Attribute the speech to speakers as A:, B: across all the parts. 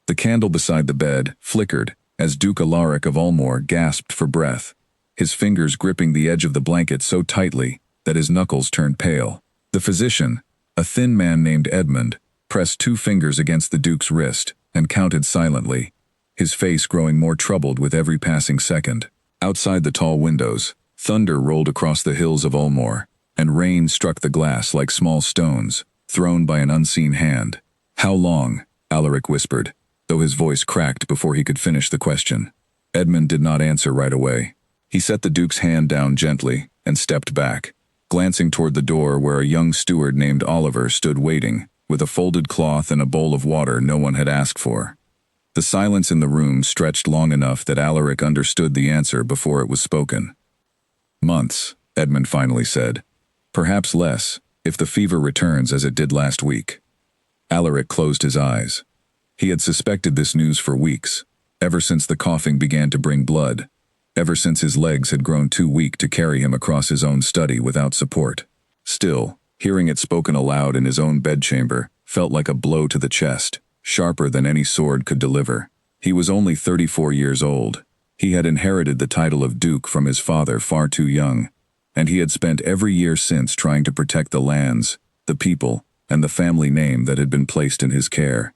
A: The candle beside the bed flickered as Duke Alaric of Ulmore gasped for breath, his fingers gripping the edge of the blanket so tightly that his knuckles turned pale. The physician, a thin man named Edmund, pressed 2 fingers against the Duke's wrist and counted silently, his face growing more troubled with every passing second. Outside the tall windows, thunder rolled across the hills of Ulmore, and rain struck the glass like small stones, thrown by an unseen hand. "How long?" Alaric whispered, though his voice cracked before he could finish the question. Edmund did not answer right away. He set the Duke's hand down gently and stepped back, glancing toward the door where a young steward named Oliver stood waiting, with a folded cloth and a bowl of water no one had asked for. The silence in the room stretched long enough that Alaric understood the answer before it was spoken. "Months," Edmund finally said. "Perhaps less, if the fever returns as it did last week." Alaric closed his eyes. He had suspected this news for weeks, ever since the coughing began to bring blood, ever since his legs had grown too weak to carry him across his own study without support. Still, hearing it spoken aloud in his own bedchamber felt like a blow to the chest, sharper than any sword could deliver. He was only 34 years old. He had inherited the title of Duke from his father far too young, and he had spent every year since trying to protect the lands, the people, and the family name that had been placed in his care.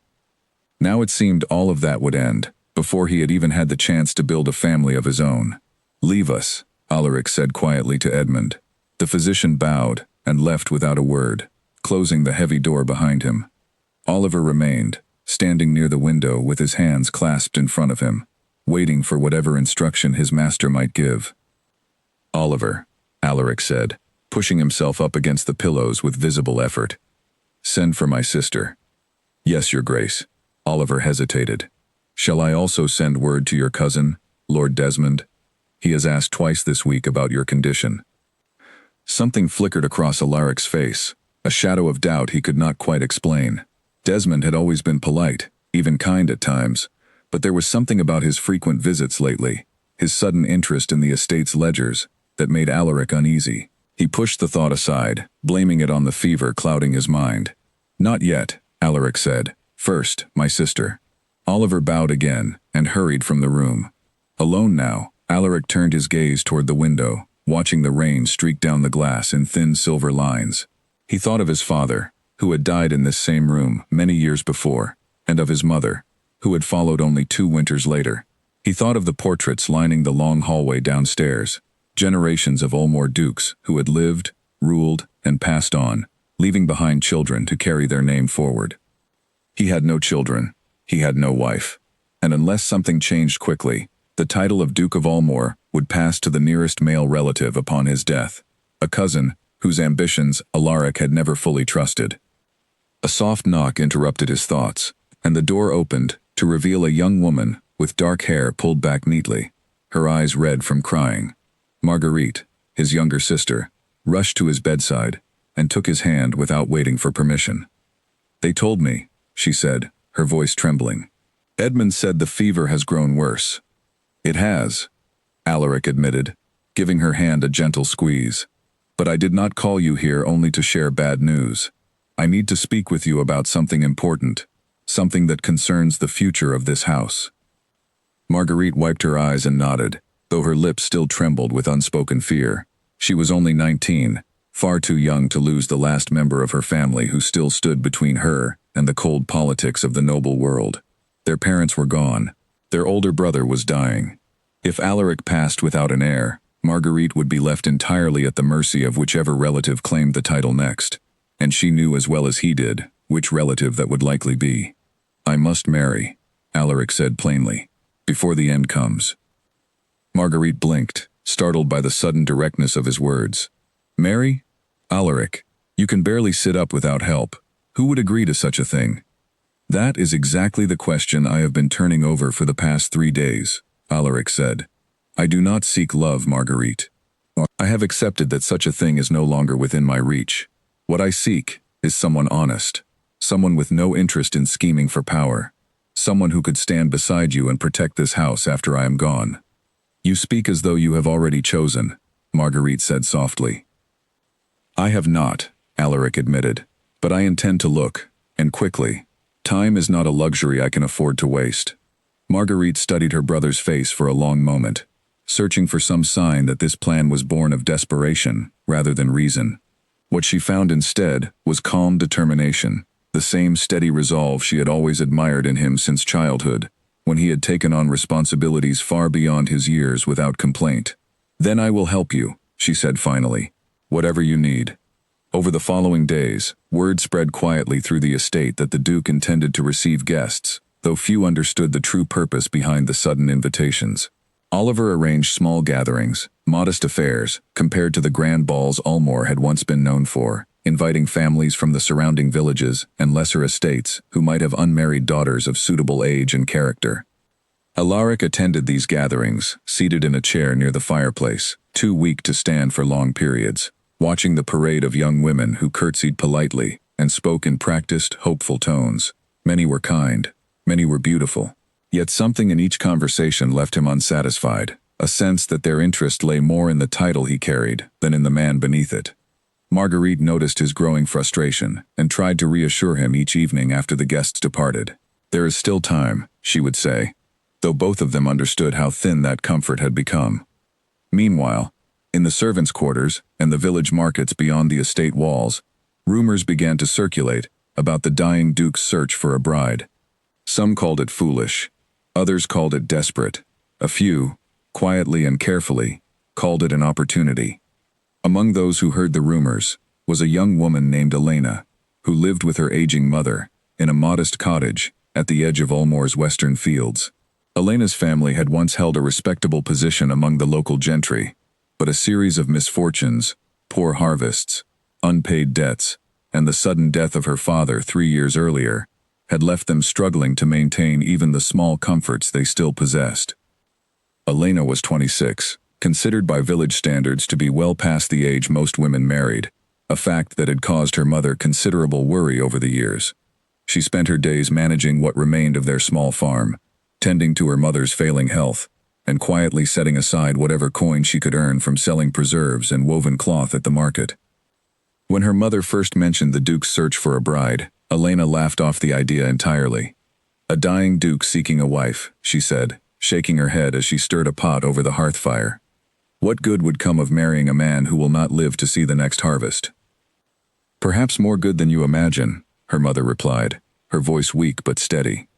A: Now it seemed all of that would end, before he had even had the chance to build a family of his own. "Leave us," Alaric said quietly to Edmund. The physician bowed and left without a word, closing the heavy door behind him. Oliver remained, standing near the window with his hands clasped in front of him, waiting for whatever instruction his master might give. "Oliver," Alaric said, pushing himself up against the pillows with visible effort. "Send for my sister." "Yes, Your Grace." Oliver hesitated. "Shall I also send word to your cousin, Lord Desmond? He has asked twice this week about your condition." Something flickered across Alaric's face, a shadow of doubt he could not quite explain. Desmond had always been polite, even kind at times, but there was something about his frequent visits lately, his sudden interest in the estate's ledgers, that made Alaric uneasy. He pushed the thought aside, blaming it on the fever clouding his mind. "Not yet," Alaric said. "First, my sister." Oliver bowed again and hurried from the room. Alone now, Alaric turned his gaze toward the window, watching the rain streak down the glass in thin silver lines. He thought of his father, who had died in this same room many years before, and of his mother, who had followed only 2 winters later. He thought of the portraits lining the long hallway downstairs, generations of Ulmore dukes who had lived, ruled, and passed on, leaving behind children to carry their name forward. He had no children, he had no wife, and unless something changed quickly, the title of Duke of Ulmore would pass to the nearest male relative upon his death, a cousin whose ambitions Alaric had never fully trusted. A soft knock interrupted his thoughts, and the door opened to reveal a young woman with dark hair pulled back neatly, her eyes red from crying. Marguerite, his younger sister, rushed to his bedside and took his hand without waiting for permission. "They told me," she said, her voice trembling. "Edmund said the fever has grown worse." "It has," Alaric admitted, giving her hand a gentle squeeze. "But I did not call you here only to share bad news. I need to speak with you about something important, something that concerns the future of this house." Marguerite wiped her eyes and nodded, though her lips still trembled with unspoken fear. She was only 19, far too young to lose the last member of her family who still stood between her and the cold politics of the noble world. Their parents were gone. Their older brother was dying. If Alaric passed without an heir, Marguerite would be left entirely at the mercy of whichever relative claimed the title next, and she knew as well as he did which relative that would likely be. "I must marry," Alaric said plainly, "before the end comes." Marguerite blinked, startled by the sudden directness of his words. "Marry? Alaric, you can barely sit up without help. Who would agree to such a thing?" "That is exactly the question I have been turning over for the past 3 days," Alaric said. "I do not seek love, Marguerite. I have accepted that such a thing is no longer within my reach. What I seek is someone honest, someone with no interest in scheming for power, someone who could stand beside you and protect this house after I am gone." "You speak as though you have already chosen," Marguerite said softly. "I have not," Alaric admitted, "but I intend to look, and quickly, Time is not a luxury I can afford to waste. Marguerite studied her brother's face for a long moment, searching for some sign that this plan was born of desperation rather than reason. What she found instead was calm determination, the same steady resolve she had always admired in him since childhood, when he had taken on responsibilities far beyond his years without complaint. "Then I will help you," she said finally. "Whatever you need." Over the following days, word spread quietly through the estate that the Duke intended to receive guests, though few understood the true purpose behind the sudden invitations. Oliver arranged small gatherings, modest affairs, compared to the grand balls Ulmore had once been known for, inviting families from the surrounding villages and lesser estates who might have unmarried daughters of suitable age and character. Alaric attended these gatherings, seated in a chair near the fireplace, too weak to stand for long periods, watching the parade of young women who curtsied politely and spoke in practiced, hopeful tones. Many were kind, many were beautiful. Yet something in each conversation left him unsatisfied, a sense that their interest lay more in the title he carried than in the man beneath it. Marguerite noticed his growing frustration and tried to reassure him each evening after the guests departed. "There is still time," she would say, though both of them understood how thin that comfort had become. Meanwhile, in the servants' quarters and the village markets beyond the estate walls, rumors began to circulate about the dying Duke's search for a bride. Some called it foolish, others called it desperate. A few, quietly and carefully, called it an opportunity. Among those who heard the rumors was a young woman named Elena, who lived with her aging mother in a modest cottage at the edge of Ulmore's western fields. Elena's family had once held a respectable position among the local gentry, but a series of misfortunes, poor harvests, unpaid debts, and the sudden death of her father 3 years earlier had left them struggling to maintain even the small comforts they still possessed. Elena was 26, considered by village standards to be well past the age most women married, a fact that had caused her mother considerable worry over the years. She spent her days managing what remained of their small farm, tending to her mother's failing health, and quietly setting aside whatever coin she could earn from selling preserves and woven cloth at the market. When her mother first mentioned the Duke's search for a bride, Elena laughed off the idea entirely. "A dying Duke seeking a wife," she said, shaking her head as she stirred a pot over the hearth fire. "What good would come of marrying a man who will not live to see the next harvest?" "Perhaps more good than you imagine," her mother replied, her voice weak but steady.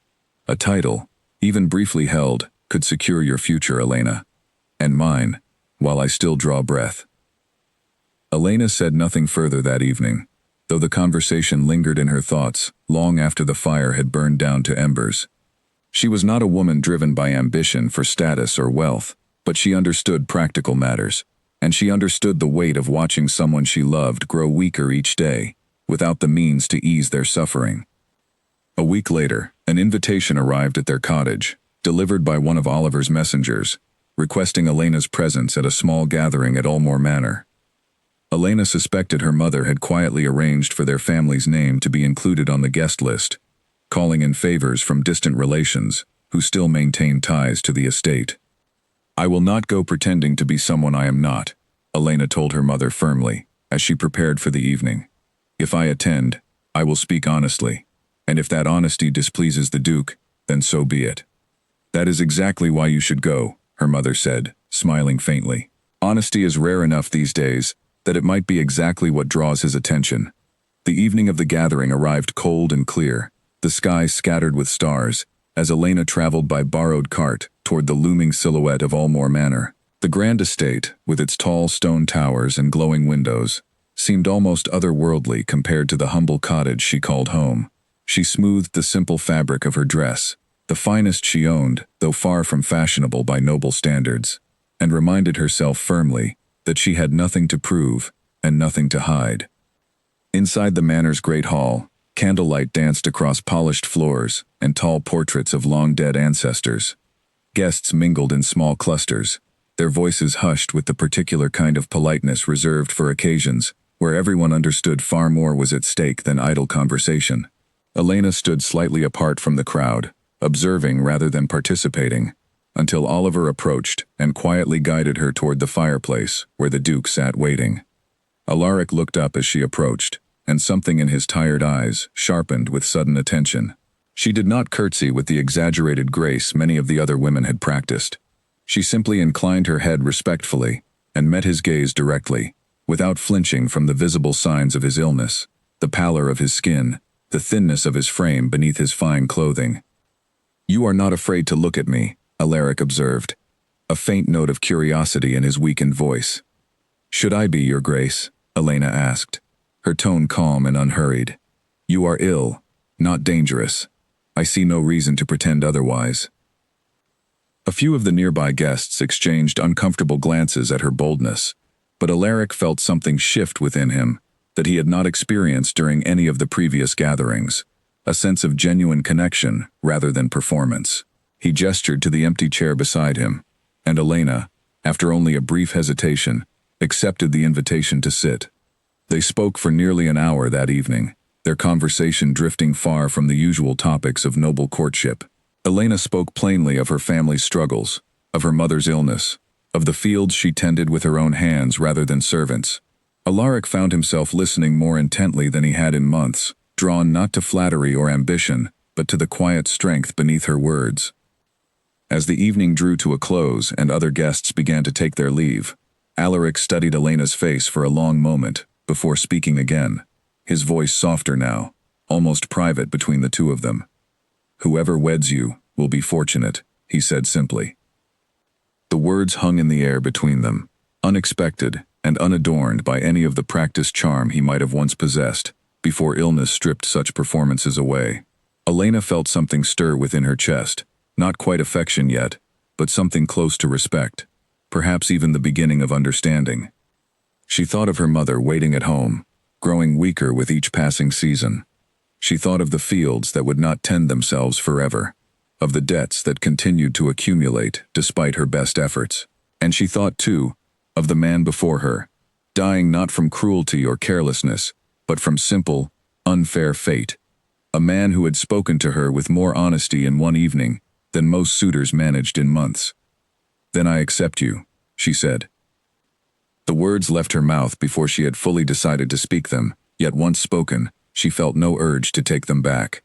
A: "A title, even briefly held, could secure your future, Elena. And mine, while I still draw breath." Elena said nothing further that evening, though the conversation lingered in her thoughts long after the fire had burned down to embers. She was not a woman driven by ambition for status or wealth, but she understood practical matters, and she understood the weight of watching someone she loved grow weaker each day, without the means to ease their suffering. A week later, an invitation arrived at their cottage, delivered by one of Oliver's messengers, requesting Elena's presence at a small gathering at Ulmore Manor. Elena suspected her mother had quietly arranged for their family's name to be included on the guest list, calling in favors from distant relations who still maintained ties to the estate. "I will not go pretending to be someone I am not," Elena told her mother firmly, as she prepared for the evening. "If I attend, I will speak honestly, and if that honesty displeases the Duke, then so be it." "That is exactly why you should go," her mother said, smiling faintly. "Honesty is rare enough these days that it might be exactly what draws his attention." The evening of the gathering arrived cold and clear, the sky scattered with stars, as Elena traveled by borrowed cart toward the looming silhouette of Ulmore Manor. The grand estate, with its tall stone towers and glowing windows, seemed almost otherworldly compared to the humble cottage she called home. She smoothed the simple fabric of her dress, the finest she owned, though far from fashionable by noble standards, and reminded herself firmly that she had nothing to prove and nothing to hide. Inside the manor's great hall, candlelight danced across polished floors and tall portraits of long-dead ancestors. Guests mingled in small clusters, their voices hushed with the particular kind of politeness reserved for occasions where everyone understood far more was at stake than idle conversation. Elena stood slightly apart from the crowd, observing rather than participating, until Oliver approached and quietly guided her toward the fireplace where the Duke sat waiting. Alaric looked up as she approached, and something in his tired eyes sharpened with sudden attention. She did not curtsy with the exaggerated grace many of the other women had practiced. She simply inclined her head respectfully and met his gaze directly, without flinching from the visible signs of his illness, the pallor of his skin, the thinness of his frame beneath his fine clothing. "You are not afraid to look at me," Alaric observed, a faint note of curiosity in his weakened voice. "Should I be, your grace?" Elena asked, her tone calm and unhurried. "You are ill, not dangerous. I see no reason to pretend otherwise." A few of the nearby guests exchanged uncomfortable glances at her boldness, but Alaric felt something shift within him that he had not experienced during any of the previous gatherings, a sense of genuine connection rather than performance. He gestured to the empty chair beside him, and Elena, after only a brief hesitation, accepted the invitation to sit. They spoke for nearly an hour that evening, their conversation drifting far from the usual topics of noble courtship. Elena spoke plainly of her family's struggles, of her mother's illness, of the fields she tended with her own hands rather than servants. Alaric found himself listening more intently than he had in months, drawn not to flattery or ambition, but to the quiet strength beneath her words. As the evening drew to a close and other guests began to take their leave, Alaric studied Elena's face for a long moment before speaking again, his voice softer now, almost private between the two of them. "Whoever weds you will be fortunate," he said simply. The words hung in the air between them, unexpected and unadorned by any of the practiced charm he might have once possessed, before illness stripped such performances away. Elena felt something stir within her chest, not quite affection yet, but something close to respect, perhaps even the beginning of understanding. She thought of her mother waiting at home, growing weaker with each passing season. She thought of the fields that would not tend themselves forever, of the debts that continued to accumulate despite her best efforts. And she thought, too, of the man before her, dying not from cruelty or carelessness, but from simple, unfair fate. A man who had spoken to her with more honesty in one evening than most suitors managed in months. "Then I accept you," she said. The words left her mouth before she had fully decided to speak them, yet once spoken, she felt no urge to take them back.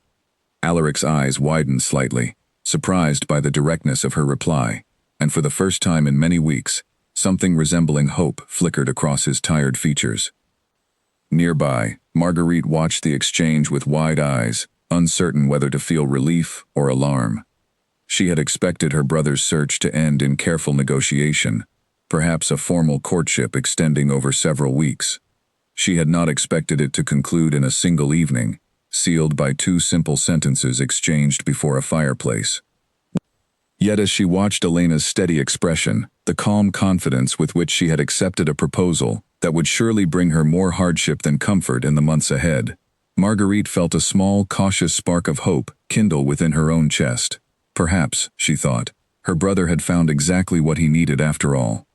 A: Alaric's eyes widened slightly, surprised by the directness of her reply, and for the first time in many weeks, something resembling hope flickered across his tired features. Nearby, Marguerite watched the exchange with wide eyes, uncertain whether to feel relief or alarm. She had expected her brother's search to end in careful negotiation, perhaps a formal courtship extending over several weeks. She had not expected it to conclude in a single evening, sealed by two simple sentences exchanged before a fireplace. Yet as she watched Elena's steady expression, the calm confidence with which she had accepted a proposal that would surely bring her more hardship than comfort in the months ahead, Marguerite felt a small, cautious spark of hope kindle within her own chest. Perhaps, she thought, her brother had found exactly what he needed after all.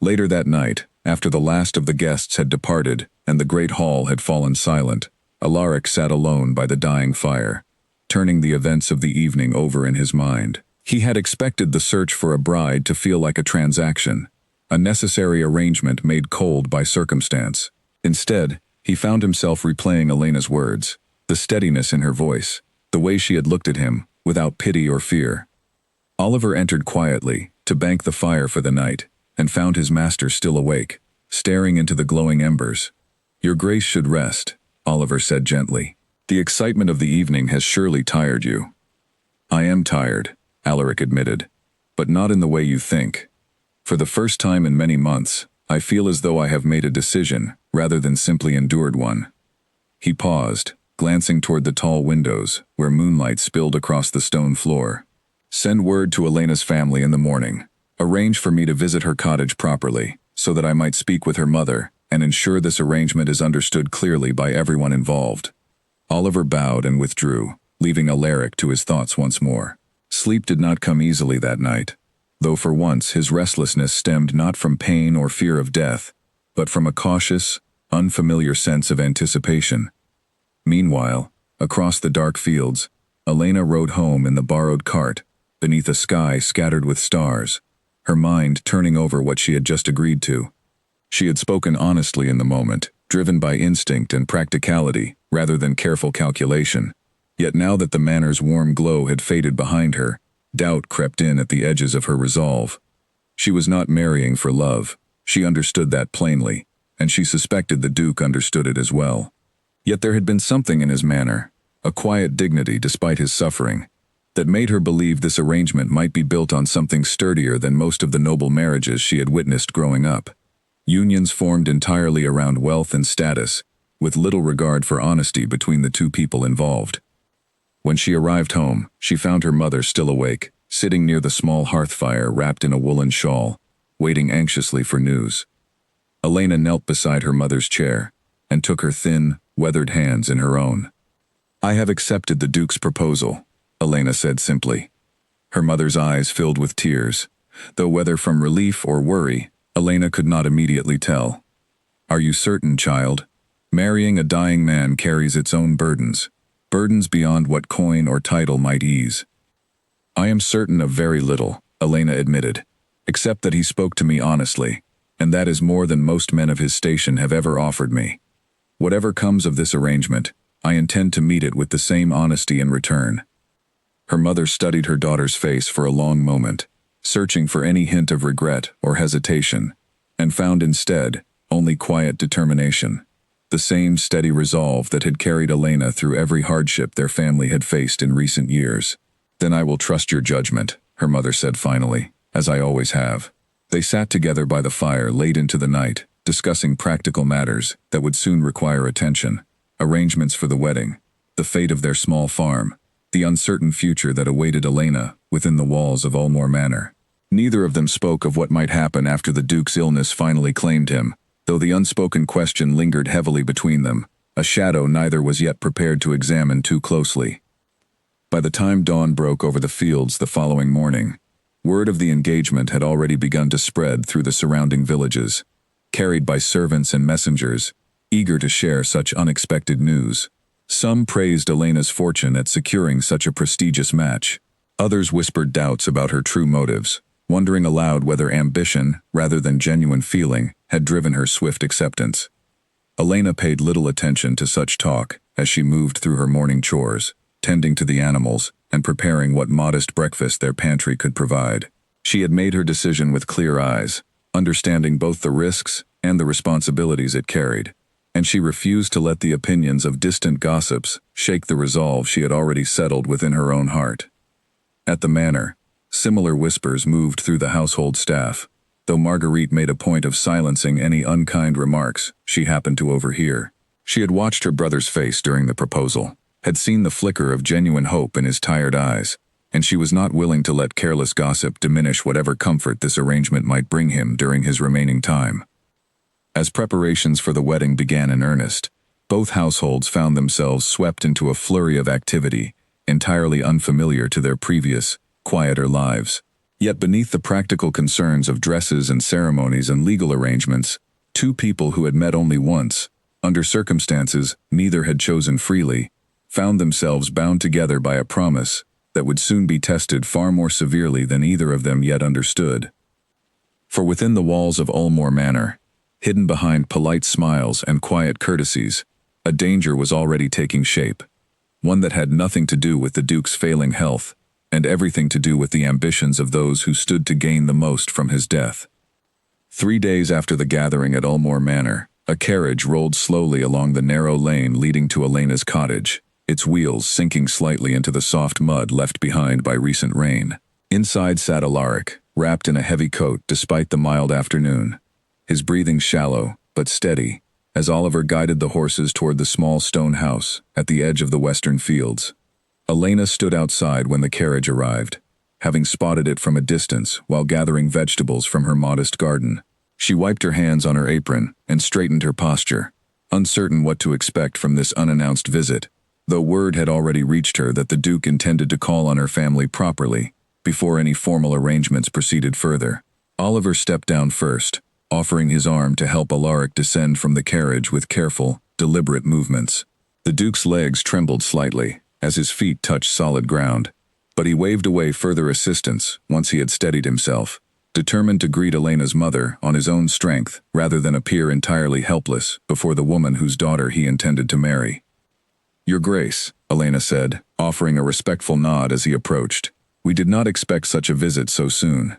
A: Later that night, after the last of the guests had departed and the great hall had fallen silent, Alaric sat alone by the dying fire, turning the events of the evening over in his mind. He had expected the search for a bride to feel like a transaction, a necessary arrangement made cold by circumstance. Instead, he found himself replaying Elena's words, the steadiness in her voice, the way she had looked at him, without pity or fear. Oliver entered quietly, to bank the fire for the night, and found his master still awake, staring into the glowing embers. "Your grace should rest," Oliver said gently. "The excitement of the evening has surely tired you." "I am tired," Alaric admitted, "but not in the way you think. For the first time in many months, I feel as though I have made a decision, rather than simply endured one." He paused, glancing toward the tall windows, where moonlight spilled across the stone floor. "Send word to Elena's family in the morning. Arrange for me to visit her cottage properly, so that I might speak with her mother, and ensure this arrangement is understood clearly by everyone involved." Oliver bowed and withdrew, leaving Alaric to his thoughts once more. Sleep did not come easily that night, though for once his restlessness stemmed not from pain or fear of death, but from a cautious, unfamiliar sense of anticipation. Meanwhile, across the dark fields, Elena rode home in the borrowed cart, beneath a sky scattered with stars, her mind turning over what she had just agreed to. She had spoken honestly in the moment, driven by instinct and practicality rather than careful calculation. Yet now that the manor's warm glow had faded behind her, doubt crept in at the edges of her resolve. She was not marrying for love. She understood that plainly, and she suspected the Duke understood it as well. Yet there had been something in his manner, a quiet dignity despite his suffering, that made her believe this arrangement might be built on something sturdier than most of the noble marriages she had witnessed growing up. Unions formed entirely around wealth and status, with little regard for honesty between the two people involved. When she arrived home, she found her mother still awake, sitting near the small hearth fire wrapped in a woolen shawl, waiting anxiously for news. Elena knelt beside her mother's chair and took her thin, weathered hands in her own. "I have accepted the Duke's proposal," Elena said simply. Her mother's eyes filled with tears, though whether from relief or worry, Elena could not immediately tell. "Are you certain, child? Marrying a dying man carries its own burdens beyond what coin or title might ease." "I am certain of very little," Elena admitted, "except that he spoke to me honestly, and that is more than most men of his station have ever offered me. Whatever comes of this arrangement, I intend to meet it with the same honesty in return." Her mother studied her daughter's face for a long moment, searching for any hint of regret or hesitation, and found instead only quiet determination, the same steady resolve that had carried Elena through every hardship their family had faced in recent years. "Then I will trust your judgment," her mother said finally, "as I always have." They sat together by the fire late into the night, discussing practical matters that would soon require attention, arrangements for the wedding, the fate of their small farm, the uncertain future that awaited Elena within the walls of Ulmore Manor. Neither of them spoke of what might happen after the Duke's illness finally claimed him, though the unspoken question lingered heavily between them, a shadow neither was yet prepared to examine too closely. By the time dawn broke over the fields the following morning, word of the engagement had already begun to spread through the surrounding villages, carried by servants and messengers, eager to share such unexpected news. Some praised Elena's fortune at securing such a prestigious match. Others whispered doubts about her true motives, wondering aloud whether ambition, rather than genuine feeling, had driven her swift acceptance. Elena paid little attention to such talk as she moved through her morning chores, tending to the animals and preparing what modest breakfast their pantry could provide. She had made her decision with clear eyes, understanding both the risks and the responsibilities it carried, and she refused to let the opinions of distant gossips shake the resolve she had already settled within her own heart. At the manor, similar whispers moved through the household staff, though Marguerite made a point of silencing any unkind remarks she happened to overhear. She had watched her brother's face during the proposal, had seen the flicker of genuine hope in his tired eyes, and she was not willing to let careless gossip diminish whatever comfort this arrangement might bring him during his remaining time. As preparations for the wedding began in earnest, both households found themselves swept into a flurry of activity, entirely unfamiliar to their previous, quieter lives. Yet beneath the practical concerns of dresses and ceremonies and legal arrangements, two people who had met only once, under circumstances neither had chosen freely, found themselves bound together by a promise that would soon be tested far more severely than either of them yet understood. For within the walls of Ulmore Manor, hidden behind polite smiles and quiet courtesies, a danger was already taking shape, one that had nothing to do with the Duke's failing health, and everything to do with the ambitions of those who stood to gain the most from his death. 3 days after the gathering at Ulmore Manor, a carriage rolled slowly along the narrow lane leading to Elena's cottage, its wheels sinking slightly into the soft mud left behind by recent rain. Inside sat Alaric, wrapped in a heavy coat despite the mild afternoon, his breathing shallow but steady, as Oliver guided the horses toward the small stone house at the edge of the western fields. Elena stood outside when the carriage arrived, having spotted it from a distance while gathering vegetables from her modest garden. She wiped her hands on her apron and straightened her posture, uncertain what to expect from this unannounced visit, though word had already reached her that the Duke intended to call on her family properly before any formal arrangements proceeded further. Oliver stepped down first, offering his arm to help Alaric descend from the carriage with careful, deliberate movements. The Duke's legs trembled slightly as his feet touched solid ground, but he waved away further assistance once he had steadied himself, determined to greet Elena's mother on his own strength rather than appear entirely helpless before the woman whose daughter he intended to marry. Your Grace, Elena said, offering a respectful nod as he approached. We did not expect such a visit so soon.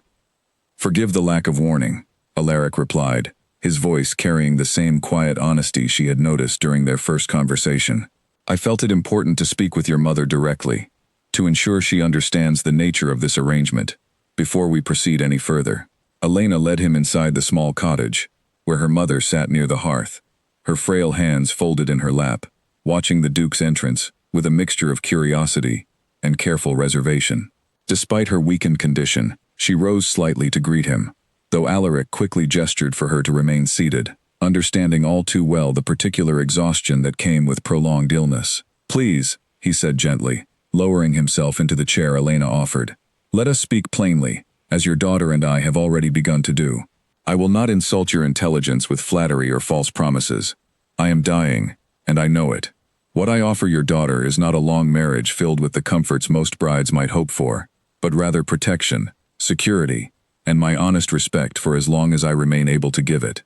A: Forgive the lack of warning, Alaric replied, his voice carrying the same quiet honesty she had noticed during their first conversation. I felt it important to speak with your mother directly, to ensure she understands the nature of this arrangement, before we proceed any further. Elena led him inside the small cottage, where her mother sat near the hearth, her frail hands folded in her lap, watching the Duke's entrance with a mixture of curiosity and careful reservation. Despite her weakened condition, she rose slightly to greet him, though Alaric quickly gestured for her to remain seated, understanding all too well the particular exhaustion that came with prolonged illness. Please, he said gently, lowering himself into the chair Elena offered. Let us speak plainly, as your daughter and I have already begun to do. I will not insult your intelligence with flattery or false promises. I am dying, and I know it. What I offer your daughter is not a long marriage filled with the comforts most brides might hope for, but rather protection, security, and my honest respect for as long as I remain able to give it.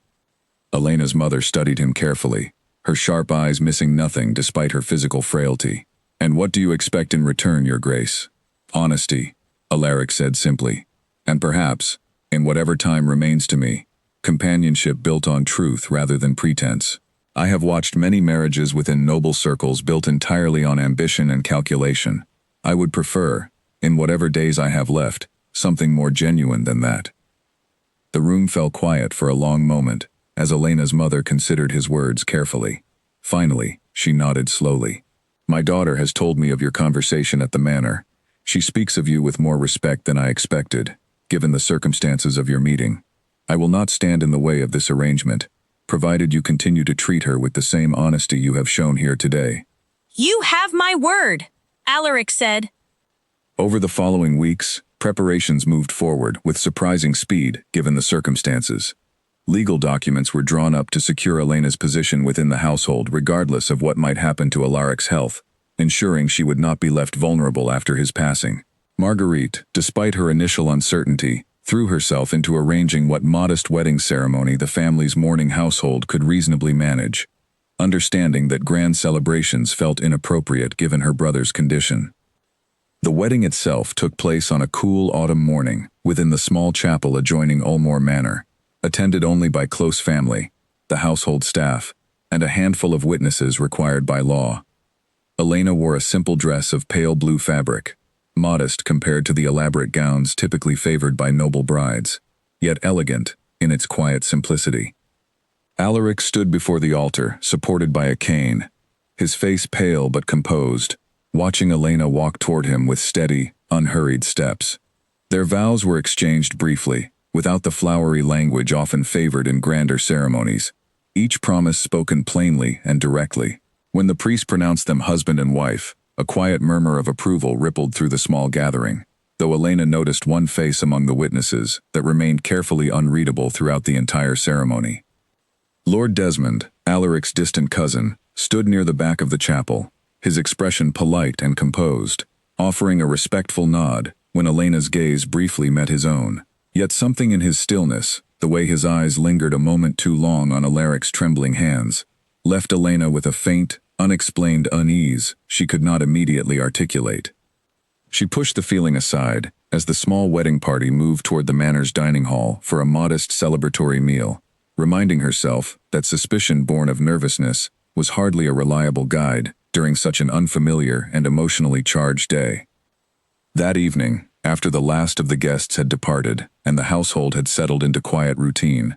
A: Elena's mother studied him carefully, her sharp eyes missing nothing despite her physical frailty. And what do you expect in return, Your Grace? Honesty, Alaric said simply. And perhaps, in whatever time remains to me, companionship built on truth rather than pretense. I have watched many marriages within noble circles built entirely on ambition and calculation. I would prefer, in whatever days I have left, something more genuine than that. The room fell quiet for a long moment, as Elena's mother considered his words carefully. Finally, she nodded slowly. My daughter has told me of your conversation at the manor. She speaks of you with more respect than I expected, given the circumstances of your meeting. I will not stand in the way of this arrangement, provided you continue to treat her with the same honesty you have shown here today.
B: You have my word, Alaric said.
A: Over the following weeks, preparations moved forward with surprising speed given the circumstances. Legal documents were drawn up to secure Elena's position within the household regardless of what might happen to Alaric's health, ensuring she would not be left vulnerable after his passing. Marguerite, despite her initial uncertainty, threw herself into arranging what modest wedding ceremony the family's mourning household could reasonably manage, understanding that grand celebrations felt inappropriate given her brother's condition. The wedding itself took place on a cool autumn morning within the small chapel adjoining Ulmore Manor, attended only by close family, the household staff, and a handful of witnesses required by law. Elena wore a simple dress of pale blue fabric, modest compared to the elaborate gowns typically favored by noble brides, yet elegant in its quiet simplicity. Alaric stood before the altar, supported by a cane, his face pale but composed, watching Elena walk toward him with steady, unhurried steps. Their vows were exchanged briefly, without the flowery language often favored in grander ceremonies, each promise spoken plainly and directly. When the priest pronounced them husband and wife, a quiet murmur of approval rippled through the small gathering, though Elena noticed one face among the witnesses that remained carefully unreadable throughout the entire ceremony. Lord Desmond, Alaric's distant cousin, stood near the back of the chapel, his expression polite and composed, offering a respectful nod when Elena's gaze briefly met his own. Yet something in his stillness, the way his eyes lingered a moment too long on Alaric's trembling hands, left Elena with a faint, unexplained unease she could not immediately articulate. She pushed the feeling aside as the small wedding party moved toward the manor's dining hall for a modest celebratory meal, reminding herself that suspicion born of nervousness was hardly a reliable guide during such an unfamiliar and emotionally charged day. That evening, after the last of the guests had departed and the household had settled into quiet routine,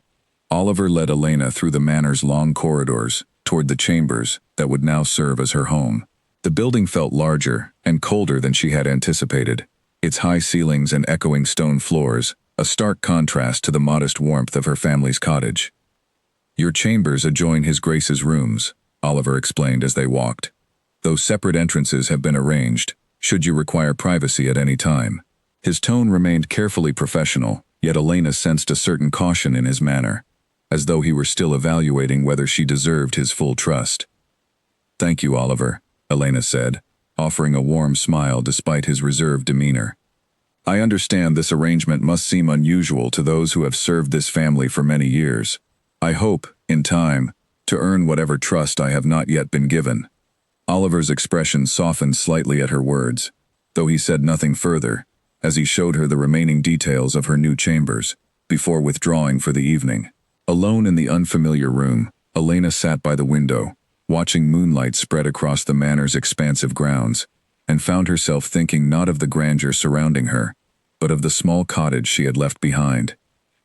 A: Oliver led Elena through the manor's long corridors toward the chambers that would now serve as her home. The building felt larger and colder than she had anticipated, its high ceilings and echoing stone floors a stark contrast to the modest warmth of her family's cottage. Your chambers adjoin His Grace's rooms, Oliver explained as they walked. Those separate entrances have been arranged, should you require privacy at any time. His tone remained carefully professional, yet Elena sensed a certain caution in his manner, as though he were still evaluating whether she deserved his full trust. Thank you, Oliver, Elena said, offering a warm smile despite his reserved demeanor. I understand this arrangement must seem unusual to those who have served this family for many years. I hope, in time, to earn whatever trust I have not yet been given. Oliver's expression softened slightly at her words, though he said nothing further, as he showed her the remaining details of her new chambers, before withdrawing for the evening. Alone in the unfamiliar room, Elena sat by the window, watching moonlight spread across the manor's expansive grounds, and found herself thinking not of the grandeur surrounding her, but of the small cottage she had left behind,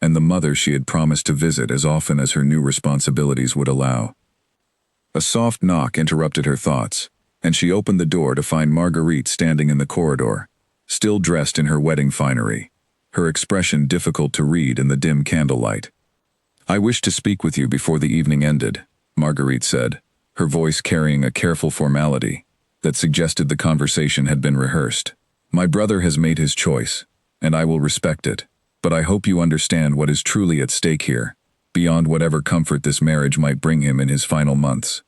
A: and the mother she had promised to visit as often as her new responsibilities would allow. A soft knock interrupted her thoughts, and she opened the door to find Marguerite standing in the corridor, still dressed in her wedding finery, her expression difficult to read in the dim candlelight. "I wished to speak with you before the evening ended," Marguerite said, her voice carrying a careful formality that suggested the conversation had been rehearsed. "My brother has made his choice, and I will respect it, but I hope you understand what is truly at stake here, beyond whatever comfort this marriage might bring him in his final months."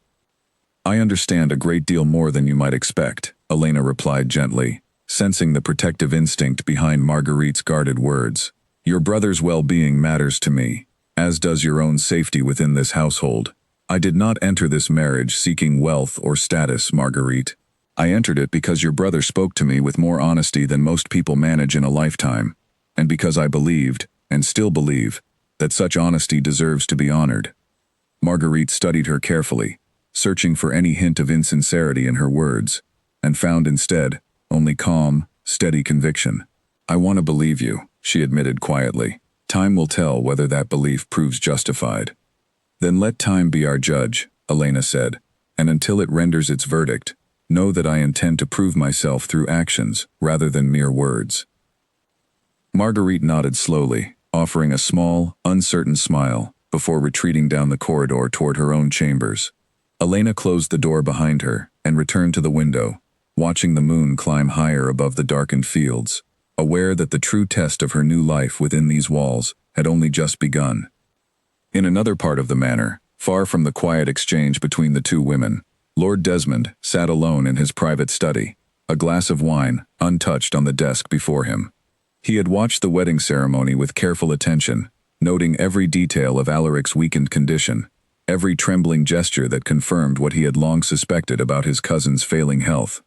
A: "I understand a great deal more than you might expect," Elena replied gently, sensing the protective instinct behind Marguerite's guarded words. "Your brother's well-being matters to me, as does your own safety within this household. I did not enter this marriage seeking wealth or status, Marguerite. I entered it because your brother spoke to me with more honesty than most people manage in a lifetime, and because I believed, and still believe, that such honesty deserves to be honored." Marguerite studied her carefully, searching for any hint of insincerity in her words, and found instead only calm, steady conviction. "I want to believe you," she admitted quietly. "Time will tell whether that belief proves justified." "Then let time be our judge," Elena said, "and until it renders its verdict, know that I intend to prove myself through actions rather than mere words." Marguerite nodded slowly, offering a small, uncertain smile, before retreating down the corridor toward her own chambers. Elena closed the door behind her and returned to the window, watching the moon climb higher above the darkened fields, aware that the true test of her new life within these walls had only just begun. In another part of the manor, far from the quiet exchange between the two women, Lord Desmond sat alone in his private study, a glass of wine untouched on the desk before him. He had watched the wedding ceremony with careful attention, noting every detail of Alaric's weakened condition, every trembling gesture that confirmed what he had long suspected about his cousin's failing health.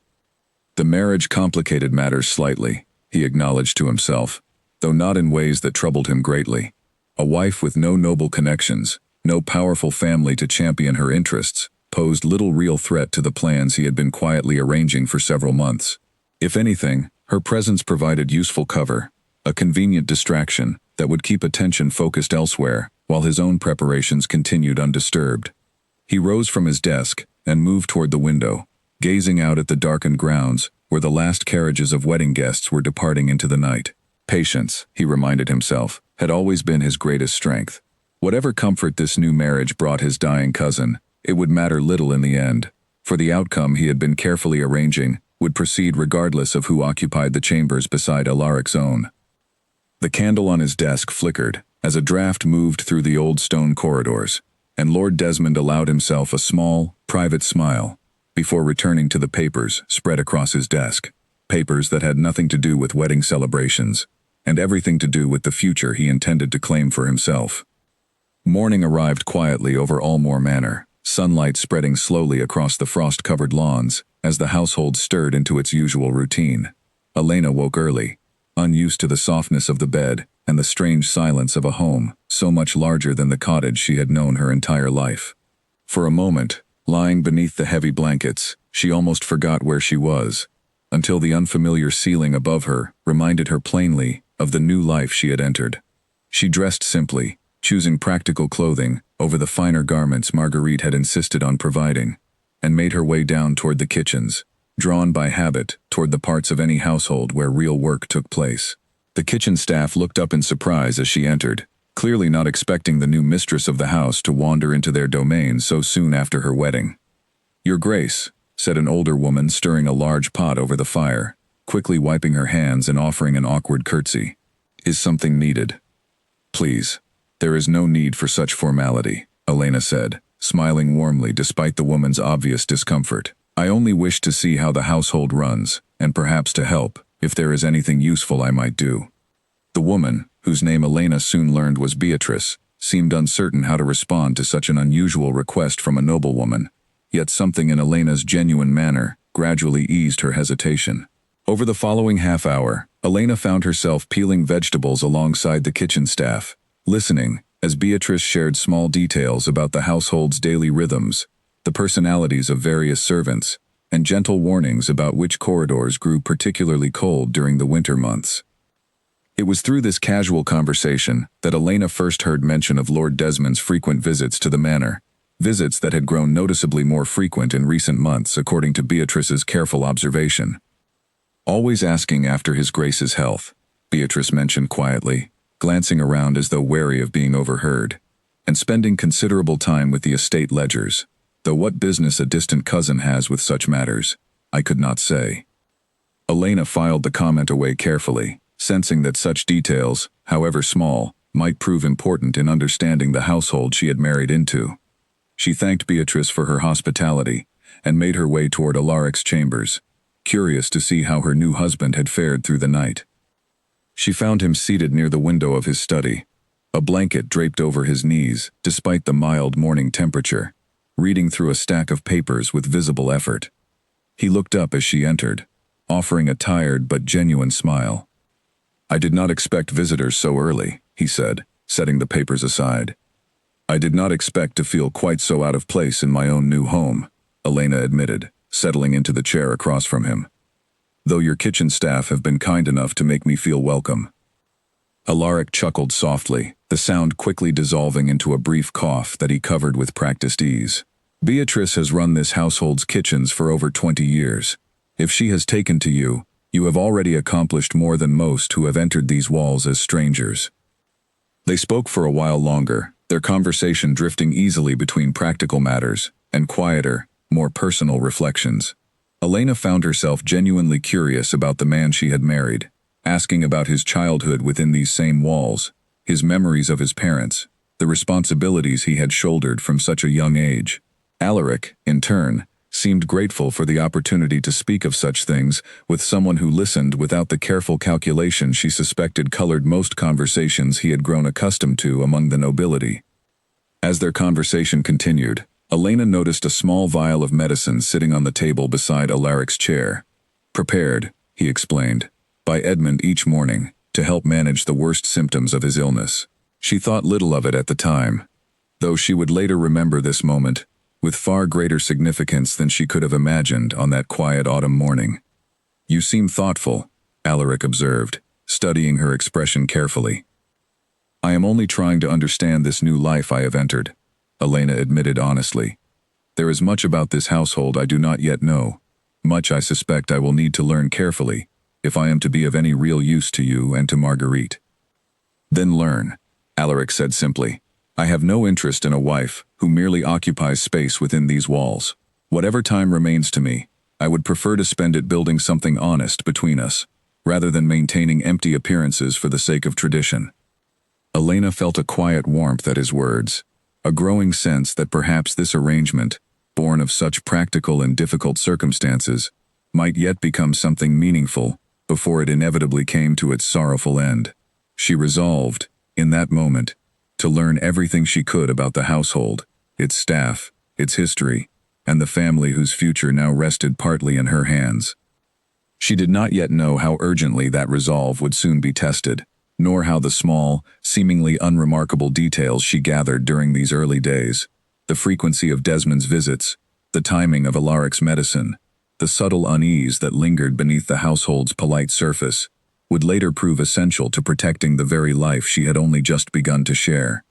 A: The marriage complicated matters slightly, he acknowledged to himself, though not in ways that troubled him greatly. A wife with no noble connections, no powerful family to champion her interests, posed little real threat to the plans he had been quietly arranging for several months. If anything, her presence provided useful cover, a convenient distraction that would keep attention focused elsewhere, while his own preparations continued undisturbed. He rose from his desk and moved toward the window, gazing out at the darkened grounds where the last carriages of wedding guests were departing into the night. Patience, he reminded himself, had always been his greatest strength. Whatever comfort this new marriage brought his dying cousin, it would matter little in the end, for the outcome he had been carefully arranging would proceed regardless of who occupied the chambers beside Alaric's own. The candle on his desk flickered as a draft moved through the old stone corridors, and Lord Desmond allowed himself a small, private smile before returning to the papers spread across his desk, papers that had nothing to do with wedding celebrations, and everything to do with the future he intended to claim for himself. Morning arrived quietly over Ulmore Manor, sunlight spreading slowly across the frost-covered lawns as the household stirred into its usual routine. Elena woke early, unused to the softness of the bed and the strange silence of a home so much larger than the cottage she had known her entire life. For a moment, lying beneath the heavy blankets, she almost forgot where she was, until the unfamiliar ceiling above her reminded her plainly of the new life she had entered. She dressed simply, choosing practical clothing over the finer garments Marguerite had insisted on providing, and made her way down toward the kitchens, drawn by habit toward the parts of any household where real work took place. The kitchen staff looked up in surprise as she entered, clearly not expecting the new mistress of the house to wander into their domain so soon after her wedding. "Your Grace," said an older woman stirring a large pot over the fire, quickly wiping her hands and offering an awkward curtsy. "Is something needed?" "Please. There is no need for such formality," Elena said, smiling warmly despite the woman's obvious discomfort. "I only wish to see how the household runs, and perhaps to help, if there is anything useful I might do." The woman, whose name Elena soon learned was Beatrice, seemed uncertain how to respond to such an unusual request from a noblewoman, yet something in Elena's genuine manner gradually eased her hesitation. Over the following half hour, Elena found herself peeling vegetables alongside the kitchen staff, listening as Beatrice shared small details about the household's daily rhythms, the personalities of various servants, and gentle warnings about which corridors grew particularly cold during the winter months. It was through this casual conversation that Elena first heard mention of Lord Desmond's frequent visits to the manor, visits that had grown noticeably more frequent in recent months according to Beatrice's careful observation. Always asking after his Grace's health, Beatrice mentioned quietly, glancing around as though wary of being overheard, and spending considerable time with the estate ledgers, though what business a distant cousin has with such matters, I could not say. Elena filed the comment away carefully, sensing that such details, however small, might prove important in understanding the household she had married into. She thanked Beatrice for her hospitality, and made her way toward Alaric's chambers, curious to see how her new husband had fared through the night. She found him seated near the window of his study, a blanket draped over his knees despite the mild morning temperature, reading through a stack of papers with visible effort. He looked up as she entered, offering a tired but genuine smile. "I did not expect visitors so early," he said, setting the papers aside. "I did not expect to feel quite so out of place in my own new home," Elena admitted, settling into the chair across from him. "Though your kitchen staff have been kind enough to make me feel welcome." Alaric chuckled softly, the sound quickly dissolving into a brief cough that he covered with practiced ease. "Beatrice has run this household's kitchens for over 20 years. If she has taken to you, you have already accomplished more than most who have entered these walls as strangers." They spoke for a while longer, their conversation drifting easily between practical matters and quieter, more personal reflections. Elena found herself genuinely curious about the man she had married, asking about his childhood within these same walls, his memories of his parents, the responsibilities he had shouldered from such a young age. Alaric, in turn, seemed grateful for the opportunity to speak of such things with someone who listened without the careful calculation she suspected colored most conversations he had grown accustomed to among the nobility. As their conversation continued, Elena noticed a small vial of medicine sitting on the table beside Alaric's chair. "Prepared," he explained, "by Edmund each morning, to help manage the worst symptoms of his illness." She thought little of it at the time, though she would later remember this moment with far greater significance than she could have imagined on that quiet autumn morning. "You seem thoughtful," Alaric observed, studying her expression carefully. "I am only trying to understand this new life I have entered," Elena admitted honestly. "There is much about this household I do not yet know, much I suspect I will need to learn carefully, if I am to be of any real use to you and to Marguerite." "Then learn," Alaric said simply. "I have no interest in a wife who merely occupies space within these walls. Whatever time remains to me, I would prefer to spend it building something honest between us, rather than maintaining empty appearances for the sake of tradition." Elena felt a quiet warmth at his words, a growing sense that perhaps this arrangement, born of such practical and difficult circumstances, might yet become something meaningful before it inevitably came to its sorrowful end. She resolved, in that moment, to learn everything she could about the household, its staff, its history, and the family whose future now rested partly in her hands. She did not yet know how urgently that resolve would soon be tested, nor how the small, seemingly unremarkable details she gathered during these early days, the frequency of Desmond's visits, the timing of Alaric's medicine, the subtle unease that lingered beneath the household's polite surface, would later prove essential to protecting the very life she had only just begun to share.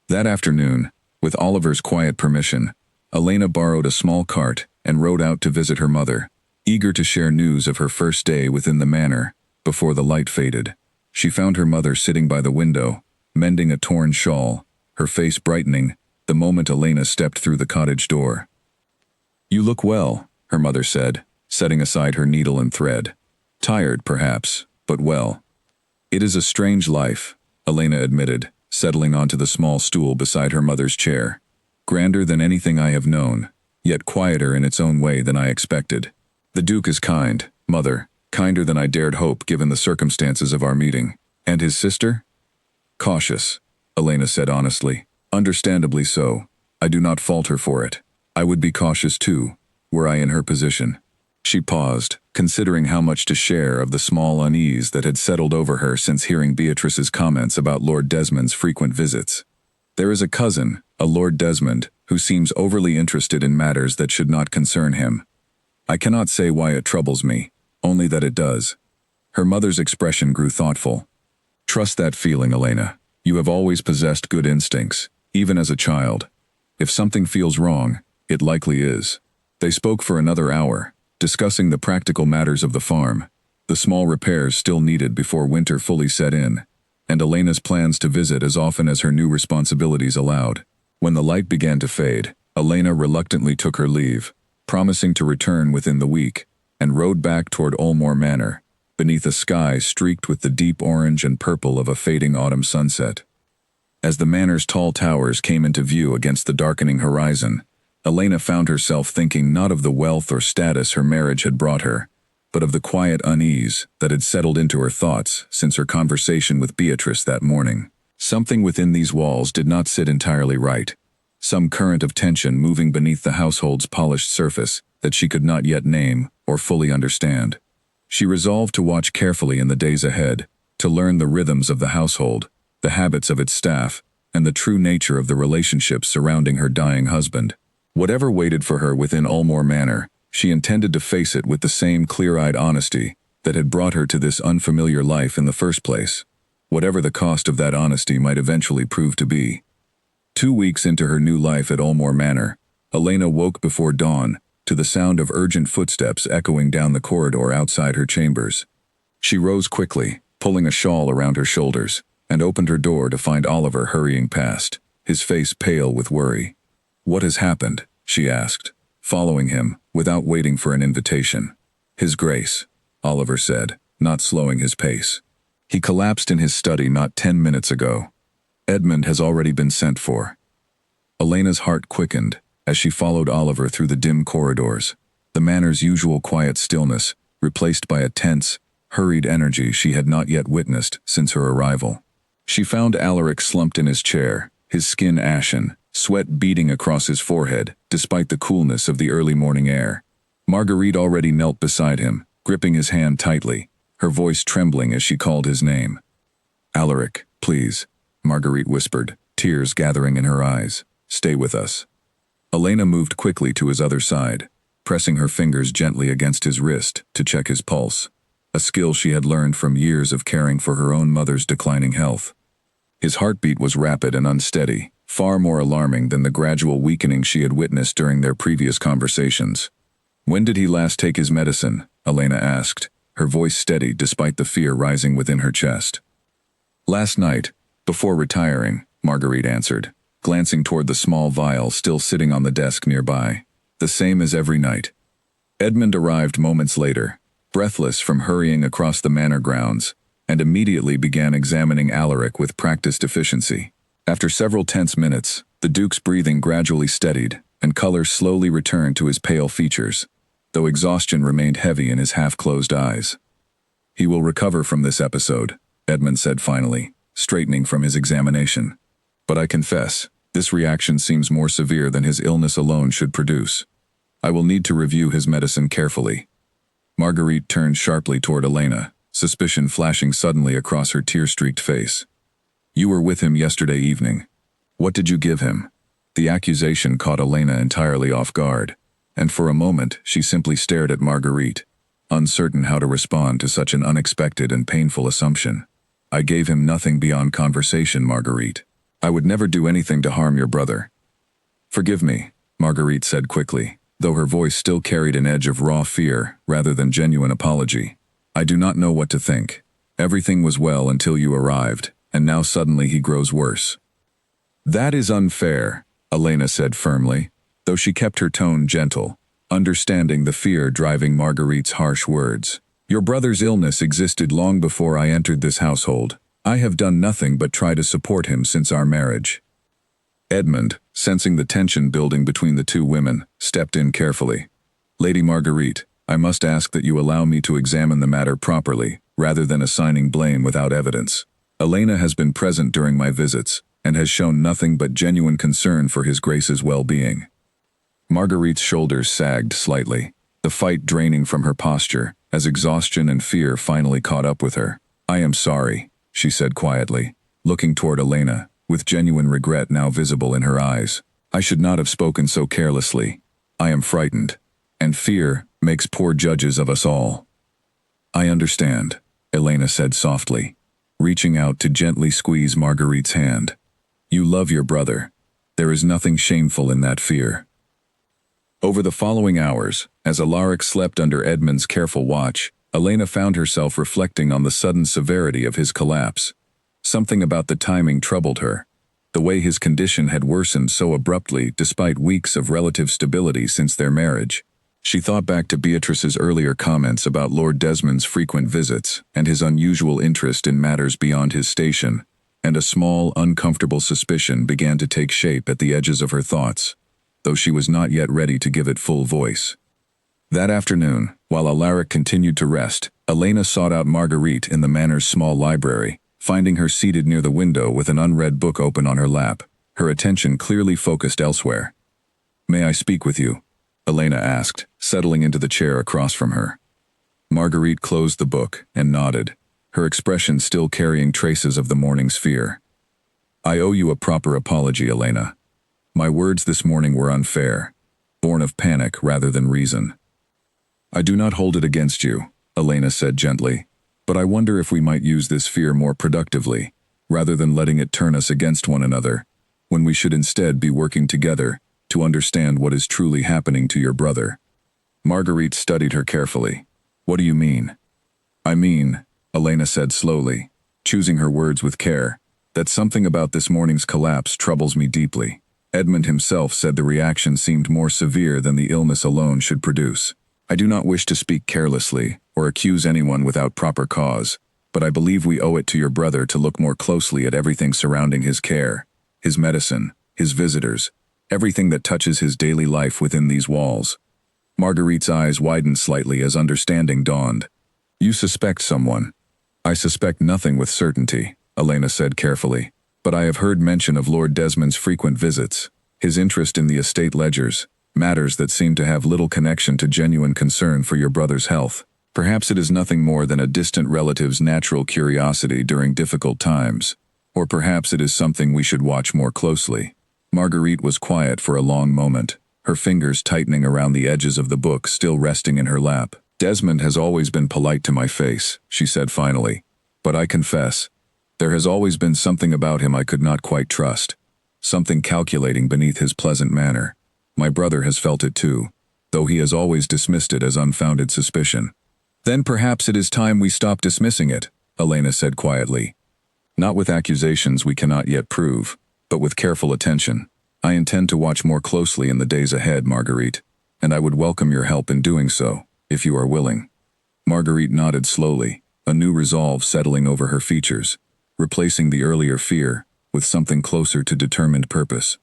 A: That afternoon, with Oliver's quiet permission, Elena borrowed a small cart and rode out to visit her mother, eager to share news of her first day within the manor, before the light faded. She found her mother sitting by the window, mending a torn shawl, her face brightening the moment Elena stepped through the cottage door. "You look well," her mother said, setting aside her needle and thread. "Tired, perhaps, but well." "It is a strange life," Elena admitted, settling onto the small stool beside her mother's chair. "Grander than anything I have known, yet quieter in its own way than I expected. The Duke is kind, mother, kinder than I dared hope given the circumstances of our meeting. And his sister?" "Cautious," Elena said honestly. "Understandably so. I do not fault her for it. I would be cautious too, were I in her position. She paused, considering how much to share of the small unease that had settled over her since hearing Beatrice's comments about Lord Desmond's frequent visits. There is a cousin, a Lord Desmond, who seems overly interested in matters that should not concern him. I cannot say why it troubles me, only that it does. Her mother's expression grew thoughtful. Trust that feeling, Elena. You have always possessed good instincts, even as a child. If something feels wrong, it likely is. They spoke for another hour, discussing the practical matters of the farm, the small repairs still needed before winter fully set in, and Elena's plans to visit as often as her new responsibilities allowed. When the light began to fade, Elena reluctantly took her leave, promising to return within the week, and rode back toward Ulmore Manor, beneath a sky streaked with the deep orange and purple of a fading autumn sunset. As the manor's tall towers came into view against the darkening horizon, Elena found herself thinking not of the wealth or status her marriage had brought her, but of the quiet unease that had settled into her thoughts since her conversation with Beatrice that morning. Something within these walls did not sit entirely right, some current of tension moving beneath the household's polished surface that she could not yet name or fully understand. She resolved to watch carefully in the days ahead, to learn the rhythms of the household, the habits of its staff, and the true nature of the relationships surrounding her dying husband. Whatever waited for her within Ulmore Manor, she intended to face it with the same clear-eyed honesty that had brought her to this unfamiliar life in the first place, whatever the cost of that honesty might eventually prove to be. 2 weeks into her new life at Ulmore Manor, Elena woke before dawn to the sound of urgent footsteps echoing down the corridor outside her chambers. She rose quickly, pulling a shawl around her shoulders, and opened her door to find Oliver hurrying past, his face pale with worry. "What has happened?" she asked, following him, without waiting for an invitation. "His Grace," Oliver said, not slowing his pace. "He collapsed in his study not 10 minutes ago. Edmund has already been sent for." Elena's heart quickened as she followed Oliver through the dim corridors, the manor's usual quiet stillness replaced by a tense, hurried energy she had not yet witnessed since her arrival. She found Alaric slumped in his chair, his skin ashen, sweat beading across his forehead despite the coolness of the early morning air. Marguerite already knelt beside him, gripping his hand tightly, her voice trembling as she called his name. "Alaric, please," Marguerite whispered, tears gathering in her eyes. "Stay with us." Elena moved quickly to his other side, pressing her fingers gently against his wrist to check his pulse, a skill she had learned from years of caring for her own mother's declining health. His heartbeat was rapid and unsteady, far more alarming than the gradual weakening she had witnessed during their previous conversations. "When did he last take his medicine?" Elena asked, her voice steady despite the fear rising within her chest. "Last night, before retiring," Marguerite answered, glancing toward the small vial still sitting on the desk nearby. "The same as every night." Edmund arrived moments later, breathless from hurrying across the manor grounds, and immediately began examining Alaric with practiced efficiency. After several tense minutes, the Duke's breathing gradually steadied, and color slowly returned to his pale features, though exhaustion remained heavy in his half-closed eyes. "He will recover from this episode," Edmund said finally, straightening from his examination. "But I confess, this reaction seems more severe than his illness alone should produce. I will need to review his medicine carefully." Marguerite turned sharply toward Elena, suspicion flashing suddenly across her tear-streaked face. "You were with him yesterday evening. What did you give him?" The accusation caught Elena entirely off guard, and for a moment she simply stared at Marguerite, uncertain how to respond to such an unexpected and painful assumption. "I gave him nothing beyond conversation, Marguerite. I would never do anything to harm your brother." "Forgive me," Marguerite said quickly, though her voice still carried an edge of raw fear rather than genuine apology. "I do not know what to think. Everything was well until you arrived, and now suddenly he grows worse." "That is unfair," Elena said firmly, though she kept her tone gentle, understanding the fear driving Marguerite's harsh words. "Your brother's illness existed long before I entered this household. I have done nothing but try to support him since our marriage." Edmund, sensing the tension building between the two women, stepped in carefully. "Lady Marguerite, I must ask that you allow me to examine the matter properly, rather than assigning blame without evidence. Elena has been present during my visits, and has shown nothing but genuine concern for His Grace's well-being." Marguerite's shoulders sagged slightly, the fight draining from her posture, as exhaustion and fear finally caught up with her. "I am sorry," she said quietly, looking toward Elena, with genuine regret now visible in her eyes. "I should not have spoken so carelessly. I am frightened, and fear makes poor judges of us all." "I understand," Elena said softly, reaching out to gently squeeze Marguerite's hand. "You love your brother. There is nothing shameful in that fear." Over the following hours, as Alaric slept under Edmund's careful watch, Elena found herself reflecting on the sudden severity of his collapse. Something about the timing troubled her. The way his condition had worsened so abruptly despite weeks of relative stability since their marriage. She thought back to Beatrice's earlier comments about Lord Desmond's frequent visits and his unusual interest in matters beyond his station, and a small, uncomfortable suspicion began to take shape at the edges of her thoughts, though she was not yet ready to give it full voice. That afternoon, while Alaric continued to rest, Elena sought out Marguerite in the manor's small library, finding her seated near the window with an unread book open on her lap, her attention clearly focused elsewhere. "May I speak with you?" Elena asked, settling into the chair across from her. Marguerite closed the book and nodded, her expression still carrying traces of the morning's fear. "I owe you a proper apology, Elena. My words this morning were unfair, born of panic rather than reason." "I do not hold it against you," Elena said gently, "but I wonder if we might use this fear more productively, rather than letting it turn us against one another, when we should instead be working together to understand what is truly happening to your brother." Marguerite studied her carefully. "What do you mean?" "I mean," Elena said slowly, choosing her words with care, "that something about this morning's collapse troubles me deeply. Edmund himself said the reaction seemed more severe than the illness alone should produce. I do not wish to speak carelessly or accuse anyone without proper cause, but I believe we owe it to your brother to look more closely at everything surrounding his care, his medicine, his visitors, everything that touches his daily life within these walls." Marguerite's eyes widened slightly as understanding dawned. "You suspect someone." "I suspect nothing with certainty," Elena said carefully, "but I have heard mention of Lord Desmond's frequent visits, his interest in the estate ledgers, matters that seem to have little connection to genuine concern for your brother's health. Perhaps it is nothing more than a distant relative's natural curiosity during difficult times, or perhaps it is something we should watch more closely." Marguerite was quiet for a long moment, her fingers tightening around the edges of the book still resting in her lap. "Desmond has always been polite to my face," she said finally, "but I confess, there has always been something about him I could not quite trust, something calculating beneath his pleasant manner. My brother has felt it too, though he has always dismissed it as unfounded suspicion." "Then perhaps it is time we stop dismissing it," Elena said quietly. "Not with accusations we cannot yet prove, but with careful attention. I intend to watch more closely in the days ahead, Marguerite, and I would welcome your help in doing so, if you are willing." Marguerite nodded slowly, a new resolve settling over her features, replacing the earlier fear with something closer to determined purpose.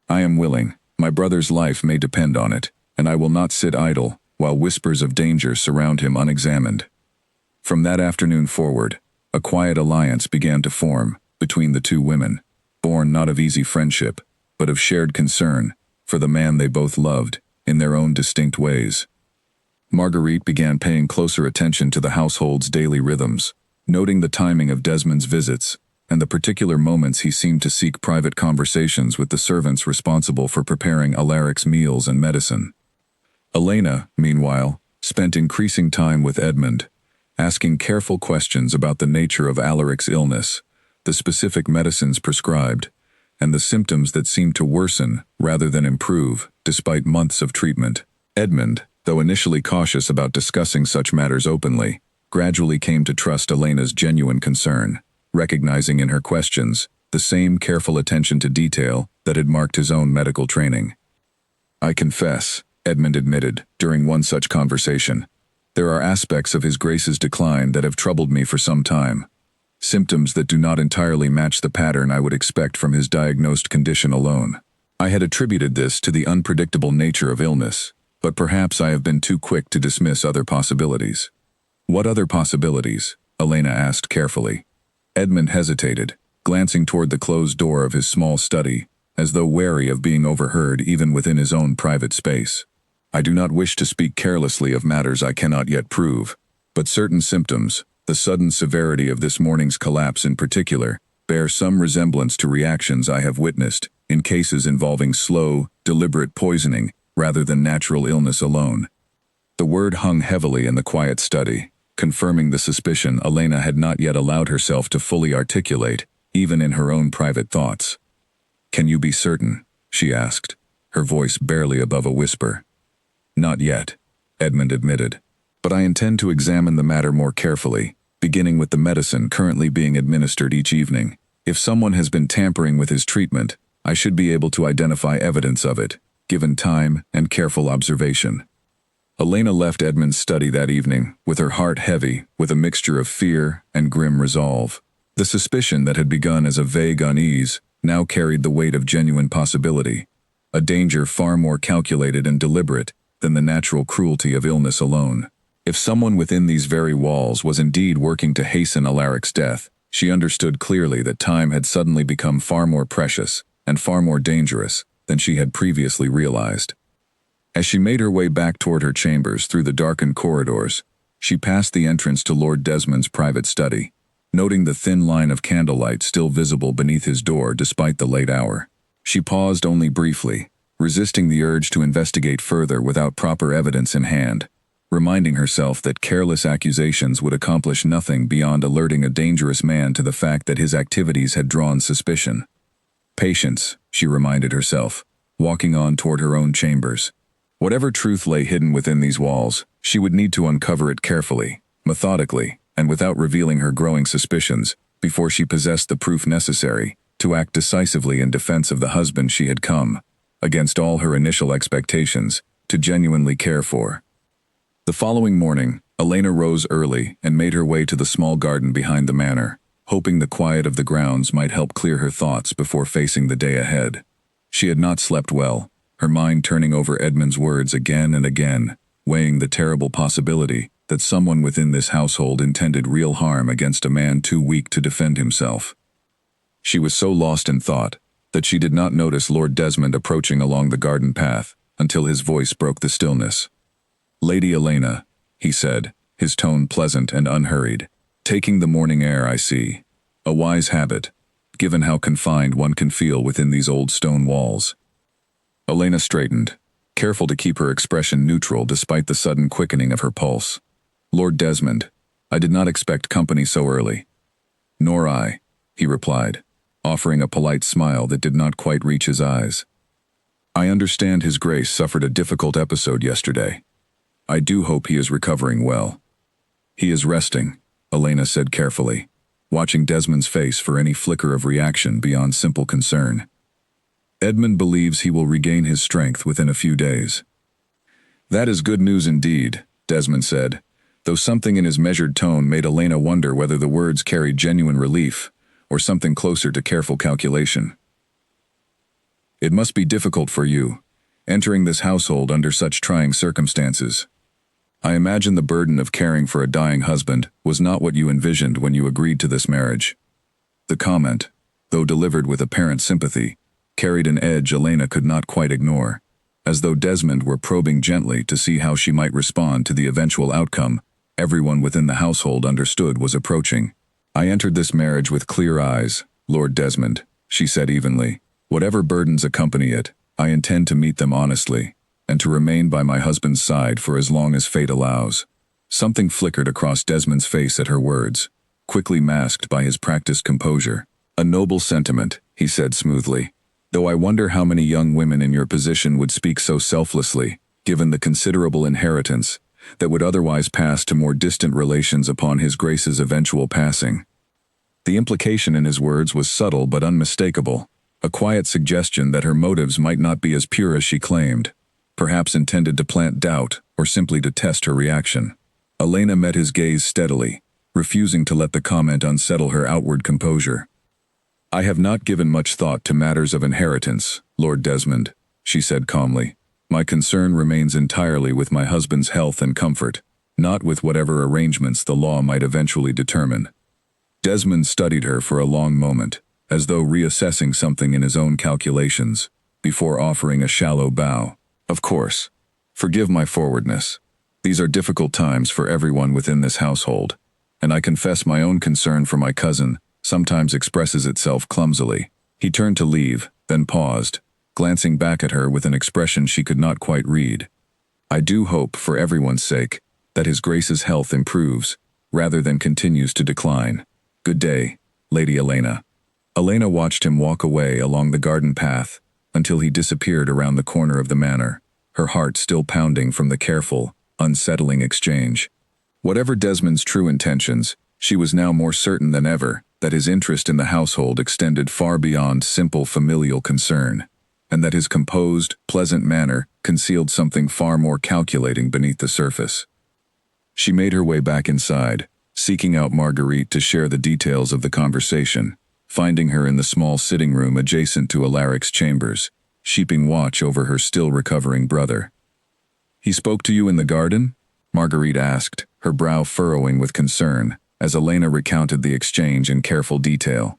A: "I am willing. My brother's life may depend on it, and I will not sit idle while whispers of danger surround him unexamined." From that afternoon forward, a quiet alliance began to form between the two women, born not of easy friendship, but of shared concern for the man they both loved in their own distinct ways. Marguerite began paying closer attention to the household's daily rhythms, noting the timing of Desmond's visits and the particular moments he seemed to seek private conversations with the servants responsible for preparing Alaric's meals and medicine. Elena, meanwhile, spent increasing time with Edmund, asking careful questions about the nature of Alaric's illness, the specific medicines prescribed, and the symptoms that seemed to worsen rather than improve despite months of treatment. Edmund, though initially cautious about discussing such matters openly, gradually came to trust Elena's genuine concern, recognizing in her questions the same careful attention to detail that had marked his own medical training. "I confess," Edmund admitted during one such conversation, "there are aspects of his Grace's decline that have troubled me for some time. Symptoms that do not entirely match the pattern I would expect from his diagnosed condition alone. I had attributed this to the unpredictable nature of illness, but perhaps I have been too quick to dismiss other possibilities." "What other possibilities?" Elena asked carefully. Edmund hesitated, glancing toward the closed door of his small study, as though wary of being overheard even within his own private space. "I do not wish to speak carelessly of matters I cannot yet prove, but certain symptoms, the sudden severity of this morning's collapse in particular, bear some resemblance to reactions I have witnessed in cases involving slow, deliberate poisoning rather than natural illness alone." The word hung heavily in the quiet study, confirming the suspicion Elena had not yet allowed herself to fully articulate, even in her own private thoughts. "Can you be certain?" she asked, her voice barely above a whisper. "Not yet," Edmund admitted, "but I intend to examine the matter more carefully, beginning with the medicine currently being administered each evening. If someone has been tampering with his treatment, I should be able to identify evidence of it, given time and careful observation." Elena left Edmund's study that evening, with her heart heavy with a mixture of fear and grim resolve. The suspicion that had begun as a vague unease now carried the weight of genuine possibility, a danger far more calculated and deliberate than the natural cruelty of illness alone. If someone within these very walls was indeed working to hasten Alaric's death, she understood clearly that time had suddenly become far more precious and far more dangerous than she had previously realized. As she made her way back toward her chambers through the darkened corridors, she passed the entrance to Lord Desmond's private study, noting the thin line of candlelight still visible beneath his door despite the late hour. She paused only briefly, resisting the urge to investigate further without proper evidence in hand, reminding herself that careless accusations would accomplish nothing beyond alerting a dangerous man to the fact that his activities had drawn suspicion. Patience, she reminded herself, walking on toward her own chambers. Whatever truth lay hidden within these walls, she would need to uncover it carefully, methodically, and without revealing her growing suspicions, before she possessed the proof necessary to act decisively in defense of the husband she had come, against all her initial expectations, to genuinely care for. The following morning, Elena rose early and made her way to the small garden behind the manor, hoping the quiet of the grounds might help clear her thoughts before facing the day ahead. She had not slept well, her mind turning over Edmund's words again and again, weighing the terrible possibility that someone within this household intended real harm against a man too weak to defend himself. She was so lost in thought that she did not notice Lord Desmond approaching along the garden path until his voice broke the stillness. "Lady Elena," he said, his tone pleasant and unhurried, "taking the morning air, I see. A wise habit, given how confined one can feel within these old stone walls." Elena straightened, careful to keep her expression neutral despite the sudden quickening of her pulse. "Lord Desmond, I did not expect company so early." "Nor I," he replied, offering a polite smile that did not quite reach his eyes. "I understand His Grace suffered a difficult episode yesterday. I do hope he is recovering well." "He is resting," Elena said carefully, watching Desmond's face for any flicker of reaction beyond simple concern. "Edmund believes he will regain his strength within a few days." "That is good news indeed," Desmond said, though something in his measured tone made Elena wonder whether the words carried genuine relief or something closer to careful calculation. "It must be difficult for you, entering this household under such trying circumstances. I imagine the burden of caring for a dying husband was not what you envisioned when you agreed to this marriage." The comment, though delivered with apparent sympathy, carried an edge Elena could not quite ignore, as though Desmond were probing gently to see how she might respond to the eventual outcome everyone within the household understood was approaching. "I entered this marriage with clear eyes, Lord Desmond," she said evenly. "Whatever burdens accompany it, I intend to meet them honestly, and to remain by my husband's side for as long as fate allows." Something flickered across Desmond's face at her words, quickly masked by his practiced composure. "A noble sentiment," he said smoothly, "though I wonder how many young women in your position would speak so selflessly, given the considerable inheritance that would otherwise pass to more distant relations upon His Grace's eventual passing." The implication in his words was subtle but unmistakable, a quiet suggestion that her motives might not be as pure as she claimed, perhaps intended to plant doubt or simply to test her reaction. Elena met his gaze steadily, refusing to let the comment unsettle her outward composure. "I have not given much thought to matters of inheritance, Lord Desmond," she said calmly. "My concern remains entirely with my husband's health and comfort, not with whatever arrangements the law might eventually determine." Desmond studied her for a long moment, as though reassessing something in his own calculations, before offering a shallow bow. Of course. Forgive my forwardness. These are difficult times for everyone within this household, and I confess my own concern for my cousin sometimes expresses itself clumsily. He turned to leave, then paused, glancing back at her with an expression she could not quite read. I do hope, for everyone's sake, that His Grace's health improves, rather than continues to decline. Good day, Lady Elena. Elena watched him walk away along the garden path until he disappeared around the corner of the manor, her heart still pounding from the careful, unsettling exchange. Whatever Desmond's true intentions, she was now more certain than ever that his interest in the household extended far beyond simple familial concern, and that his composed, pleasant manner concealed something far more calculating beneath the surface. She made her way back inside, seeking out Marguerite to share the details of the conversation, finding her in the small sitting room adjacent to Alaric's chambers, keeping watch over her still recovering brother. He spoke to you in the garden? Marguerite asked, her brow furrowing with concern, as Elena recounted the exchange in careful detail.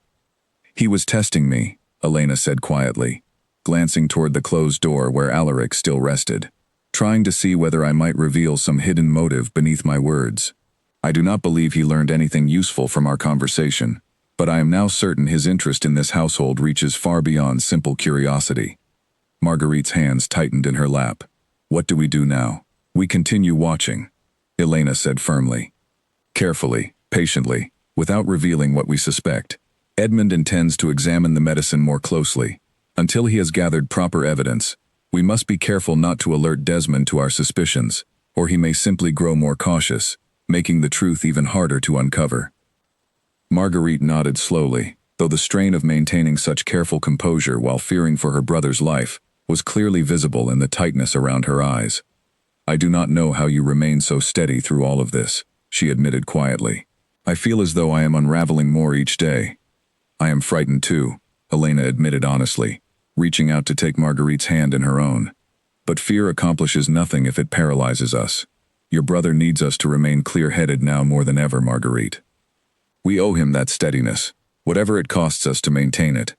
A: He was testing me, Elena said quietly, glancing toward the closed door where Alaric still rested, trying to see whether I might reveal some hidden motive beneath my words. I do not believe he learned anything useful from our conversation, but I am now certain his interest in this household reaches far beyond simple curiosity. Marguerite's hands tightened in her lap. What do we do now? We continue watching, Elena said firmly. Carefully, patiently, without revealing what we suspect. Edmund intends to examine the medicine more closely. Until he has gathered proper evidence, we must be careful not to alert Desmond to our suspicions, or he may simply grow more cautious, making the truth even harder to uncover. Marguerite nodded slowly, though the strain of maintaining such careful composure while fearing for her brother's life was clearly visible in the tightness around her eyes. I do not know how you remain so steady through all of this, she admitted quietly. I feel as though I am unraveling more each day. I am frightened too, Elena admitted honestly, reaching out to take Marguerite's hand in her own. But fear accomplishes nothing if it paralyzes us. Your brother needs us to remain clear-headed now more than ever, Marguerite. We owe him that steadiness, whatever it costs us to maintain it.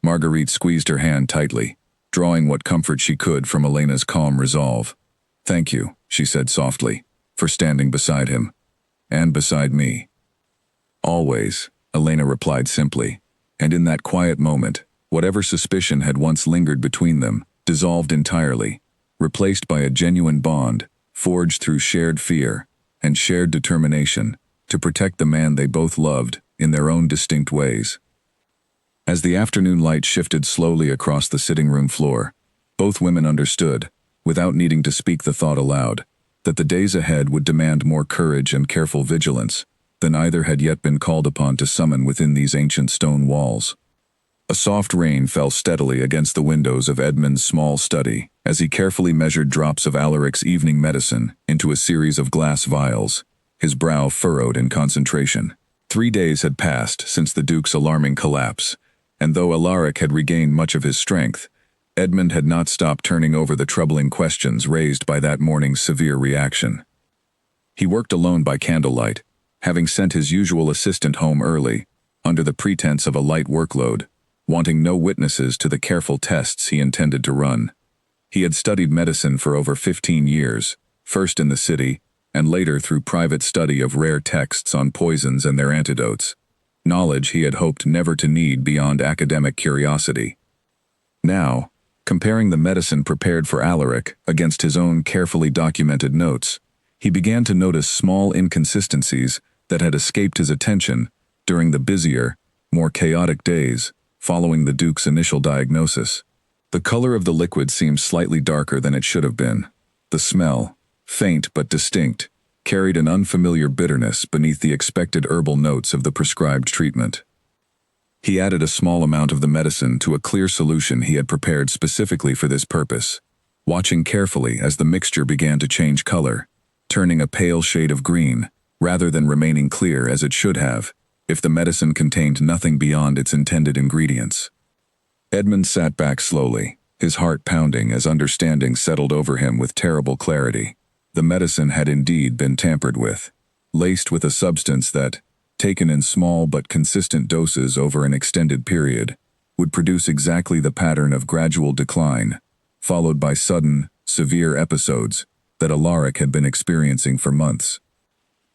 A: Marguerite squeezed her hand tightly, drawing what comfort she could from Elena's calm resolve. Thank you, she said softly, for standing beside him. And beside me. Always, Elena replied simply, and in that quiet moment, whatever suspicion had once lingered between them dissolved entirely, replaced by a genuine bond, forged through shared fear and shared determination to protect the man they both loved in their own distinct ways. As the afternoon light shifted slowly across the sitting room floor, both women understood, without needing to speak the thought aloud, that the days ahead would demand more courage and careful vigilance than either had yet been called upon to summon within these ancient stone walls. A soft rain fell steadily against the windows of Edmund's small study as he carefully measured drops of Alaric's evening medicine into a series of glass vials, his brow furrowed in concentration. 3 days had passed since the Duke's alarming collapse, and though Alaric had regained much of his strength, Edmund had not stopped turning over the troubling questions raised by that morning's severe reaction. He worked alone by candlelight, having sent his usual assistant home early, under the pretense of a light workload, wanting no witnesses to the careful tests he intended to run. He had studied medicine for over 15 years, first in the city, and later through private study of rare texts on poisons and their antidotes, knowledge he had hoped never to need beyond academic curiosity. Now, comparing the medicine prepared for Alaric against his own carefully documented notes, he began to notice small inconsistencies that had escaped his attention during the busier, more chaotic days following the Duke's initial diagnosis. The color of the liquid seemed slightly darker than it should have been. The smell, faint but distinct, carried an unfamiliar bitterness beneath the expected herbal notes of the prescribed treatment. He added a small amount of the medicine to a clear solution he had prepared specifically for this purpose, watching carefully as the mixture began to change color, turning a pale shade of green, rather than remaining clear as it should have, if the medicine contained nothing beyond its intended ingredients. Edmund sat back slowly, his heart pounding as understanding settled over him with terrible clarity. The medicine had indeed been tampered with, laced with a substance that, taken in small but consistent doses over an extended period, would produce exactly the pattern of gradual decline, followed by sudden, severe episodes that Alaric had been experiencing for months.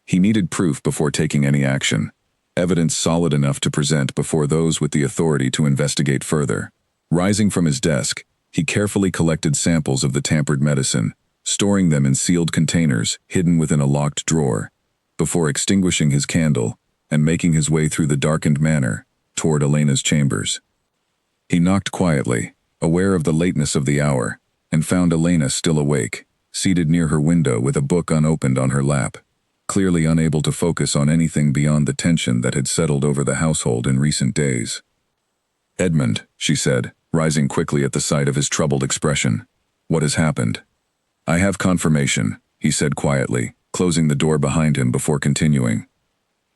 A: He needed proof before taking any action, evidence solid enough to present before those with the authority to investigate further. Rising from his desk, he carefully collected samples of the tampered medicine, storing them in sealed containers hidden within a locked drawer, before extinguishing his candle and making his way through the darkened manor toward Elena's chambers. He knocked quietly, aware of the lateness of the hour, and found Elena still awake, seated near her window with a book unopened on her lap, clearly unable to focus on anything beyond the tension that had settled over the household in recent days. "Edmund," she said, rising quickly at the sight of his troubled expression. "What has happened?" "I have confirmation," he said quietly, closing the door behind him before continuing.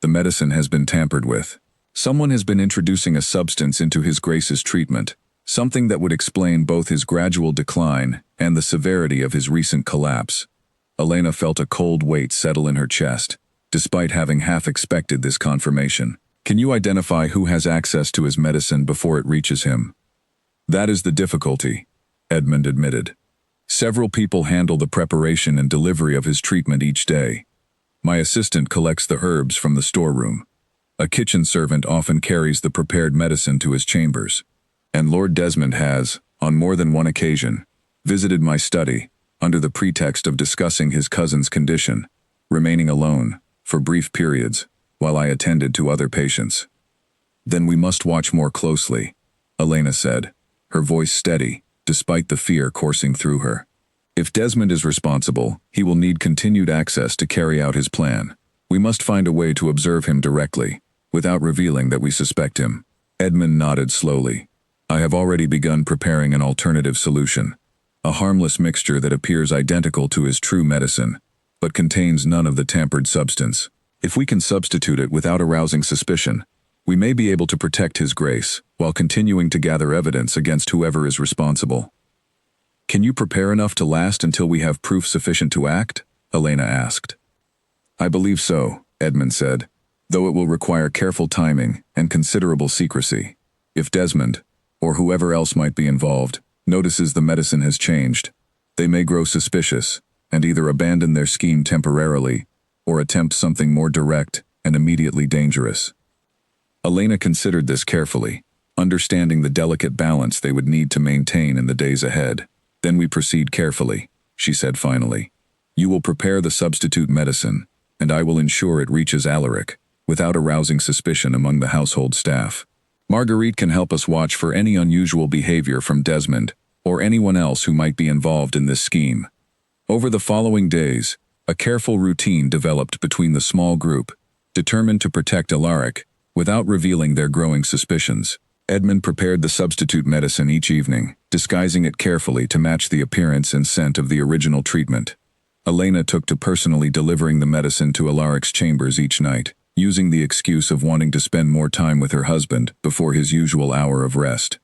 A: "The medicine has been tampered with. Someone has been introducing a substance into his Grace's treatment, something that would explain both his gradual decline and the severity of his recent collapse." Elena felt a cold weight settle in her chest, despite having half expected this confirmation. "Can you identify who has access to his medicine before it reaches him?" "That is the difficulty," Edmund admitted. "Several people handle the preparation and delivery of his treatment each day. My assistant collects the herbs from the storeroom. A kitchen servant often carries the prepared medicine to his chambers. And Lord Desmond has, on more than one occasion, visited my study, under the pretext of discussing his cousin's condition, remaining alone, for brief periods, while I attended to other patients." "Then we must watch more closely," Elena said, her voice steady, despite the fear coursing through her. "If Desmond is responsible, he will need continued access to carry out his plan. We must find a way to observe him directly, without revealing that we suspect him." Edmund nodded slowly. "I have already begun preparing an alternative solution. A harmless mixture that appears identical to his true medicine, but contains none of the tampered substance. If we can substitute it without arousing suspicion, we may be able to protect his Grace, while continuing to gather evidence against whoever is responsible." "Can you prepare enough to last until we have proof sufficient to act?" Elena asked. "I believe so," Edmund said, "though it will require careful timing and considerable secrecy. If Desmond, or whoever else might be involved, notices the medicine has changed, they may grow suspicious and either abandon their scheme temporarily or attempt something more direct and immediately dangerous." Elena considered this carefully, understanding the delicate balance they would need to maintain in the days ahead. "Then we proceed carefully," she said finally. "You will prepare the substitute medicine, and I will ensure it reaches Alaric, without arousing suspicion among the household staff. Marguerite can help us watch for any unusual behavior from Desmond, or anyone else who might be involved in this scheme." Over the following days, a careful routine developed between the small group, determined to protect Alaric, without revealing their growing suspicions. Edmund prepared the substitute medicine each evening, disguising it carefully to match the appearance and scent of the original treatment. Elena took to personally delivering the medicine to Alaric's chambers each night, using the excuse of wanting to spend more time with her husband before his usual hour of rest.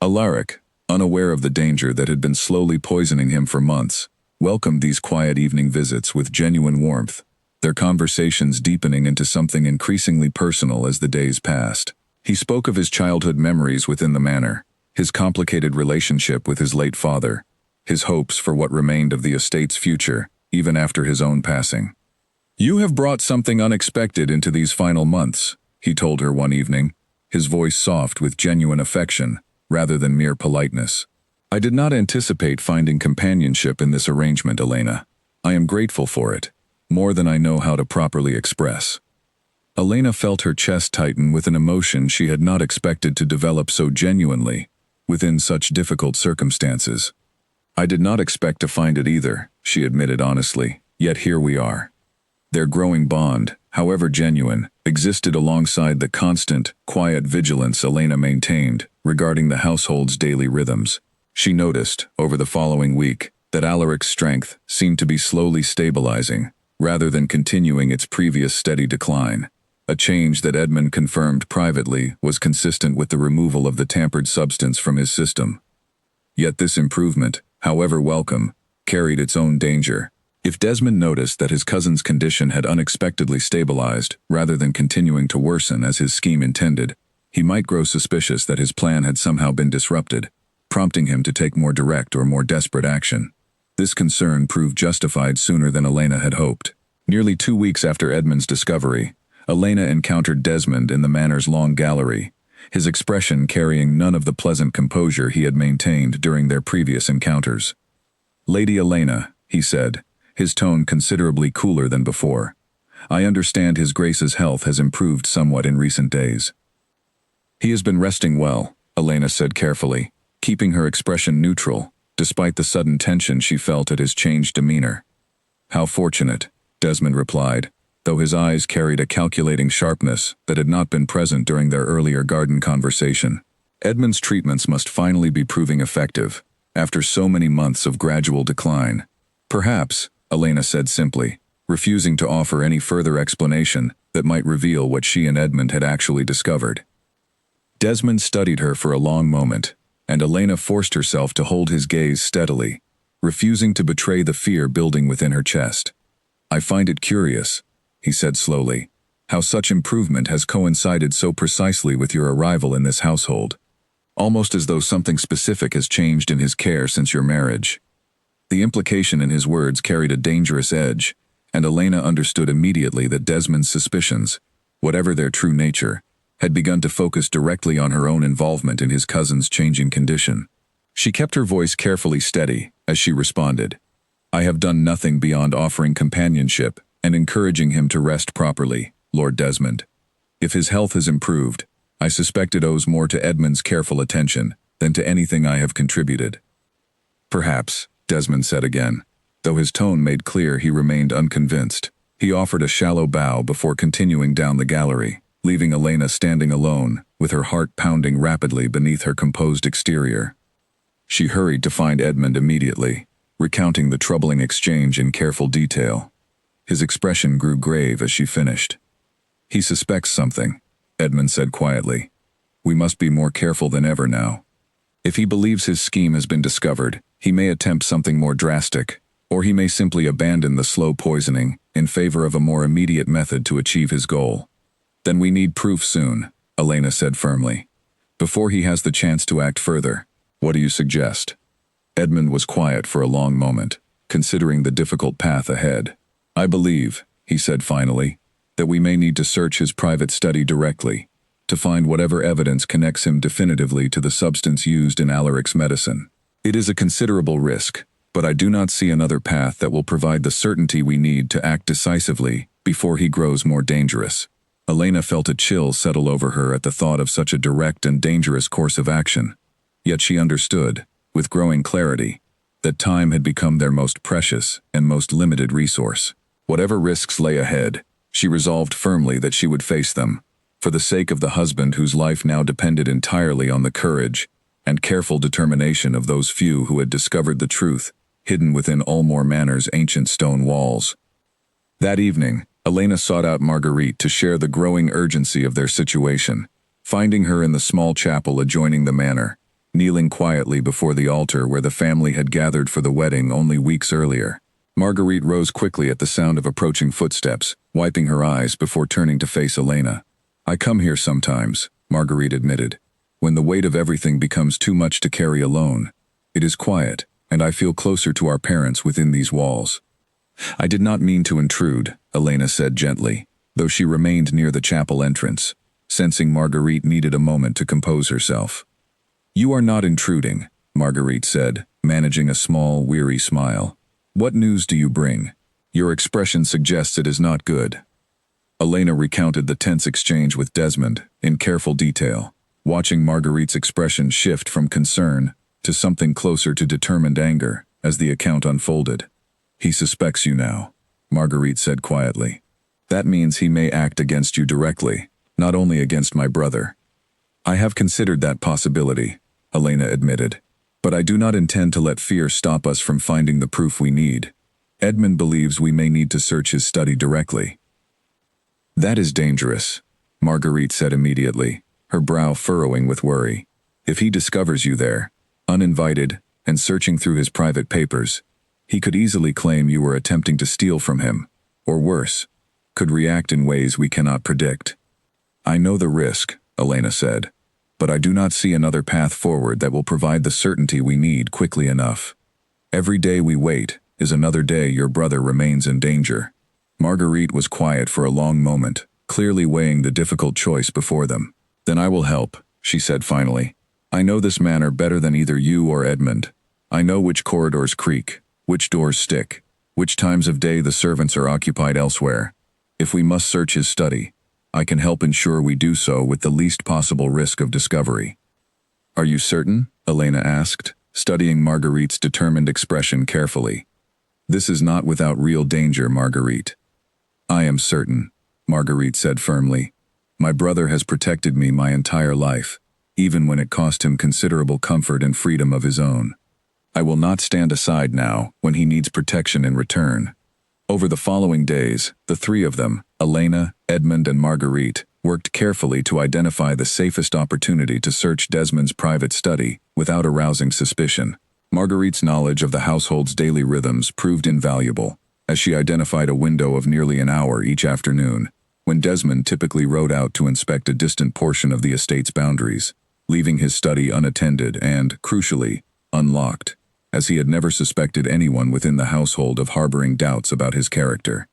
A: Alaric, unaware of the danger that had been slowly poisoning him for months, welcomed these quiet evening visits with genuine warmth, their conversations deepening into something increasingly personal as the days passed. He spoke of his childhood memories within the manor, his complicated relationship with his late father, his hopes for what remained of the estate's future, even after his own passing. "You have brought something unexpected into these final months," he told her one evening, his voice soft with genuine affection, rather than mere politeness. "I did not anticipate finding companionship in this arrangement, Elena. I am grateful for it, more than I know how to properly express." Elena felt her chest tighten with an emotion she had not expected to develop so genuinely, within such difficult circumstances. "I did not expect to find it either," she admitted honestly, "yet here we are." Their growing bond, however genuine, existed alongside the constant, quiet vigilance Elena maintained regarding the household's daily rhythms. She noticed, over the following week, that Alaric's strength seemed to be slowly stabilizing, rather than continuing its previous steady decline, a change that Edmund confirmed privately was consistent with the removal of the tampered substance from his system. Yet this improvement, however welcome, carried its own danger. If Desmond noticed that his cousin's condition had unexpectedly stabilized, rather than continuing to worsen as his scheme intended, he might grow suspicious that his plan had somehow been disrupted, prompting him to take more direct or more desperate action. This concern proved justified sooner than Elena had hoped. Nearly 2 weeks after Edmund's discovery, Elena encountered Desmond in the manor's long gallery, his expression carrying none of the pleasant composure he had maintained during their previous encounters. "Lady Elena," he said, his tone considerably cooler than before, "I understand His Grace's health has improved somewhat in recent days." "He has been resting well," Elena said carefully, keeping her expression neutral, despite the sudden tension she felt at his changed demeanor. "How fortunate," Desmond replied, though his eyes carried a calculating sharpness that had not been present during their earlier garden conversation. Edmund's treatments must finally be proving effective, after so many months of gradual decline. "Perhaps," Elena said simply, refusing to offer any further explanation that might reveal what she and Edmund had actually discovered. Desmond studied her for a long moment, and Elena forced herself to hold his gaze steadily, refusing to betray the fear building within her chest. "I find it curious," he said slowly, "how such improvement has coincided so precisely with your arrival in this household, almost as though something specific has changed in his care since your marriage." The implication in his words carried a dangerous edge, and Elena understood immediately that Desmond's suspicions, whatever their true nature, had begun to focus directly on her own involvement in his cousin's changing condition. She kept her voice carefully steady as she responded, "I have done nothing beyond offering companionship and encouraging him to rest properly, Lord Desmond. If his health has improved, I suspect it owes more to Edmund's careful attention than to anything I have contributed." "Perhaps," Desmond said again, though his tone made clear he remained unconvinced. He offered a shallow bow before continuing down the gallery, leaving Elena standing alone, with her heart pounding rapidly beneath her composed exterior. She hurried to find Edmund immediately, recounting the troubling exchange in careful detail. His expression grew grave as she finished. "He suspects something," Edmund said quietly. "We must be more careful than ever now. If he believes his scheme has been discovered, he may attempt something more drastic, or he may simply abandon the slow poisoning in favor of a more immediate method to achieve his goal. Then we need proof soon," Elena said firmly. "Before he has the chance to act further, what do you suggest?" Edmund was quiet for a long moment, considering the difficult path ahead. "I believe," he said finally, "that we may need to search his private study directly, to find whatever evidence connects him definitively to the substance used in Alaric's medicine. It is a considerable risk, but I do not see another path that will provide the certainty we need to act decisively before he grows more dangerous." Elena felt a chill settle over her at the thought of such a direct and dangerous course of action. Yet she understood, with growing clarity, that time had become their most precious and most limited resource. Whatever risks lay ahead, she resolved firmly that she would face them, for the sake of the husband whose life now depended entirely on the courage and careful determination of those few who had discovered the truth hidden within Ulmore Manor's ancient stone walls. That evening, Elena sought out Marguerite to share the growing urgency of their situation, finding her in the small chapel adjoining the manor, kneeling quietly before the altar where the family had gathered for the wedding only weeks earlier. Marguerite rose quickly at the sound of approaching footsteps, wiping her eyes before turning to face Elena. "I come here sometimes," Marguerite admitted, "when the weight of everything becomes too much to carry alone. It is quiet, and I feel closer to our parents within these walls." "I did not mean to intrude," Elena said gently, though she remained near the chapel entrance, sensing Marguerite needed a moment to compose herself. "You are not intruding," Marguerite said, managing a small, weary smile. "What news do you bring? Your expression suggests it is not good." Elena recounted the tense exchange with Desmond in careful detail, watching Marguerite's expression shift from concern to something closer to determined anger as the account unfolded. "He suspects you now," Marguerite said quietly. "That means he may act against you directly, not only against my brother." "I have considered that possibility," Elena admitted, "but I do not intend to let fear stop us from finding the proof we need. Edmund believes we may need to search his study directly." "That is dangerous," Marguerite said immediately, her brow furrowing with worry. "If he discovers you there, uninvited, and searching through his private papers, He could easily claim you were attempting to steal from him, or worse, could react in ways we cannot predict. I know the risk, Elena said, but I do not see another path forward that will provide the certainty we need quickly enough. Every day we wait is another day your brother remains in danger. Marguerite was quiet for a long moment, clearly weighing the difficult choice before them. Then I will help, she said finally. I know this manor better than either you or Edmund. I know which corridors creak, which doors stick, which times of day the servants are occupied elsewhere. If we must search his study, I can help ensure we do so with the least possible risk of discovery. Are you certain? Elena asked, studying Marguerite's determined expression carefully. This is not without real danger, Marguerite. I am certain, Marguerite said firmly. My brother has protected me my entire life, even when it cost him considerable comfort and freedom of his own. I will not stand aside now when he needs protection in return. Over the following days, the three of them, Elena, Edmund, and Marguerite, worked carefully to identify the safest opportunity to search Desmond's private study without arousing suspicion. Marguerite's knowledge of the household's daily rhythms proved invaluable, as she identified a window of nearly an hour each afternoon, when Desmond typically rode out to inspect a distant portion of the estate's boundaries, leaving his study unattended and, crucially, unlocked, as he had never suspected anyone within the household of harboring doubts about his character.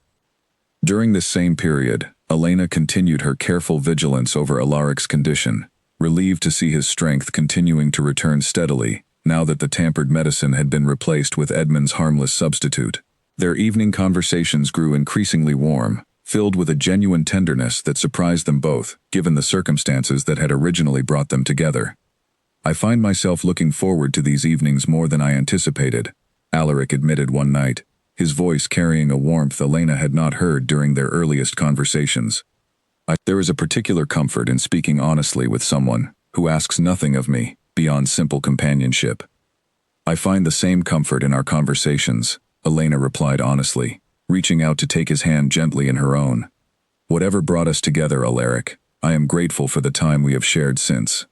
A: During this same period, Elena continued her careful vigilance over Alaric's condition, relieved to see his strength continuing to return steadily, now that the tampered medicine had been replaced with Edmund's harmless substitute. Their evening conversations grew increasingly warm, filled with a genuine tenderness that surprised them both, given the circumstances that had originally brought them together. I find myself looking forward to these evenings more than I anticipated, Alaric admitted one night, his voice carrying a warmth Elena had not heard during their earliest conversations. There is a particular comfort in speaking honestly with someone who asks nothing of me beyond simple companionship. I find the same comfort in our conversations, Elena replied honestly, reaching out to take his hand gently in her own. Whatever brought us together, Alaric, I am grateful for the time we have shared since.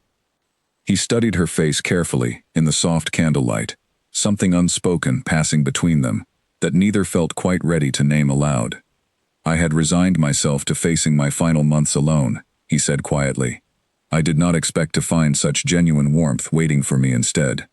A: He studied her face carefully in the soft candlelight, something unspoken passing between them that neither felt quite ready to name aloud. I had resigned myself to facing my final months alone, he said quietly. I did not expect to find such genuine warmth waiting for me instead.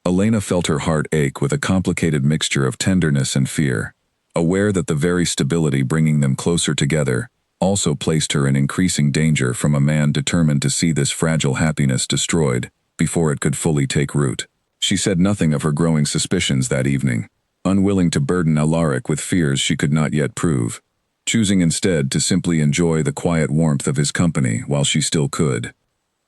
A: Elena felt her heart ache with a complicated mixture of tenderness and fear, aware that the very stability bringing them closer together also placed her in increasing danger from a man determined to see this fragile happiness destroyed before it could fully take root. She said nothing of her growing suspicions that evening, unwilling to burden Alaric with fears she could not yet prove, choosing instead to simply enjoy the quiet warmth of his company while she still could.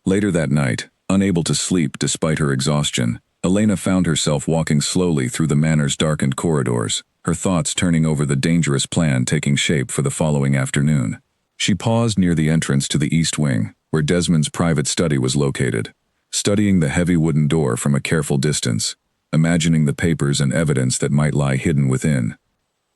A: Later that night, unable to sleep despite her exhaustion, Elena found herself walking slowly through the manor's darkened corridors, her thoughts turning over the dangerous plan taking shape for the following afternoon. She paused near the entrance to the east wing, where Desmond's private study was located, studying the heavy wooden door from a careful distance, imagining the papers and evidence that might lie hidden within.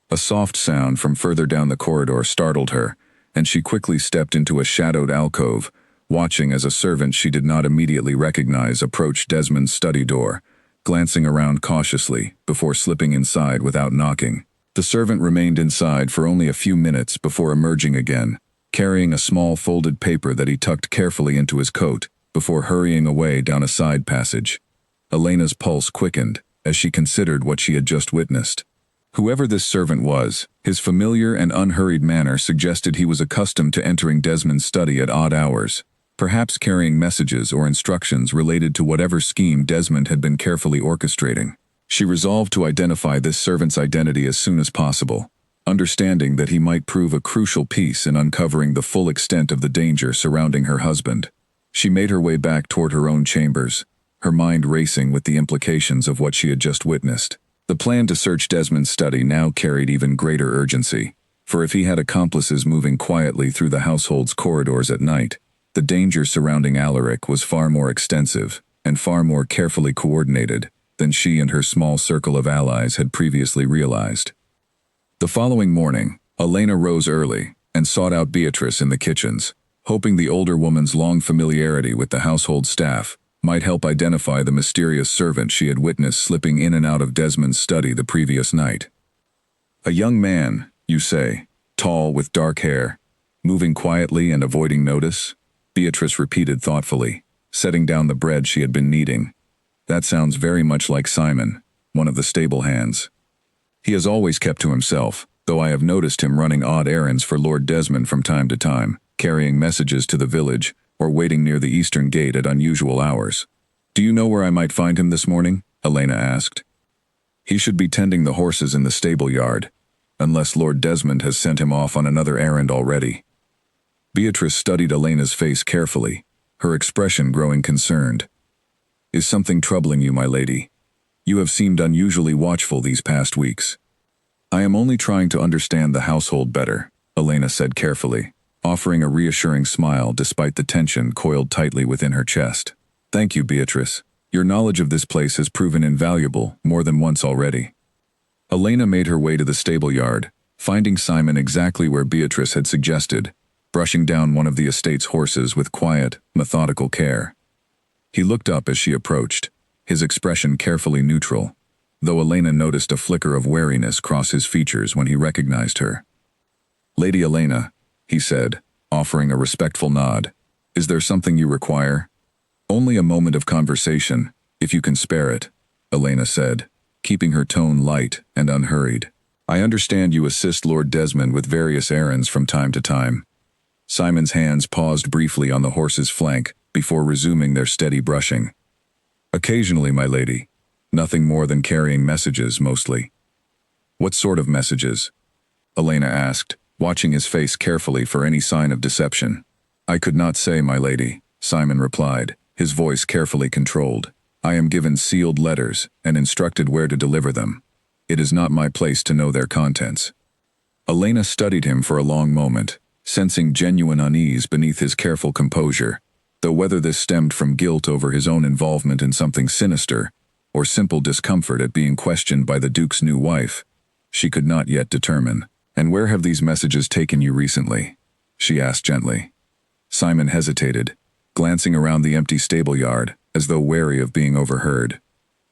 A: A soft sound from further down the corridor startled her, and she quickly stepped into a shadowed alcove, watching as a servant she did not immediately recognize approached Desmond's study door, glancing around cautiously before slipping inside without knocking. The servant remained inside for only a few minutes before emerging again, carrying a small folded paper that he tucked carefully into his coat before hurrying away down a side passage. Elena's pulse quickened as she considered what she had just witnessed. Whoever this servant was, his familiar and unhurried manner suggested he was accustomed to entering Desmond's study at odd hours, perhaps carrying messages or instructions related to whatever scheme Desmond had been carefully orchestrating. She resolved to identify this servant's identity as soon as possible, understanding that he might prove a crucial piece in uncovering the full extent of the danger surrounding her husband. She made her way back toward her own chambers, her mind racing with the implications of what she had just witnessed. The plan to search Desmond's study now carried even greater urgency, for if he had accomplices moving quietly through the household's corridors at night, the danger surrounding Alaric was far more extensive and far more carefully coordinated than she and her small circle of allies had previously realized. The following morning, Elena rose early and sought out Beatrice in the kitchens, hoping the older woman's long familiarity with the household staff might help identify the mysterious servant she had witnessed slipping in and out of Desmond's study the previous night. A young man, you say, tall with dark hair, moving quietly and avoiding notice? Beatrice repeated thoughtfully, setting down the bread she had been kneading. That sounds very much like Simon, one of the stable hands. He has always kept to himself, though I have noticed him running odd errands for Lord Desmond from time to time, carrying messages to the village, or waiting near the eastern gate at unusual hours. Do you know where I might find him this morning? Elena asked. He should be tending the horses in the stable yard, unless Lord Desmond has sent him off on another errand already. Beatrice studied Elena's face carefully, her expression growing concerned. Is something troubling you, my lady? You have seemed unusually watchful these past weeks. I am only trying to understand the household better, Elena said carefully, offering a reassuring smile despite the tension coiled tightly within her chest. Thank you, Beatrice. Your knowledge of this place has proven invaluable more than once already. Elena made her way to the stable yard, finding Simon exactly where Beatrice had suggested, brushing down one of the estate's horses with quiet, methodical care. He looked up as she approached, his expression carefully neutral, though Elena noticed a flicker of wariness cross his features when he recognized her. Lady Elena, he said, offering a respectful nod, is there something you require? Only a moment of conversation, if you can spare it, Elena said, keeping her tone light and unhurried. I understand you assist Lord Desmond with various errands from time to time. Simon's hands paused briefly on the horse's flank before resuming their steady brushing. Occasionally, my lady. Nothing more than carrying messages, mostly. What sort of messages? Elena asked, watching his face carefully for any sign of deception. I could not say, my lady, Simon replied, his voice carefully controlled. I am given sealed letters and instructed where to deliver them. It is not my place to know their contents. Elena studied him for a long moment, sensing genuine unease beneath his careful composure, though whether this stemmed from guilt over his own involvement in something sinister, or simple discomfort at being questioned by the Duke's new wife, she could not yet determine. And where have these messages taken you recently? She asked gently. Simon hesitated, glancing around the empty stable yard, as though wary of being overheard.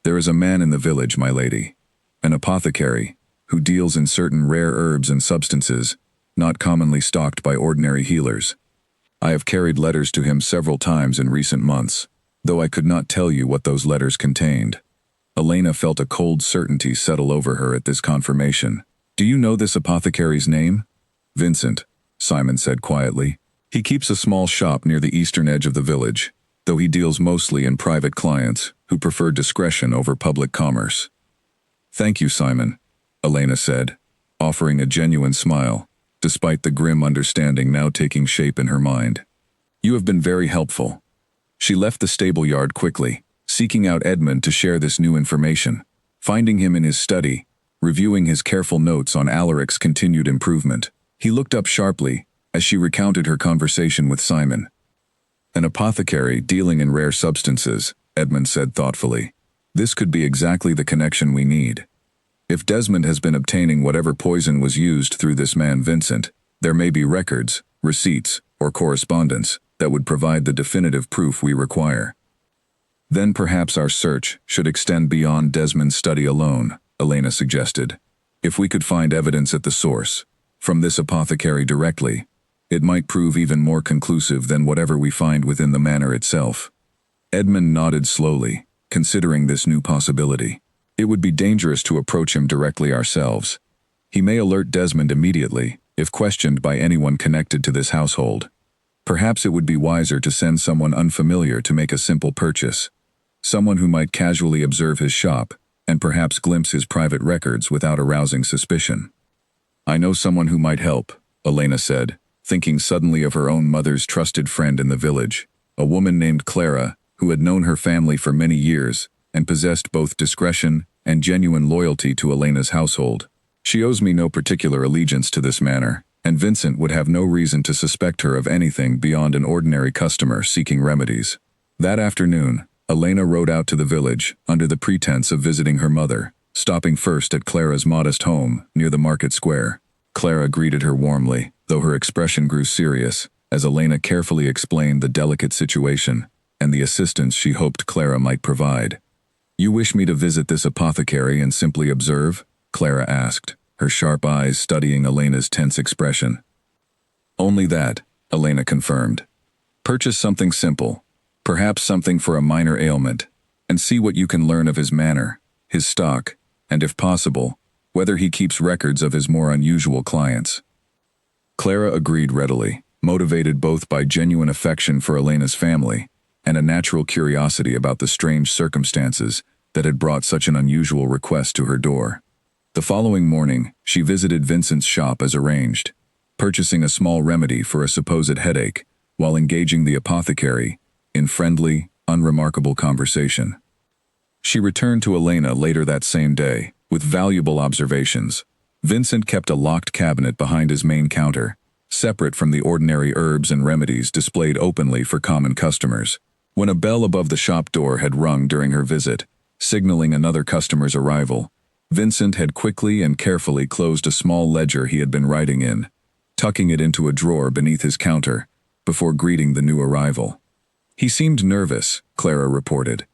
A: There is a man in the village, my lady, an apothecary, who deals in certain rare herbs and substances, not commonly stocked by ordinary healers. I have carried letters to him several times in recent months, though I could not tell you what those letters contained. Elena felt a cold certainty settle over her at this confirmation. Do you know this apothecary's name? Vincent, Simon said quietly. He keeps a small shop near the eastern edge of the village, though he deals mostly in private clients who prefer discretion over public commerce. Thank you, Simon, Elena said, offering a genuine smile, despite the grim understanding now taking shape in her mind. You have been very helpful. She left the stable yard quickly, seeking out Edmund to share this new information, finding him in his study, reviewing his careful notes on Alaric's continued improvement. He looked up sharply as she recounted her conversation with Simon. An apothecary dealing in rare substances, Edmund said thoughtfully. This could be exactly the connection we need. If Desmond has been obtaining whatever poison was used through this man Vincent, there may be records, receipts, or correspondence that would provide the definitive proof we require. Then perhaps our search should extend beyond Desmond's study alone, Elena suggested. If we could find evidence at the source, from this apothecary directly, it might prove even more conclusive than whatever we find within the manor itself. Edmund nodded slowly, considering this new possibility. It would be dangerous to approach him directly ourselves. He may alert Desmond immediately, if questioned by anyone connected to this household. Perhaps it would be wiser to send someone unfamiliar to make a simple purchase. Someone who might casually observe his shop, and perhaps glimpse his private records without arousing suspicion. I know someone who might help, Elena said, thinking suddenly of her own mother's trusted friend in the village, a woman named Clara, who had known her family for many years, and possessed both discretion and genuine loyalty to Elena's household. She owes me no particular allegiance to this manor, and Vincent would have no reason to suspect her of anything beyond an ordinary customer seeking remedies. That afternoon, Elena rode out to the village under the pretense of visiting her mother, stopping first at Clara's modest home near the market square. Clara greeted her warmly, though her expression grew serious, as Elena carefully explained the delicate situation, and the assistance she hoped Clara might provide. "You wish me to visit this apothecary and simply observe?" Clara asked, her sharp eyes studying Elena's tense expression. "Only that," Elena confirmed. "Purchase something simple, perhaps something for a minor ailment, and see what you can learn of his manner, his stock, and if possible, whether he keeps records of his more unusual clients." Clara agreed readily, motivated both by genuine affection for Elena's family and a natural curiosity about the strange circumstances that had brought such an unusual request to her door. The following morning, she visited Vincent's shop as arranged, purchasing a small remedy for a supposed headache while engaging the apothecary in friendly, unremarkable conversation. She returned to Elena later that same day with valuable observations. Vincent kept a locked cabinet behind his main counter, separate from the ordinary herbs and remedies displayed openly for common customers. When a bell above the shop door had rung during her visit, signaling another customer's arrival, Vincent had quickly and carefully closed a small ledger he had been writing in, tucking it into a drawer beneath his counter, before greeting the new arrival. "He seemed nervous," Clara reported,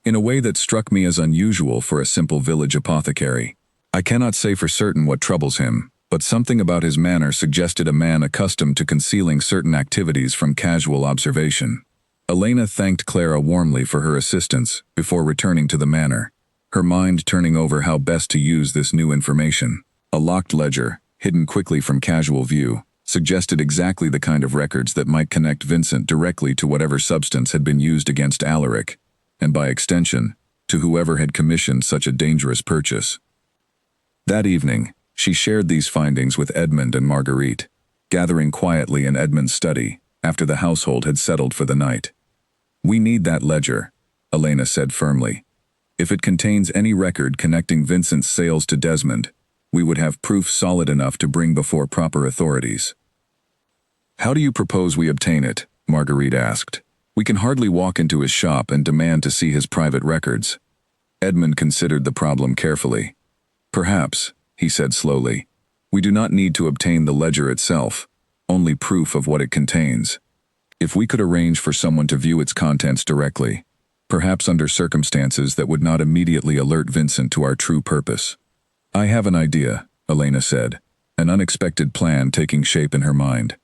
A: "in a way that struck me as unusual for a simple village apothecary. I cannot say for certain what troubles him, but something about his manner suggested a man accustomed to concealing certain activities from casual observation." Elena thanked Clara warmly for her assistance before returning to the manor, her mind turning over how best to use this new information. A locked ledger, hidden quickly from casual view, suggested exactly the kind of records that might connect Vincent directly to whatever substance had been used against Alaric, and by extension, to whoever had commissioned such a dangerous purchase. That evening, she shared these findings with Edmund and Marguerite, gathering quietly in Edmund's study after the household had settled for the night. "We need that ledger," Elena said firmly. "If it contains any record connecting Vincent's sales to Desmond, we would have proof solid enough to bring before proper authorities." "How do you propose we obtain it?" Marguerite asked. "We can hardly walk into his shop and demand to see his private records." Edmund considered the problem carefully. "Perhaps," he said slowly, "we do not need to obtain the ledger itself, only proof of what it contains. If we could arrange for someone to view its contents directly, perhaps under circumstances that would not immediately alert Vincent to our true purpose." "I have an idea," Elena said, an unexpected plan taking shape in her mind.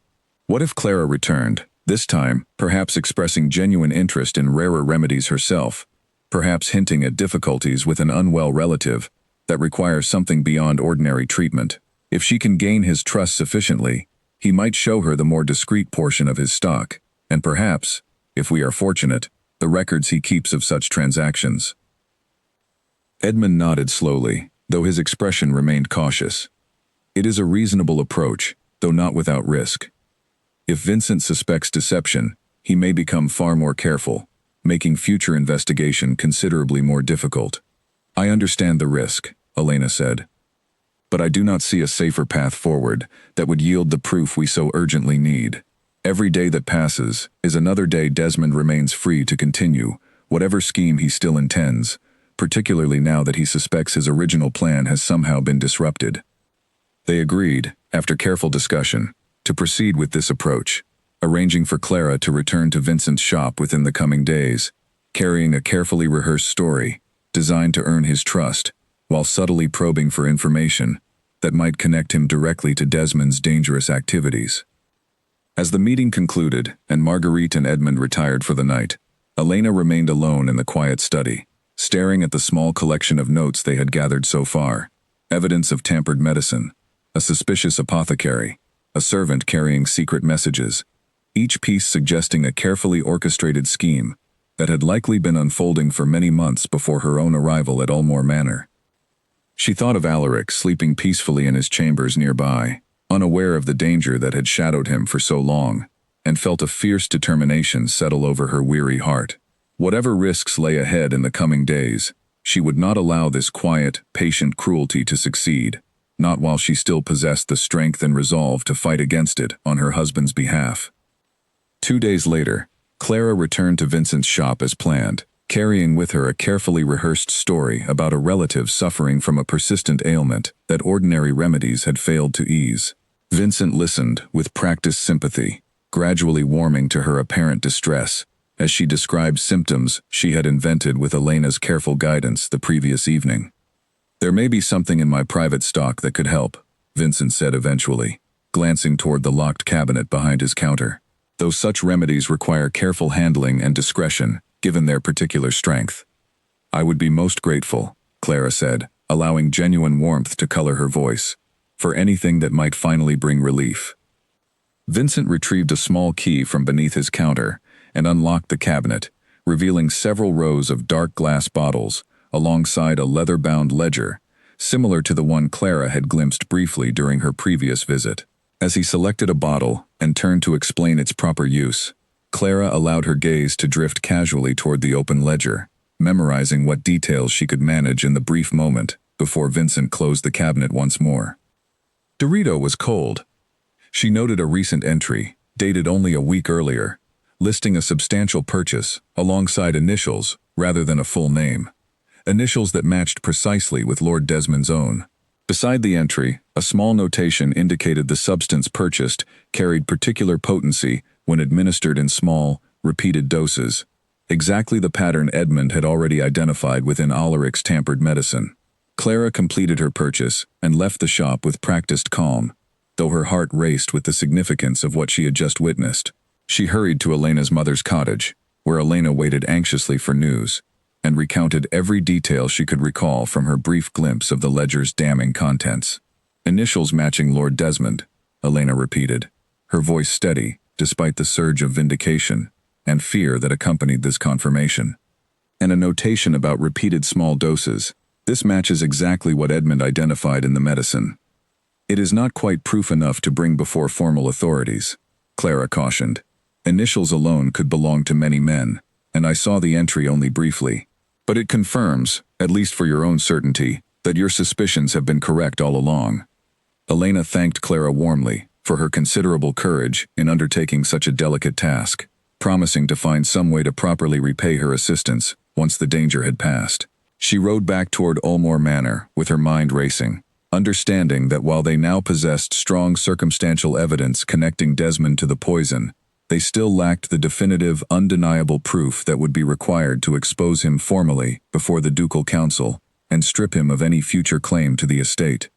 A: What if Clara returned, this time perhaps expressing genuine interest in rarer remedies herself, perhaps hinting at difficulties with an unwell relative that requires something beyond ordinary treatment? If she can gain his trust sufficiently, he might show her the more discreet portion of his stock, and perhaps, if we are fortunate, the records he keeps of such transactions. Edmund nodded slowly, though his expression remained cautious. "It is a reasonable approach, though not without risk. If Vincent suspects deception, he may become far more careful, making future investigation considerably more difficult." "I understand the risk," Elena said. "But I do not see a safer path forward that would yield the proof we so urgently need. Every day that passes is another day Desmond remains free to continue whatever scheme he still intends, particularly now that he suspects his original plan has somehow been disrupted." They agreed, after careful discussion, to proceed with this approach, arranging for Clara to return to Vincent's shop within the coming days, carrying a carefully rehearsed story designed to earn his trust, while subtly probing for information that might connect him directly to Desmond's dangerous activities. As the meeting concluded and Marguerite and Edmund retired for the night, Elena remained alone in the quiet study, staring at the small collection of notes they had gathered so far: evidence of tampered medicine, a suspicious apothecary, a servant carrying secret messages, each piece suggesting a carefully orchestrated scheme that had likely been unfolding for many months before her own arrival at Ulmore Manor. She thought of Alaric sleeping peacefully in his chambers nearby, unaware of the danger that had shadowed him for so long, and felt a fierce determination settle over her weary heart. Whatever risks lay ahead in the coming days, she would not allow this quiet, patient cruelty to succeed, not while she still possessed the strength and resolve to fight against it on her husband's behalf. 2 days later, Clara returned to Vincent's shop as planned, carrying with her a carefully rehearsed story about a relative suffering from a persistent ailment that ordinary remedies had failed to ease. Vincent listened with practiced sympathy, gradually warming to her apparent distress as she described symptoms she had invented with Elena's careful guidance the previous evening. "There may be something in my private stock that could help," Vincent said eventually, glancing toward the locked cabinet behind his counter. "Though such remedies require careful handling and discretion, given their particular strength." "I would be most grateful," Clara said, allowing genuine warmth to color her voice, "for anything that might finally bring relief." Vincent retrieved a small key from beneath his counter and unlocked the cabinet, revealing several rows of dark glass bottles alongside a leather-bound ledger, similar to the one Clara had glimpsed briefly during her previous visit. As he selected a bottle and turned to explain its proper use, Clara allowed her gaze to drift casually toward the open ledger, memorizing what details she could manage in the brief moment before Vincent closed the cabinet once more. Dorito was cold. She noted a recent entry, dated only a week earlier, listing a substantial purchase alongside initials rather than a full name. Initials that matched precisely with Lord Desmond's own. Beside the entry, a small notation indicated the substance purchased carried particular potency when administered in small, repeated doses, exactly the pattern Edmund had already identified within Alaric's tampered medicine. Clara completed her purchase and left the shop with practiced calm, though her heart raced with the significance of what she had just witnessed. She hurried to Elena's mother's cottage, where Elena waited anxiously for news, and recounted every detail she could recall from her brief glimpse of the ledger's damning contents. "Initials matching Lord Desmond," Elena repeated, her voice steady despite the surge of vindication and fear that accompanied this confirmation. "And a notation about repeated small doses. This matches exactly what Edmund identified in the medicine." "It is not quite proof enough to bring before formal authorities," Clara cautioned. "Initials alone could belong to many men, and I saw the entry only briefly. But it confirms, at least for your own certainty, that your suspicions have been correct all along." Elena thanked Clara warmly for her considerable courage in undertaking such a delicate task, promising to find some way to properly repay her assistance once the danger had passed. She rode back toward Ulmore Manor with her mind racing, understanding that while they now possessed strong circumstantial evidence connecting Desmond to the poison, they still lacked the definitive, undeniable proof that would be required to expose him formally before the Ducal Council and strip him of any future claim to the estate.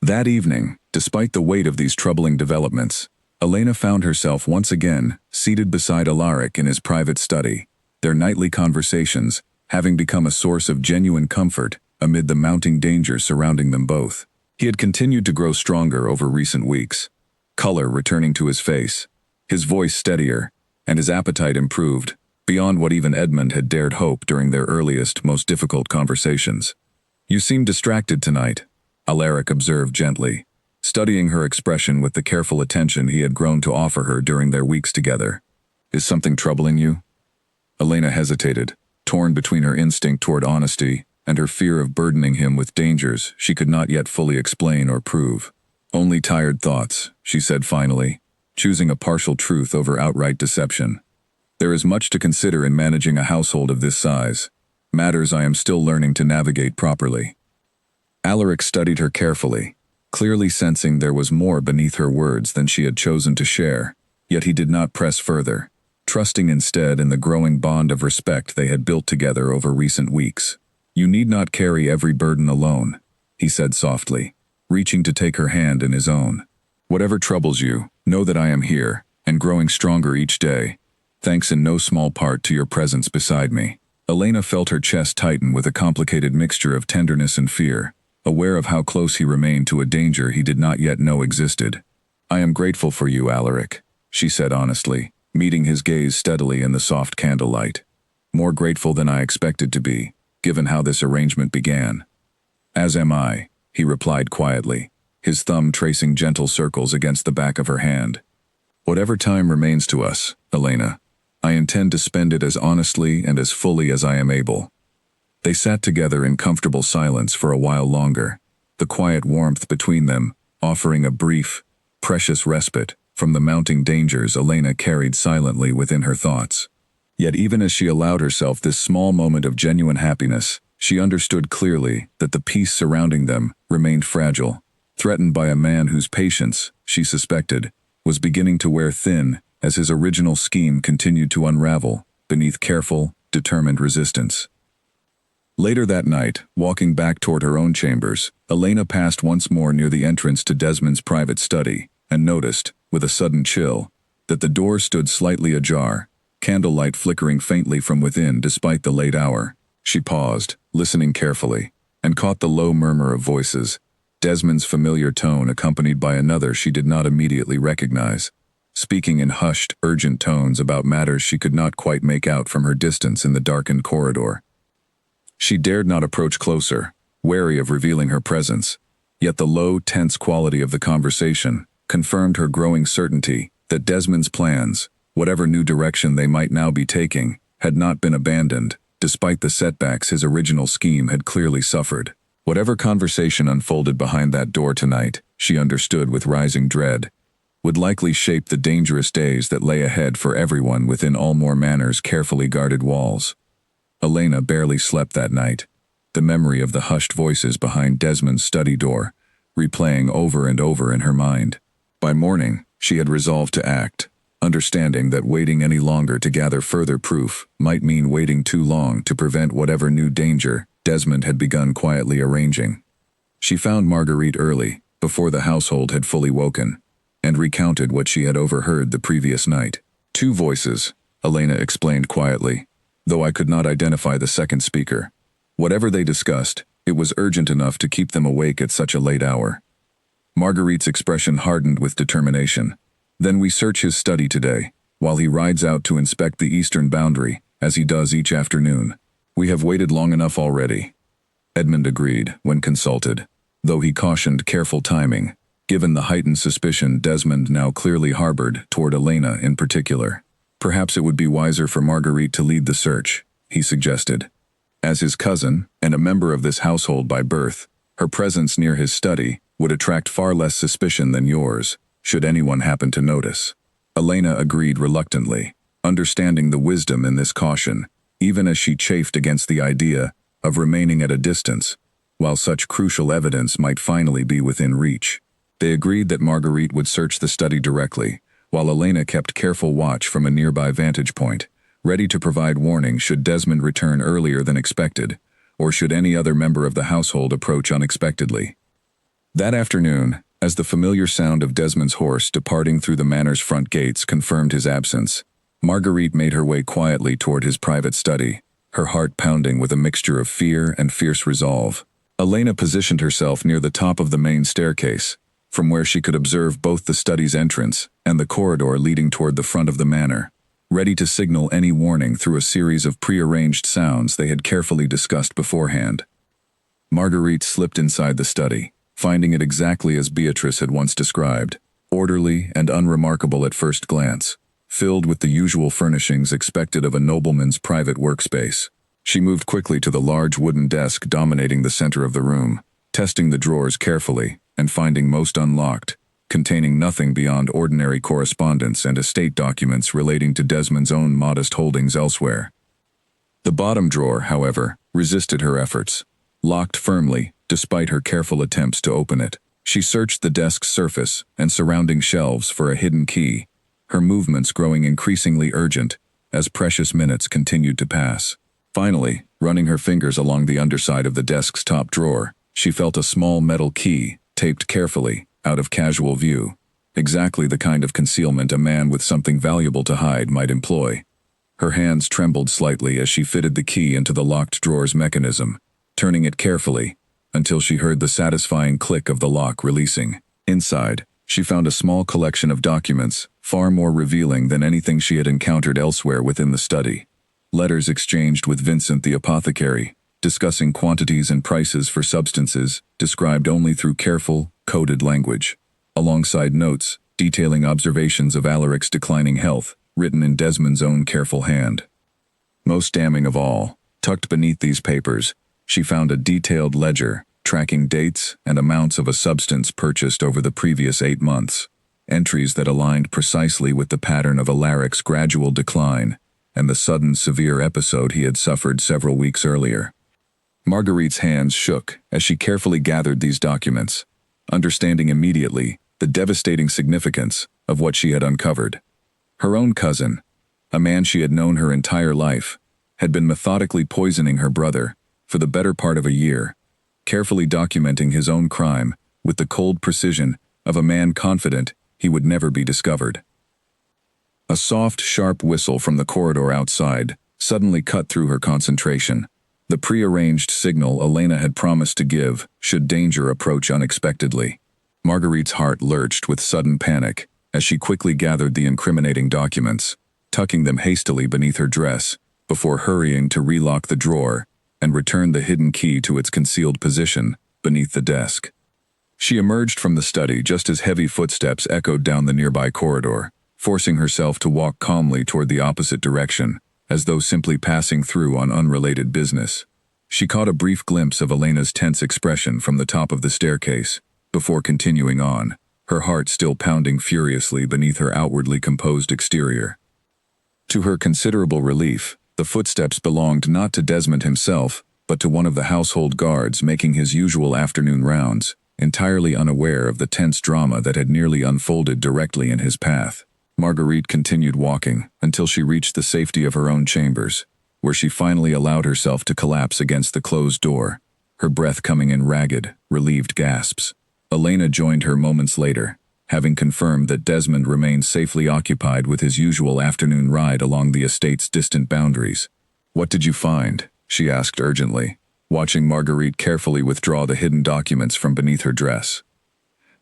A: That evening, despite the weight of these troubling developments, Elena found herself once again seated beside Alaric in his private study, their nightly conversations having become a source of genuine comfort amid the mounting danger surrounding them both. He had continued to grow stronger over recent weeks, color returning to his face, his voice steadier, and his appetite improved, beyond what even Edmund had dared hope during their earliest, most difficult conversations. "You seem distracted tonight," Alaric observed gently, studying her expression with the careful attention he had grown to offer her during their weeks together. "Is something troubling you?" Elena hesitated, torn between her instinct toward honesty and her fear of burdening him with dangers she could not yet fully explain or prove. "Only tired thoughts," she said finally, choosing a partial truth over outright deception. "There is much to consider in managing a household of this size, matters I am still learning to navigate properly." Alaric studied her carefully, clearly sensing there was more beneath her words than she had chosen to share, yet he did not press further, trusting instead in the growing bond of respect they had built together over recent weeks. "You need not carry every burden alone," he said softly, reaching to take her hand in his own. "Whatever troubles you, know that I am here, and growing stronger each day, thanks in no small part to your presence beside me." Elena felt her chest tighten with a complicated mixture of tenderness and fear, aware of how close he remained to a danger he did not yet know existed. "I am grateful for you, Alaric," she said honestly, meeting his gaze steadily in the soft candlelight. "More grateful than I expected to be, given how this arrangement began." "As am I," he replied quietly, his thumb tracing gentle circles against the back of her hand. "Whatever time remains to us, Elena, I intend to spend it as honestly and as fully as I am able." They sat together in comfortable silence for a while longer, the quiet warmth between them offering a brief, precious respite from the mounting dangers Elena carried silently within her thoughts. Yet even as she allowed herself this small moment of genuine happiness, she understood clearly that the peace surrounding them remained fragile, threatened by a man whose patience, she suspected, was beginning to wear thin as his original scheme continued to unravel beneath careful, determined resistance. Later that night, walking back toward her own chambers, Elena passed once more near the entrance to Desmond's private study and noticed, with a sudden chill, that the door stood slightly ajar, candlelight flickering faintly from within despite the late hour. She paused, listening carefully, and caught the low murmur of voices, Desmond's familiar tone accompanied by another she did not immediately recognize, speaking in hushed, urgent tones about matters she could not quite make out from her distance in the darkened corridor. She dared not approach closer, wary of revealing her presence, yet the low, tense quality of the conversation confirmed her growing certainty that Desmond's plans, whatever new direction they might now be taking, had not been abandoned, despite the setbacks his original scheme had clearly suffered. Whatever conversation unfolded behind that door tonight, she understood with rising dread, would likely shape the dangerous days that lay ahead for everyone within Ulmore Manor's carefully guarded walls. Elena barely slept that night, the memory of the hushed voices behind Desmond's study door, replaying over and over in her mind. By morning, she had resolved to act, understanding that waiting any longer to gather further proof might mean waiting too long to prevent whatever new danger Desmond had begun quietly arranging. She found Marguerite early, before the household had fully woken, and recounted what she had overheard the previous night. "Two voices," Elena explained quietly, though I could not identify the second speaker. Whatever they discussed, it was urgent enough to keep them awake at such a late hour. Marguerite's expression hardened with determination. "Then we search his study today, while he rides out to inspect the eastern boundary, as he does each afternoon. We have waited long enough already." Edmund agreed, when consulted, though he cautioned careful timing, given the heightened suspicion Desmond now clearly harbored toward Elena in particular. Perhaps it would be wiser for Marguerite to lead the search, he suggested. As his cousin, and a member of this household by birth, her presence near his study would attract far less suspicion than yours, should anyone happen to notice. Elena agreed reluctantly, understanding the wisdom in this caution, even as she chafed against the idea of remaining at a distance, while such crucial evidence might finally be within reach. They agreed that Marguerite would search the study directly, while Elena kept careful watch from a nearby vantage point, ready to provide warning should Desmond return earlier than expected, or should any other member of the household approach unexpectedly. That afternoon, as the familiar sound of Desmond's horse departing through the manor's front gates confirmed his absence, Marguerite made her way quietly toward his private study, her heart pounding with a mixture of fear and fierce resolve. Elena positioned herself near the top of the main staircase, from where she could observe both the study's entrance and the corridor leading toward the front of the manor, ready to signal any warning through a series of prearranged sounds they had carefully discussed beforehand. Marguerite slipped inside the study, finding it exactly as Beatrice had once described, orderly and unremarkable at first glance, filled with the usual furnishings expected of a nobleman's private workspace. She moved quickly to the large wooden desk dominating the center of the room, testing the drawers carefully and finding most unlocked, containing nothing beyond ordinary correspondence and estate documents relating to Desmond's own modest holdings elsewhere. The bottom drawer, however, resisted her efforts, locked firmly despite her careful attempts to open it. She searched the desk's surface and surrounding shelves for a hidden key, her movements growing increasingly urgent as precious minutes continued to pass. Finally, running her fingers along the underside of the desk's top drawer, she felt a small metal key, taped carefully, out of casual view, exactly the kind of concealment a man with something valuable to hide might employ. Her hands trembled slightly as she fitted the key into the locked drawer's mechanism, turning it carefully, until she heard the satisfying click of the lock releasing. Inside, she found a small collection of documents, far more revealing than anything she had encountered elsewhere within the study. Letters exchanged with Vincent the apothecary, discussing quantities and prices for substances described only through careful, coded language, alongside notes detailing observations of Alaric's declining health, written in Desmond's own careful hand. Most damning of all, tucked beneath these papers, she found a detailed ledger tracking dates and amounts of a substance purchased over the previous 8 months, entries that aligned precisely with the pattern of Alaric's gradual decline and the sudden severe episode he had suffered several weeks earlier. Marguerite's hands shook as she carefully gathered these documents, understanding immediately the devastating significance of what she had uncovered. Her own cousin, a man she had known her entire life, had been methodically poisoning her brother for the better part of a year, carefully documenting his own crime with the cold precision of a man confident he would never be discovered. A soft, sharp whistle from the corridor outside suddenly cut through her concentration, the prearranged signal Elena had promised to give should danger approach unexpectedly. Marguerite's heart lurched with sudden panic as she quickly gathered the incriminating documents, tucking them hastily beneath her dress before hurrying to relock the drawer and return the hidden key to its concealed position beneath the desk. She emerged from the study just as heavy footsteps echoed down the nearby corridor, forcing herself to walk calmly toward the opposite direction, as though simply passing through on unrelated business. She caught a brief glimpse of Elena's tense expression from the top of the staircase, before continuing on, her heart still pounding furiously beneath her outwardly composed exterior. To her considerable relief, the footsteps belonged not to Desmond himself, but to one of the household guards making his usual afternoon rounds, entirely unaware of the tense drama that had nearly unfolded directly in his path. Marguerite continued walking until she reached the safety of her own chambers, where she finally allowed herself to collapse against the closed door, her breath coming in ragged, relieved gasps. Elena joined her moments later, having confirmed that Desmond remained safely occupied with his usual afternoon ride along the estate's distant boundaries. "What did you find?" she asked urgently, watching Marguerite carefully withdraw the hidden documents from beneath her dress.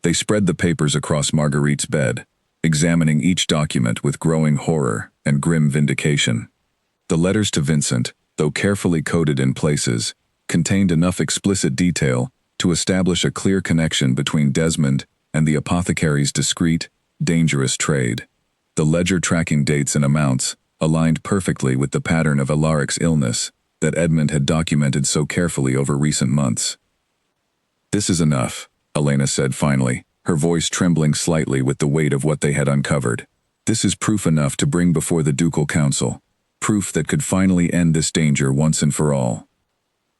A: They spread the papers across Marguerite's bed, examining each document with growing horror and grim vindication. The letters to Vincent, though carefully coded in places, contained enough explicit detail to establish a clear connection between Desmond and the apothecary's discreet, dangerous trade. The ledger tracking dates and amounts aligned perfectly with the pattern of Alaric's illness that Edmund had documented so carefully over recent months. "This is enough," Elena said finally, her voice trembling slightly with the weight of what they had uncovered. "This is proof enough to bring before the Ducal Council, proof that could finally end this danger once and for all."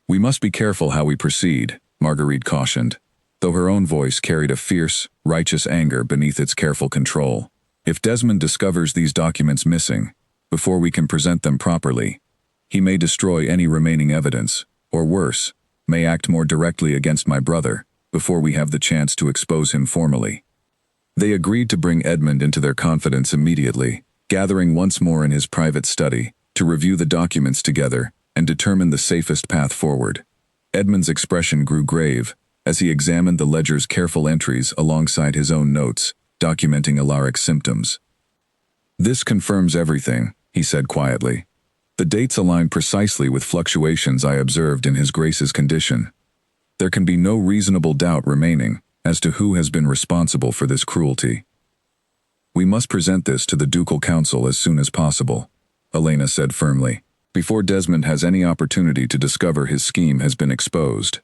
A: "We must be careful how we proceed," Marguerite cautioned, though her own voice carried a fierce, righteous anger beneath its careful control. "If Desmond discovers these documents missing, before we can present them properly, he may destroy any remaining evidence, or worse, may act more directly against my brother, before we have the chance to expose him formally." They agreed to bring Edmund into their confidence immediately, gathering once more in his private study, to review the documents together and determine the safest path forward. Edmund's expression grew grave as he examined the ledger's careful entries alongside his own notes, documenting Alaric's symptoms. "This confirms everything," he said quietly. "The dates align precisely with fluctuations I observed in his Grace's condition. There can be no reasonable doubt remaining as to who has been responsible for this cruelty. We must present this to the Ducal Council as soon as possible," Elena said firmly, "before Desmond has any opportunity to discover his scheme has been exposed.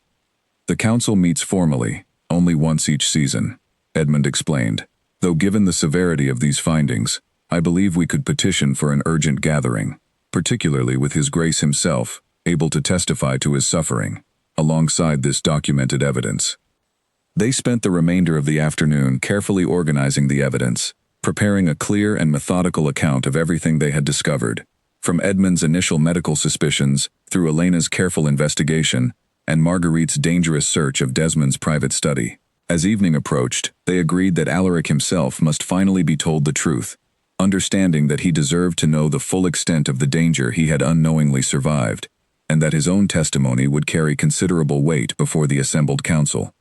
A: The Council meets formally, only once each season," Edmund explained, "though given the severity of these findings, I believe we could petition for an urgent gathering, particularly with His Grace himself, able to testify to his suffering, alongside this documented evidence." They spent the remainder of the afternoon carefully organizing the evidence, preparing a clear and methodical account of everything they had discovered, from Edmund's initial medical suspicions through Elena's careful investigation and Marguerite's dangerous search of Desmond's private study. As evening approached, they agreed that Alaric himself must finally be told the truth, understanding that he deserved to know the full extent of the danger he had unknowingly survived, and that his own testimony would carry considerable weight before the assembled council.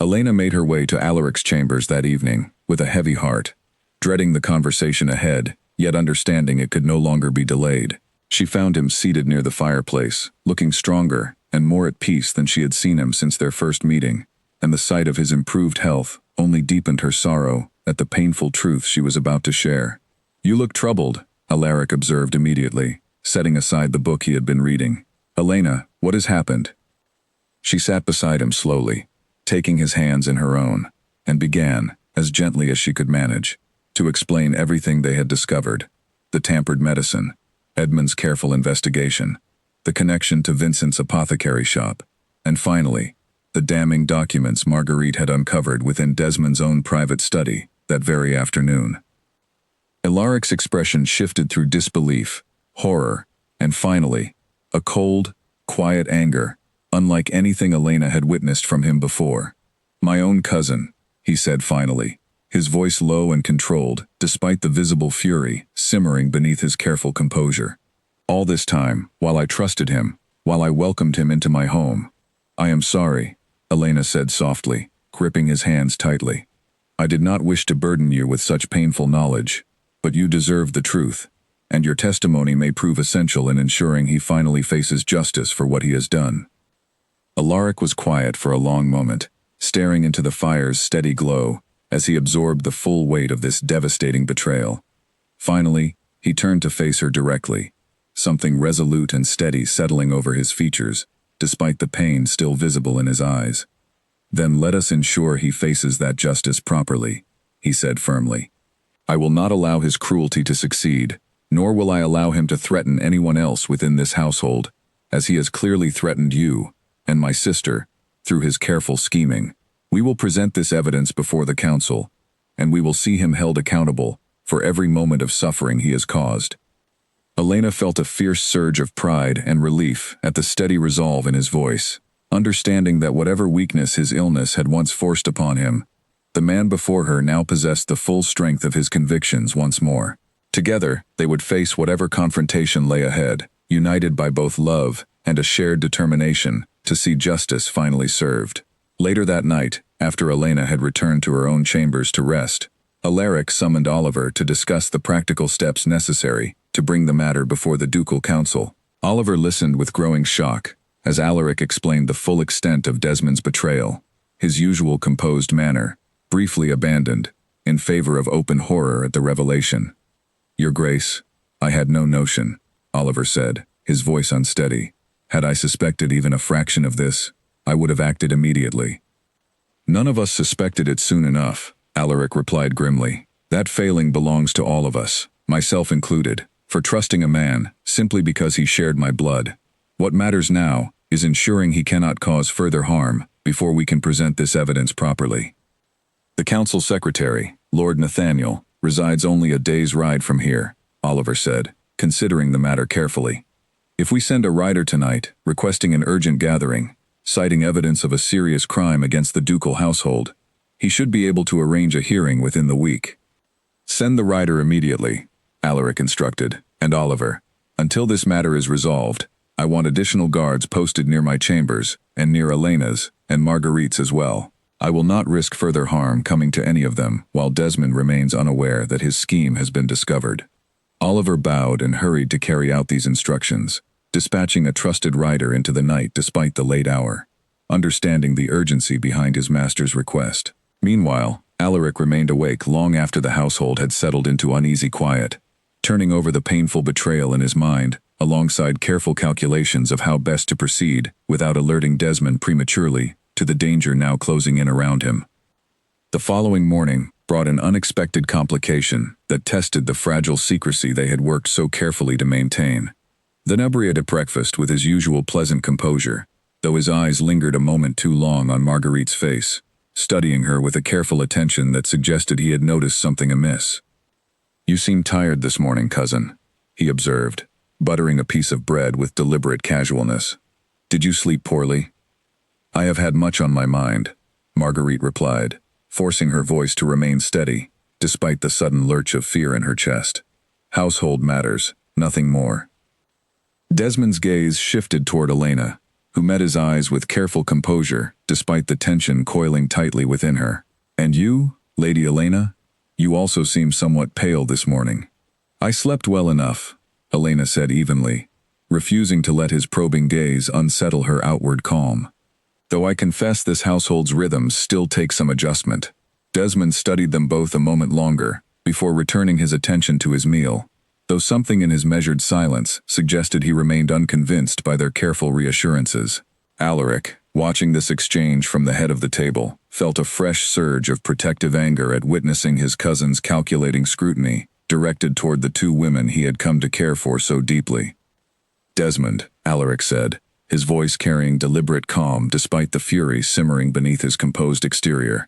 A: Elena made her way to Alaric's chambers that evening, with a heavy heart, dreading the conversation ahead, yet understanding it could no longer be delayed. She found him seated near the fireplace, looking stronger and more at peace than she had seen him since their first meeting, and the sight of his improved health only deepened her sorrow at the painful truth she was about to share. "You look troubled," Alaric observed immediately, setting aside the book he had been reading. "Elena, what has happened?" She sat beside him slowly, taking his hands in her own, and began, as gently as she could manage, to explain everything they had discovered: the tampered medicine, Edmund's careful investigation, the connection to Vincent's apothecary shop, and finally, the damning documents Marguerite had uncovered within Desmond's own private study that very afternoon. Alaric's expression shifted through disbelief, horror, and finally, a cold, quiet anger, unlike anything Elena had witnessed from him before. "My own cousin," he said finally, his voice low and controlled, despite the visible fury simmering beneath his careful composure. "All this time, while I trusted him, while I welcomed him into my home. I am sorry," Elena said softly, gripping his hands tightly. "I did not wish to burden you with such painful knowledge, but you deserve the truth, and your testimony may prove essential in ensuring he finally faces justice for what he has done." Alaric was quiet for a long moment, staring into the fire's steady glow as he absorbed the full weight of this devastating betrayal. Finally, he turned to face her directly, something resolute and steady settling over his features, despite the pain still visible in his eyes. "Then let us ensure he faces that justice properly," he said firmly. "I will not allow his cruelty to succeed, nor will I allow him to threaten anyone else within this household, as he has clearly threatened you and my sister through his careful scheming. We will present this evidence before the council, and we will see him held accountable for every moment of suffering he has caused." Elena felt a fierce surge of pride and relief at the steady resolve in his voice, understanding that whatever weakness his illness had once forced upon him, the man before her now possessed the full strength of his convictions once more. Together, they would face whatever confrontation lay ahead, united by both love and a shared determination to see justice finally served. Later that night, after Elena had returned to her own chambers to rest, Alaric summoned Oliver to discuss the practical steps necessary to bring the matter before the ducal council. Oliver listened with growing shock as Alaric explained the full extent of Desmond's betrayal, his usual composed manner, briefly abandoned, in favor of open horror at the revelation. "Your Grace, I had no notion," Oliver said, his voice unsteady. "Had I suspected even a fraction of this, I would have acted immediately." "None of us suspected it soon enough," Alaric replied grimly. "That failing belongs to all of us, myself included, for trusting a man simply because he shared my blood. What matters now is ensuring he cannot cause further harm before we can present this evidence properly. The council secretary, Lord Nathaniel, resides only a day's ride from here," Oliver said, considering the matter carefully. "If we send a rider tonight, requesting an urgent gathering, citing evidence of a serious crime against the ducal household, he should be able to arrange a hearing within the week." "Send the rider immediately," Alaric instructed, "and Oliver, until this matter is resolved, I want additional guards posted near my chambers and near Elena's and Marguerite's as well. I will not risk further harm coming to any of them while Desmond remains unaware that his scheme has been discovered." Oliver bowed and hurried to carry out these instructions, dispatching a trusted rider into the night despite the late hour, understanding the urgency behind his master's request. Meanwhile, Alaric remained awake long after the household had settled into uneasy quiet, turning over the painful betrayal in his mind, alongside careful calculations of how best to proceed without alerting Desmond prematurely to the danger now closing in around him. The following morning brought an unexpected complication that tested the fragile secrecy they had worked so carefully to maintain. The inebriate at breakfast with his usual pleasant composure, though his eyes lingered a moment too long on Marguerite's face, studying her with a careful attention that suggested he had noticed something amiss. "You seem tired this morning, cousin," he observed, buttering a piece of bread with deliberate casualness. "Did you sleep poorly?" "I have had much on my mind," Marguerite replied, forcing her voice to remain steady, despite the sudden lurch of fear in her chest. "Household matters, nothing more." Desmond's gaze shifted toward Elena, who met his eyes with careful composure despite the tension coiling tightly within her. "And you, Lady Elena? You also seem somewhat pale this morning." "I slept well enough," Elena said evenly, refusing to let his probing gaze unsettle her outward calm. "Though I confess this household's rhythms still take some adjustment." Desmond studied them both a moment longer before returning his attention to his meal, though something in his measured silence suggested he remained unconvinced by their careful reassurances. Alaric, watching this exchange from the head of the table, felt a fresh surge of protective anger at witnessing his cousin's calculating scrutiny directed toward the two women he had come to care for so deeply. "Desmond," Alaric said, his voice carrying deliberate calm despite the fury simmering beneath his composed exterior.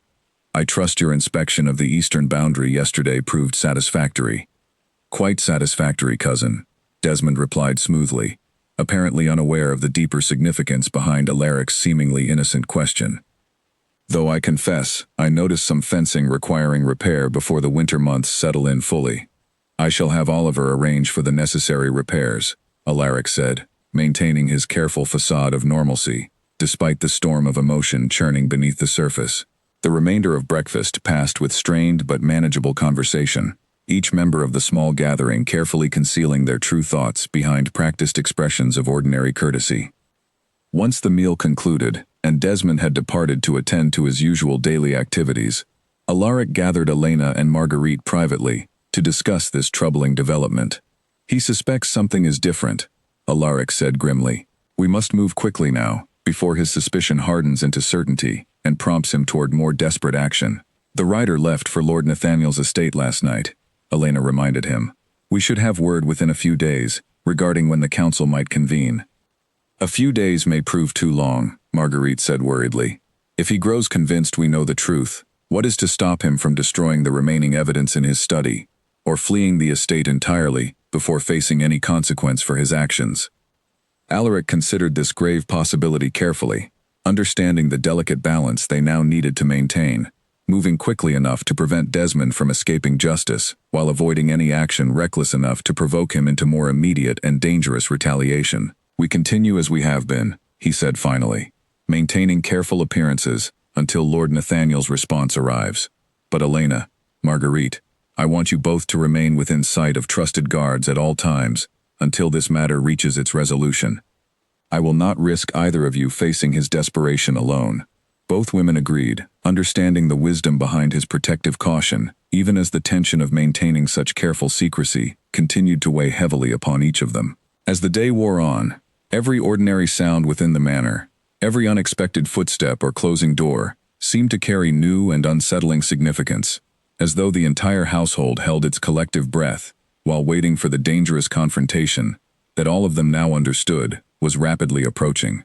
A: "I trust your inspection of the eastern boundary yesterday proved satisfactory. Quite satisfactory, cousin, Desmond replied smoothly, apparently unaware of the deeper significance behind Alaric's seemingly innocent question. Though I confess, I noticed some fencing requiring repair before the winter months settle in fully. I shall have Oliver arrange for the necessary repairs, Alaric said, maintaining his careful facade of normalcy, despite the storm of emotion churning beneath the surface. The remainder of breakfast passed with strained but manageable conversation, each member of the small gathering carefully concealing their true thoughts behind practiced expressions of ordinary courtesy. Once the meal concluded, and Desmond had departed to attend to his usual daily activities, Alaric gathered Elena and Marguerite privately to discuss this troubling development. He suspects something is different, Alaric said grimly. We must move quickly now, before his suspicion hardens into certainty and prompts him toward more desperate action. The rider left for Lord Nathaniel's estate last night, Elena reminded him. We should have word within a few days, regarding when the council might convene. A few days may prove too long, Marguerite said worriedly. If he grows convinced we know the truth, what is to stop him from destroying the remaining evidence in his study, or fleeing the estate entirely before facing any consequence for his actions? Alaric considered this grave possibility carefully, understanding the delicate balance they now needed to maintain, moving quickly enough to prevent Desmond from escaping justice, while avoiding any action reckless enough to provoke him into more immediate and dangerous retaliation. We continue as we have been, he said finally, maintaining careful appearances until Lord Nathaniel's response arrives. But Elena, Marguerite, I want you both to remain within sight of trusted guards at all times, until this matter reaches its resolution. I will not risk either of you facing his desperation alone. Both women agreed, understanding the wisdom behind his protective caution, even as the tension of maintaining such careful secrecy continued to weigh heavily upon each of them. As the day wore on, every ordinary sound within the manor, every unexpected footstep or closing door, seemed to carry new and unsettling significance, as though the entire household held its collective breath, while waiting for the dangerous confrontation that all of them now understood was rapidly approaching.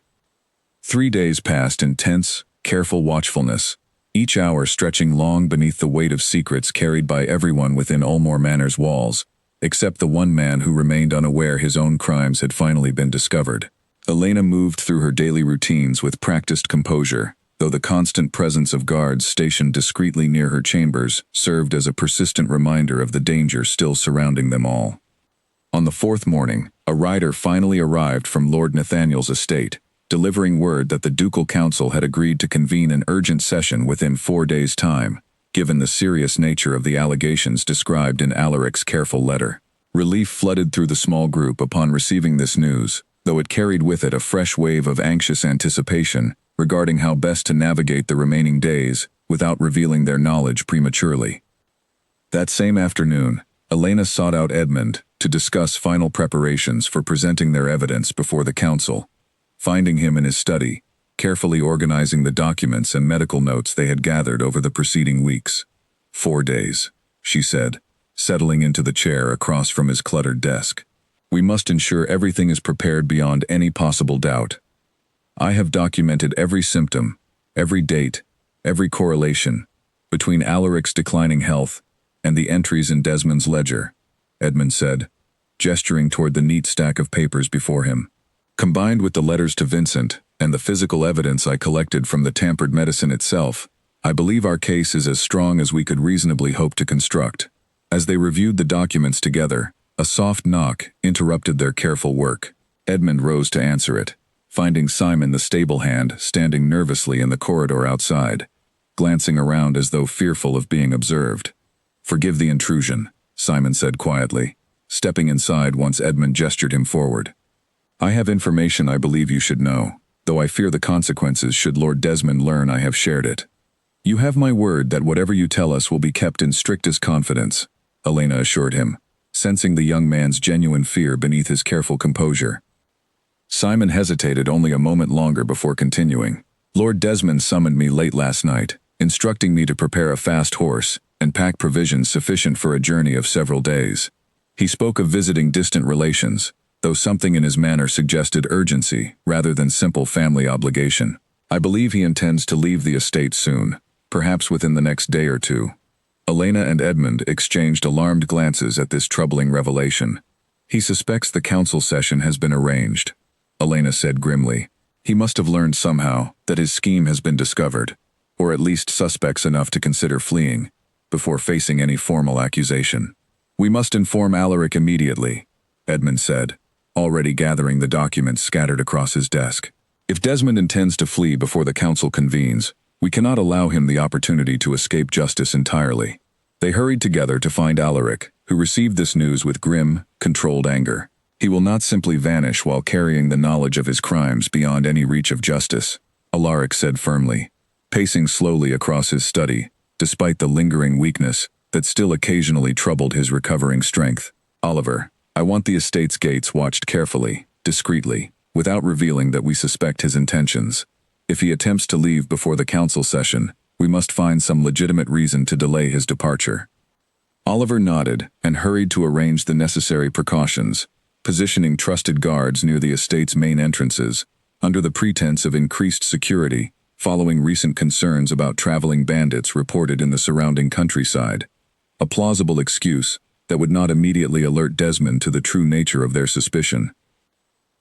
A: 3 days passed in tense, careful watchfulness, each hour stretching long beneath the weight of secrets carried by everyone within Ulmore Manor's walls, except the one man who remained unaware his own crimes had finally been discovered. Elena moved through her daily routines with practiced composure, though the constant presence of guards stationed discreetly near her chambers served as a persistent reminder of the danger still surrounding them all. On the 4th morning, a rider finally arrived from Lord Nathaniel's estate, delivering word that the ducal council had agreed to convene an urgent session within 4 days' time, given the serious nature of the allegations described in Alaric's careful letter. Relief flooded through the small group upon receiving this news, though it carried with it a fresh wave of anxious anticipation regarding how best to navigate the remaining days without revealing their knowledge prematurely. That same afternoon, Elena sought out Edmund to discuss final preparations for presenting their evidence before the council, finding him in his study, carefully organizing the documents and medical notes they had gathered over the preceding weeks. 4 days, she said, settling into the chair across from his cluttered desk. We must ensure everything is prepared beyond any possible doubt. I have documented every symptom, every date, every correlation between Alaric's declining health and the entries in Desmond's ledger, Edmund said, gesturing toward the neat stack of papers before him. Combined with the letters to Vincent and the physical evidence I collected from the tampered medicine itself, I believe our case is as strong as we could reasonably hope to construct. As they reviewed the documents together, a soft knock interrupted their careful work. Edmund rose to answer it, finding Simon the stable hand standing nervously in the corridor outside, glancing around as though fearful of being observed. Forgive the intrusion, Simon said quietly, stepping inside once Edmund gestured him forward. I have information I believe you should know, though I fear the consequences should Lord Desmond learn I have shared it. You have my word that whatever you tell us will be kept in strictest confidence, Elena assured him, sensing the young man's genuine fear beneath his careful composure. Simon hesitated only a moment longer before continuing. Lord Desmond summoned me late last night, instructing me to prepare a fast horse and pack provisions sufficient for a journey of several days. He spoke of visiting distant relations, though something in his manner suggested urgency rather than simple family obligation. I believe he intends to leave the estate soon, perhaps within the next day or two. Elena and Edmund exchanged alarmed glances at this troubling revelation. He suspects the council session has been arranged, Elena said grimly. He must have learned somehow that his scheme has been discovered, or at least suspects enough to consider fleeing, before facing any formal accusation. We must inform Alaric immediately, Edmund said, already gathering the documents scattered across his desk. If Desmond intends to flee before the council convenes, we cannot allow him the opportunity to escape justice entirely. They hurried together to find Alaric, who received this news with grim, controlled anger. He will not simply vanish while carrying the knowledge of his crimes beyond any reach of justice, Alaric said firmly, pacing slowly across his study, despite the lingering weakness that still occasionally troubled his recovering strength. Oliver, I want the estate's gates watched carefully, discreetly, without revealing that we suspect his intentions. If he attempts to leave before the council session, we must find some legitimate reason to delay his departure. Oliver nodded and hurried to arrange the necessary precautions, positioning trusted guards near the estate's main entrances, under the pretense of increased security, following recent concerns about traveling bandits reported in the surrounding countryside. A plausible excuse that would not immediately alert Desmond to the true nature of their suspicion.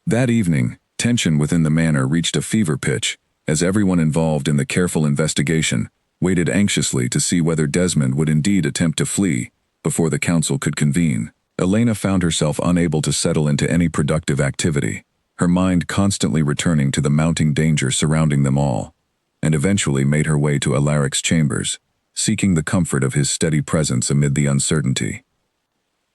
A: That evening, tension within the manor reached a fever pitch, as everyone involved in the careful investigation waited anxiously to see whether Desmond would indeed attempt to flee before the council could convene. Elena found herself unable to settle into any productive activity, her mind constantly returning to the mounting danger surrounding them all, and eventually made her way to Alaric's chambers, seeking the comfort of his steady presence amid the uncertainty.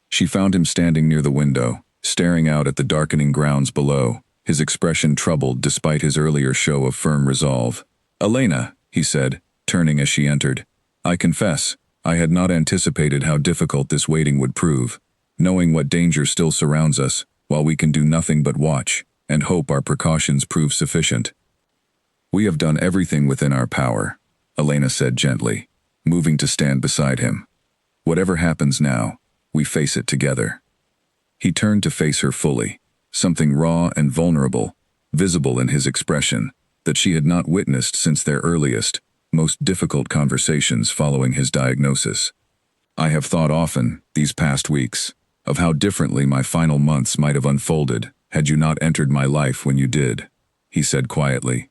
A: She found him standing near the window, staring out at the darkening grounds below, his expression troubled despite his earlier show of firm resolve. "Elena," he said, turning as she entered, "I confess, I had not anticipated how difficult this waiting would prove, knowing what danger still surrounds us, while we can do nothing but watch and hope our precautions prove sufficient." "We have done everything within our power," Elena said gently, moving to stand beside him. "Whatever happens now, we face it together." He turned to face her fully, something raw and vulnerable, visible in his expression, that she had not witnessed since their earliest, most difficult conversations following his diagnosis. "I have thought often, these past weeks, of how differently my final months might have unfolded had you not entered my life when you did," he said quietly.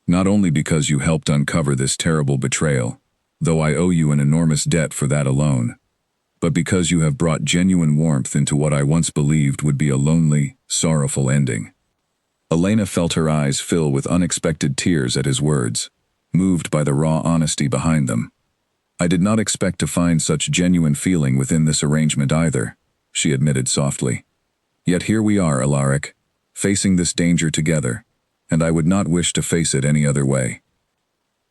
A: "Not only because you helped uncover this terrible betrayal, though I owe you an enormous debt for that alone, but because you have brought genuine warmth into what I once believed would be a lonely, sorrowful ending." Elena felt her eyes fill with unexpected tears at his words, moved by the raw honesty behind them. "I did not expect to find such genuine feeling within this arrangement either," she admitted softly. "Yet here we are, Alaric, facing this danger together, and I would not wish to face it any other way."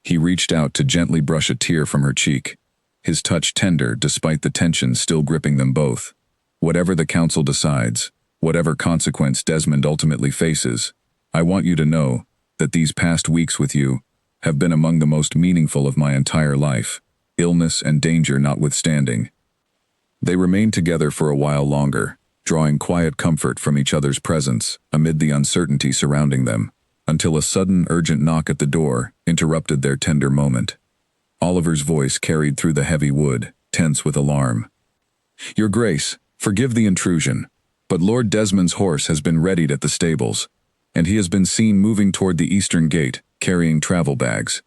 A: He reached out to gently brush a tear from her cheek, his touch tender despite the tension still gripping them both. "Whatever the council decides, whatever consequence Desmond ultimately faces, I want you to know that these past weeks with you have been among the most meaningful of my entire life, illness and danger notwithstanding." They remained together for a while longer, drawing quiet comfort from each other's presence amid the uncertainty surrounding them, until a sudden urgent knock at the door interrupted their tender moment. Oliver's voice carried through the heavy wood, tense with alarm. "Your Grace, forgive the intrusion, but Lord Desmond's horse has been readied at the stables, and he has been seen moving toward the eastern gate, carrying travel bags.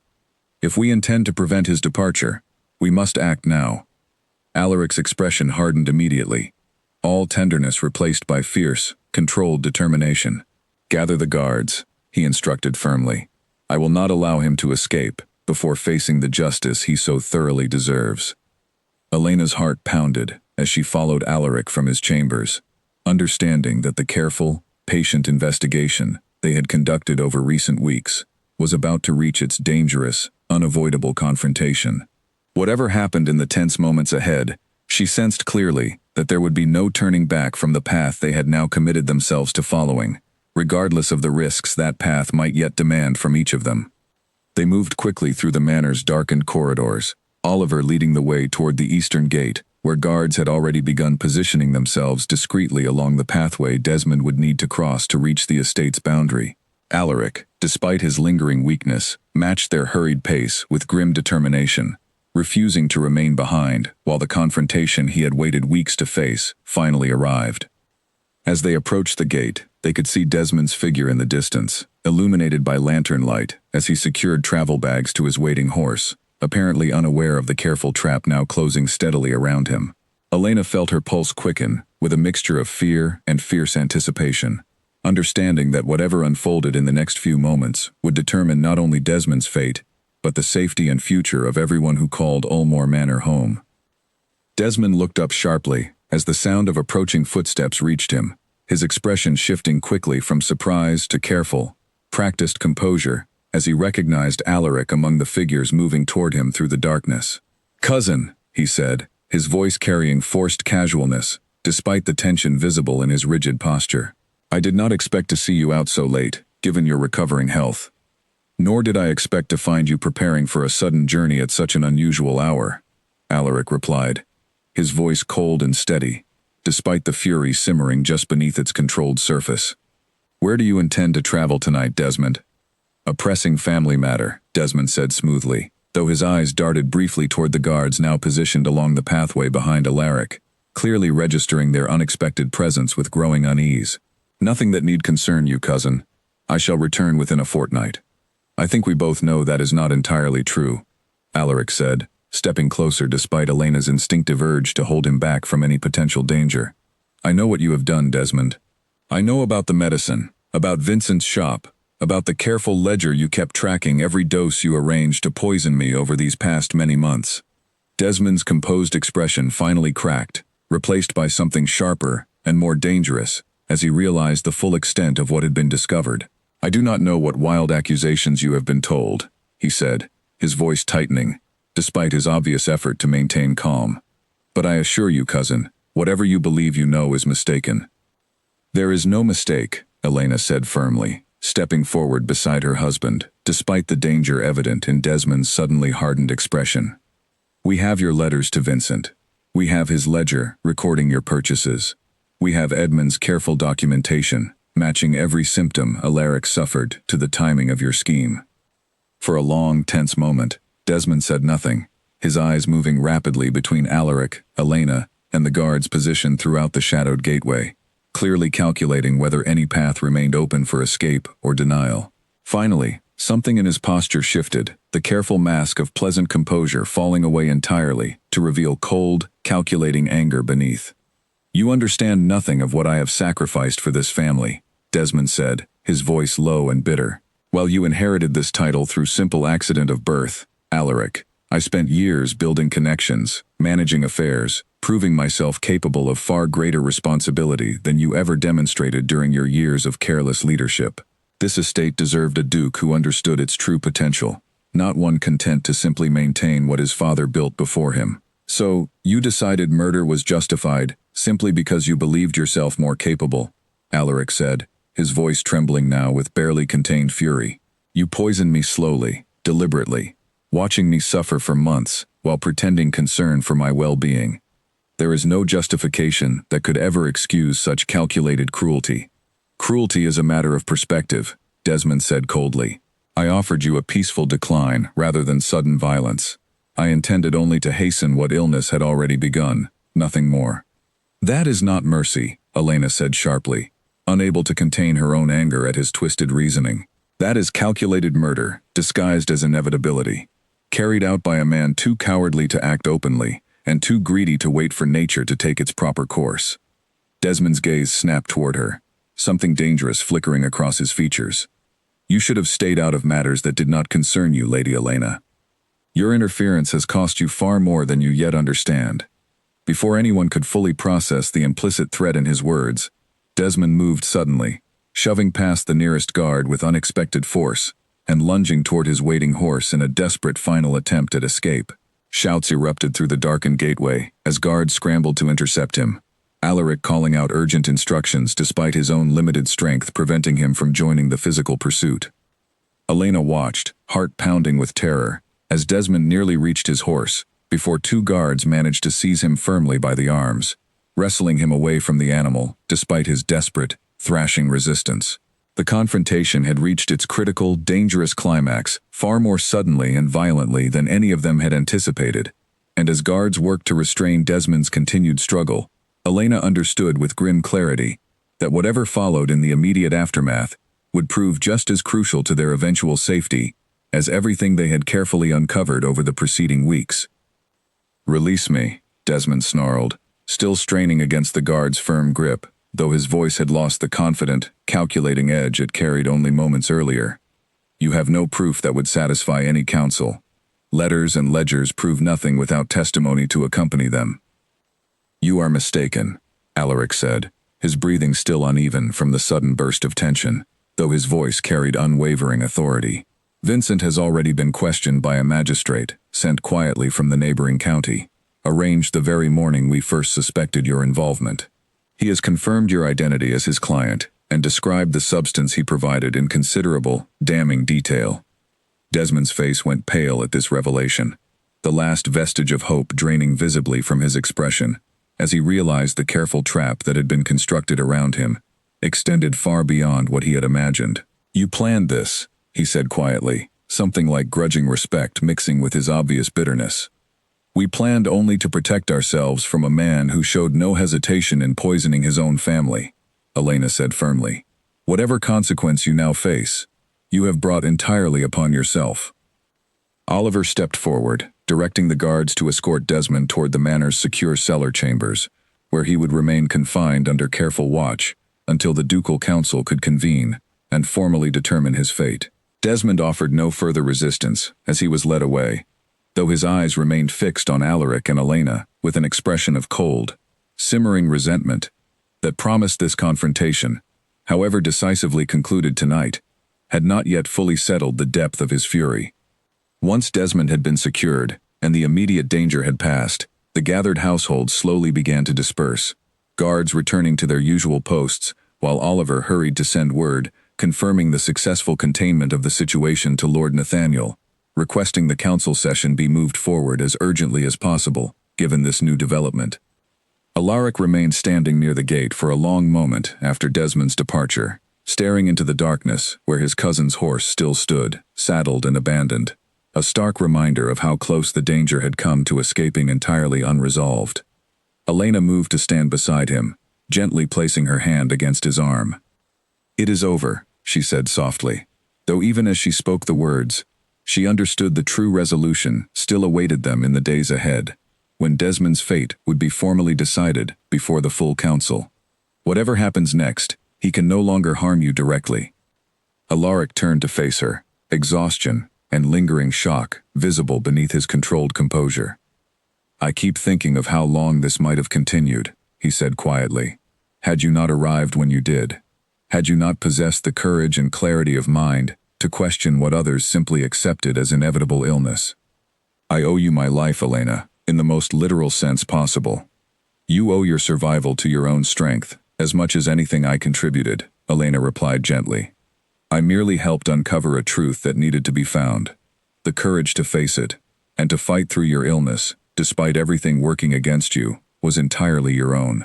A: If we intend to prevent his departure, we must act now." Alaric's expression hardened immediately, all tenderness replaced by fierce, controlled determination. "Gather the guards," he instructed firmly. "I will not allow him to escape before facing the justice he so thoroughly deserves." Elena's heart pounded as she followed Alaric from his chambers, understanding that the careful, patient investigation they had conducted over recent weeks was about to reach its dangerous, unavoidable confrontation. Whatever happened in the tense moments ahead, she sensed clearly that there would be no turning back from the path they had now committed themselves to following, regardless of the risks that path might yet demand from each of them. They moved quickly through the manor's darkened corridors, Oliver leading the way toward the eastern gate, where guards had already begun positioning themselves discreetly along the pathway Desmond would need to cross to reach the estate's boundary. Alaric, despite his lingering weakness, matched their hurried pace with grim determination, refusing to remain behind while the confrontation he had waited weeks to face finally arrived. As they approached the gate, they could see Desmond's figure in the distance, illuminated by lantern light as he secured travel bags to his waiting horse, apparently unaware of the careful trap now closing steadily around him. Elena felt her pulse quicken, with a mixture of fear and fierce anticipation, understanding that whatever unfolded in the next few moments would determine not only Desmond's fate, but the safety and future of everyone who called Ulmore Manor home. Desmond looked up sharply as the sound of approaching footsteps reached him, his expression shifting quickly from surprise to careful, practiced composure as he recognized Alaric among the figures moving toward him through the darkness. "Cousin," he said, his voice carrying forced casualness, despite the tension visible in his rigid posture. "I did not expect to see you out so late, given your recovering health. Nor did I expect to find you preparing for a sudden journey at such an unusual hour," Alaric replied, his voice cold and steady, despite the fury simmering just beneath its controlled surface. "Where do you intend to travel tonight, Desmond?" "A pressing family matter," Desmond said smoothly, though his eyes darted briefly toward the guards now positioned along the pathway behind Alaric, clearly registering their unexpected presence with growing unease. "Nothing that need concern you, cousin. I shall return within a fortnight." "I think we both know that is not entirely true," Alaric said, stepping closer despite Elena's instinctive urge to hold him back from any potential danger. "I know what you have done, Desmond. I know about the medicine, about Vincent's shop, about the careful ledger you kept tracking every dose you arranged to poison me over these past many months." Desmond's composed expression finally cracked, replaced by something sharper and more dangerous, as he realized the full extent of what had been discovered. "I do not know what wild accusations you have been told," he said, his voice tightening, despite his obvious effort to maintain calm. "But I assure you, cousin, whatever you believe you know is mistaken." "There is no mistake," Elena said firmly, stepping forward beside her husband, despite the danger evident in Desmond's suddenly hardened expression. "We have your letters to Vincent. We have his ledger recording your purchases. We have Edmund's careful documentation, matching every symptom Alaric suffered to the timing of your scheme." For a long, tense moment, Desmond said nothing, his eyes moving rapidly between Alaric, Elena, and the guards positioned throughout the shadowed gateway, clearly calculating whether any path remained open for escape or denial. Finally, something in his posture shifted, the careful mask of pleasant composure falling away entirely to reveal cold, calculating anger beneath. "You understand nothing of what I have sacrificed for this family," Desmond said, his voice low and bitter. "While you inherited this title through simple accident of birth, Alaric, I spent years building connections, managing affairs, proving myself capable of far greater responsibility than you ever demonstrated during your years of careless leadership. This estate deserved a duke who understood its true potential, not one content to simply maintain what his father built before him. So, you decided murder was justified, simply because you believed yourself more capable," Alaric said, his voice trembling now with barely contained fury. "You poisoned me slowly, deliberately, watching me suffer for months while pretending concern for my well-being. There is no justification that could ever excuse such calculated cruelty." "Cruelty is a matter of perspective," Desmond said coldly. "I offered you a peaceful decline rather than sudden violence. I intended only to hasten what illness had already begun, nothing more." "That is not mercy," Elena said sharply, unable to contain her own anger at his twisted reasoning. "That is calculated murder, disguised as inevitability, carried out by a man too cowardly to act openly, and too greedy to wait for nature to take its proper course." Desmond's gaze snapped toward her, something dangerous flickering across his features. "You should have stayed out of matters that did not concern you, Lady Elena. Your interference has cost you far more than you yet understand." Before anyone could fully process the implicit threat in his words, Desmond moved suddenly, shoving past the nearest guard with unexpected force, and lunging toward his waiting horse in a desperate final attempt at escape. Shouts erupted through the darkened gateway as guards scrambled to intercept him, Alaric calling out urgent instructions despite his own limited strength preventing him from joining the physical pursuit. Elena watched, heart pounding with terror, as Desmond nearly reached his horse, before two guards managed to seize him firmly by the arms, wrestling him away from the animal despite his desperate, thrashing resistance. The confrontation had reached its critical, dangerous climax, far more suddenly and violently than any of them had anticipated, and as guards worked to restrain Desmond's continued struggle, Elena understood with grim clarity that whatever followed in the immediate aftermath would prove just as crucial to their eventual safety as everything they had carefully uncovered over the preceding weeks. "Release me," Desmond snarled, still straining against the guard's firm grip, though his voice had lost the confident, calculating edge it carried only moments earlier. "You have no proof that would satisfy any counsel. Letters and ledgers prove nothing without testimony to accompany them." "You are mistaken," Alaric said, his breathing still uneven from the sudden burst of tension, though his voice carried unwavering authority. "Vincent has already been questioned by a magistrate, sent quietly from the neighboring county, arranged the very morning we first suspected your involvement. He has confirmed your identity as his client and described the substance he provided in considerable, damning detail." Desmond's face went pale at this revelation, the last vestige of hope draining visibly from his expression, as he realized the careful trap that had been constructed around him extended far beyond what he had imagined. "You planned this," he said quietly, something like grudging respect mixing with his obvious bitterness. "We planned only to protect ourselves from a man who showed no hesitation in poisoning his own family," Elena said firmly. "Whatever consequence you now face, you have brought entirely upon yourself." Oliver stepped forward, directing the guards to escort Desmond toward the manor's secure cellar chambers, where he would remain confined under careful watch until the ducal council could convene and formally determine his fate. Desmond offered no further resistance as he was led away, though his eyes remained fixed on Alaric and Elena with an expression of cold, simmering resentment that promised this confrontation, however decisively concluded tonight, had not yet fully settled the depth of his fury. Once Desmond had been secured, and the immediate danger had passed, the gathered household slowly began to disperse, guards returning to their usual posts, while Oliver hurried to send word, confirming the successful containment of the situation to Lord Nathaniel, requesting the council session be moved forward as urgently as possible, given this new development. Alaric remained standing near the gate for a long moment after Desmond's departure, staring into the darkness where his cousin's horse still stood, saddled and abandoned, a stark reminder of how close the danger had come to escaping entirely unresolved. Elena moved to stand beside him, gently placing her hand against his arm. "It is over," she said softly, though even as she spoke the words, she understood the true resolution still awaited them in the days ahead, when Desmond's fate would be formally decided before the full council. "Whatever happens next, he can no longer harm you directly." Alaric turned to face her, exhaustion and lingering shock visible beneath his controlled composure. "I keep thinking of how long this might have continued," he said quietly. "Had you not arrived when you did, had you not possessed the courage and clarity of mind to question what others simply accepted as inevitable illness. I owe you my life, Elena, in the most literal sense possible. You owe your survival to your own strength, as much as anything I contributed," Elena replied gently. "I merely helped uncover a truth that needed to be found. The courage to face it, and to fight through your illness, despite everything working against you, was entirely your own."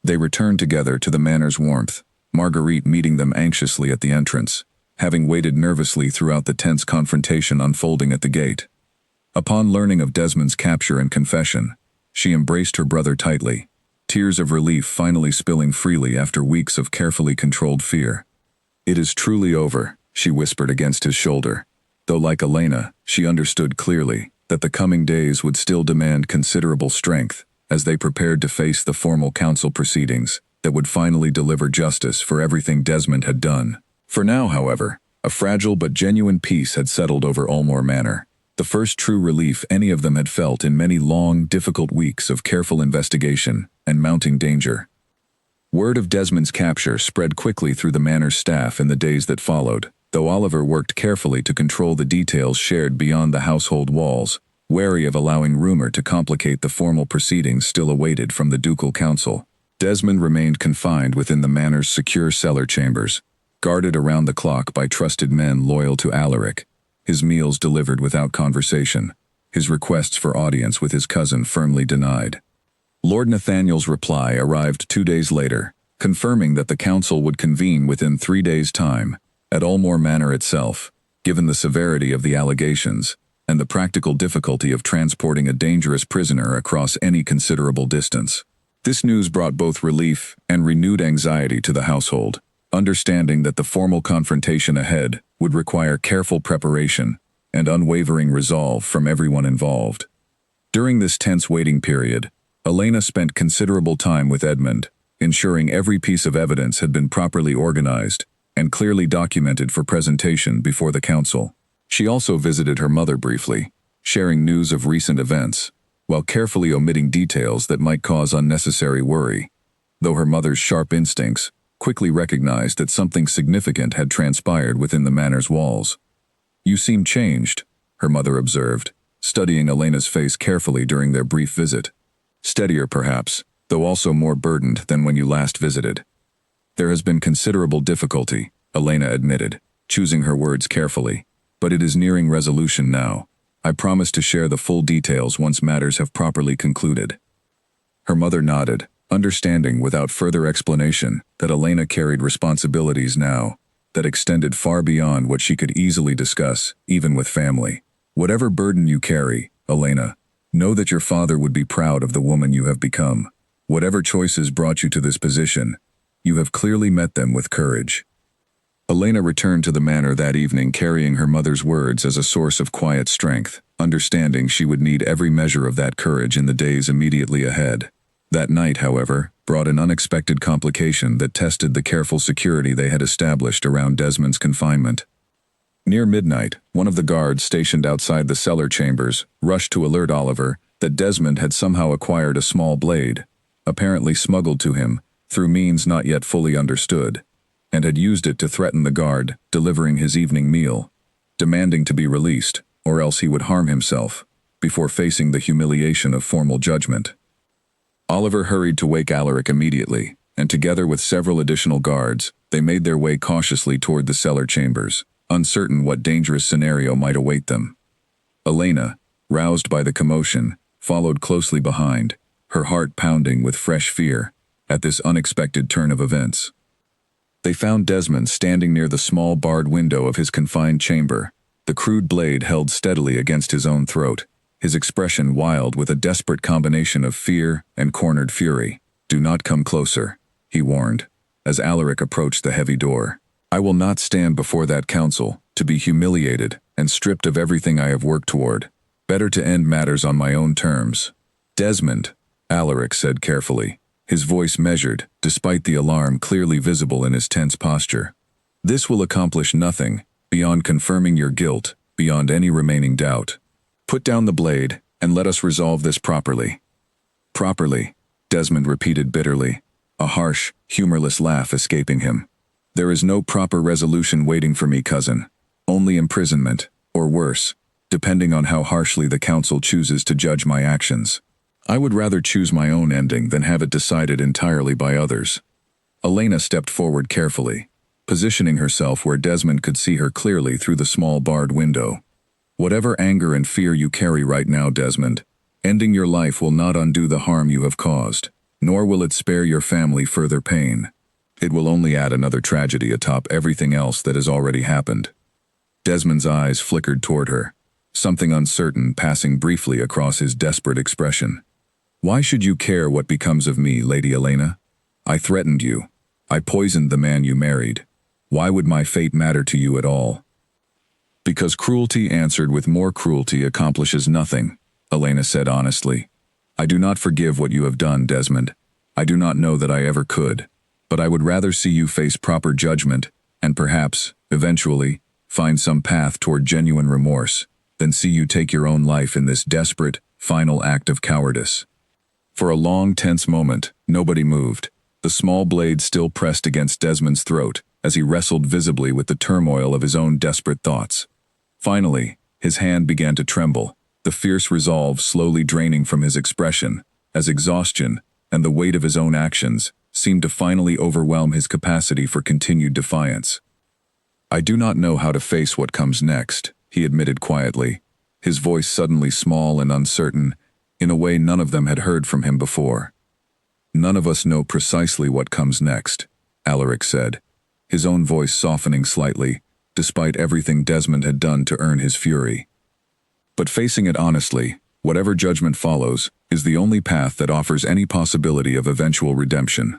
A: They returned together to the manor's warmth, Marguerite meeting them anxiously at the entrance, having waited nervously throughout the tense confrontation unfolding at the gate. Upon learning of Desmond's capture and confession, she embraced her brother tightly, tears of relief finally spilling freely after weeks of carefully controlled fear. "It is truly over," she whispered against his shoulder, though like Elena, she understood clearly that the coming days would still demand considerable strength as they prepared to face the formal council proceedings that would finally deliver justice for everything Desmond had done. For now, however, a fragile but genuine peace had settled over Ulmore Manor, the first true relief any of them had felt in many long, difficult weeks of careful investigation and mounting danger. Word of Desmond's capture spread quickly through the manor's staff in the days that followed, though Oliver worked carefully to control the details shared beyond the household walls, wary of allowing rumor to complicate the formal proceedings still awaited from the ducal council. Desmond remained confined within the manor's secure cellar chambers, guarded around the clock by trusted men loyal to Alaric, his meals delivered without conversation, his requests for audience with his cousin firmly denied. Lord Nathaniel's reply arrived 2 days later, confirming that the council would convene within 3 days' time, at Ulmore Manor itself, given the severity of the allegations and the practical difficulty of transporting a dangerous prisoner across any considerable distance. This news brought both relief and renewed anxiety to the household, understanding that the formal confrontation ahead would require careful preparation and unwavering resolve from everyone involved. During this tense waiting period, Elena spent considerable time with Edmund, ensuring every piece of evidence had been properly organized and clearly documented for presentation before the council. She also visited her mother briefly, sharing news of recent events, while carefully omitting details that might cause unnecessary worry, though her mother's sharp instincts quickly recognized that something significant had transpired within the manor's walls. "You seem changed," her mother observed, studying Elena's face carefully during their brief visit. "Steadier, perhaps, though also more burdened than when you last visited." "There has been considerable difficulty," Elena admitted, choosing her words carefully, "but it is nearing resolution now. I promise to share the full details once matters have properly concluded." Her mother nodded, understanding without further explanation that Elena carried responsibilities now that extended far beyond what she could easily discuss, even with family. "Whatever burden you carry, Elena, know that your father would be proud of the woman you have become. Whatever choices brought you to this position, you have clearly met them with courage." Elena returned to the manor that evening carrying her mother's words as a source of quiet strength, understanding she would need every measure of that courage in the days immediately ahead. That night, however, brought an unexpected complication that tested the careful security they had established around Desmond's confinement. Near midnight, one of the guards stationed outside the cellar chambers rushed to alert Oliver that Desmond had somehow acquired a small blade, apparently smuggled to him through means not yet fully understood, and had used it to threaten the guard delivering his evening meal, demanding to be released, or else he would harm himself, before facing the humiliation of formal judgment. Oliver hurried to wake Alaric immediately, and together with several additional guards, they made their way cautiously toward the cellar chambers, uncertain what dangerous scenario might await them. Elena, roused by the commotion, followed closely behind, her heart pounding with fresh fear at this unexpected turn of events. They found Desmond standing near the small barred window of his confined chamber, the crude blade held steadily against his own throat, his expression wild with a desperate combination of fear and cornered fury. "Do not come closer," he warned, as Alaric approached the heavy door. "I will not stand before that council to be humiliated and stripped of everything I have worked toward. Better to end matters on my own terms." "Desmond," Alaric said carefully, his voice measured, despite the alarm clearly visible in his tense posture. "This will accomplish nothing beyond confirming your guilt, beyond any remaining doubt. Put down the blade, and let us resolve this properly." "Properly," Desmond repeated bitterly, a harsh, humorless laugh escaping him. "There is no proper resolution waiting for me, cousin. Only imprisonment, or worse, depending on how harshly the council chooses to judge my actions. I would rather choose my own ending than have it decided entirely by others." Elena stepped forward carefully, positioning herself where Desmond could see her clearly through the small barred window. "Whatever anger and fear you carry right now, Desmond, ending your life will not undo the harm you have caused, nor will it spare your family further pain. It will only add another tragedy atop everything else that has already happened." Desmond's eyes flickered toward her, something uncertain passing briefly across his desperate expression. "Why should you care what becomes of me, Lady Elena? I threatened you. I poisoned the man you married. Why would my fate matter to you at all?" "Because cruelty answered with more cruelty accomplishes nothing," Elena said honestly. "I do not forgive what you have done, Desmond. I do not know that I ever could, but I would rather see you face proper judgment and perhaps, eventually, find some path toward genuine remorse, than see you take your own life in this desperate, final act of cowardice." For a long, tense moment, nobody moved, the small blade still pressed against Desmond's throat as he wrestled visibly with the turmoil of his own desperate thoughts. Finally, his hand began to tremble, the fierce resolve slowly draining from his expression, as exhaustion and the weight of his own actions seemed to finally overwhelm his capacity for continued defiance. "I do not know how to face what comes next," he admitted quietly, his voice suddenly small and uncertain, in a way none of them had heard from him before. None of us know precisely what comes next, Alaric said, his own voice softening slightly, despite everything Desmond had done to earn his fury. But facing it honestly, whatever judgment follows, is the only path that offers any possibility of eventual redemption.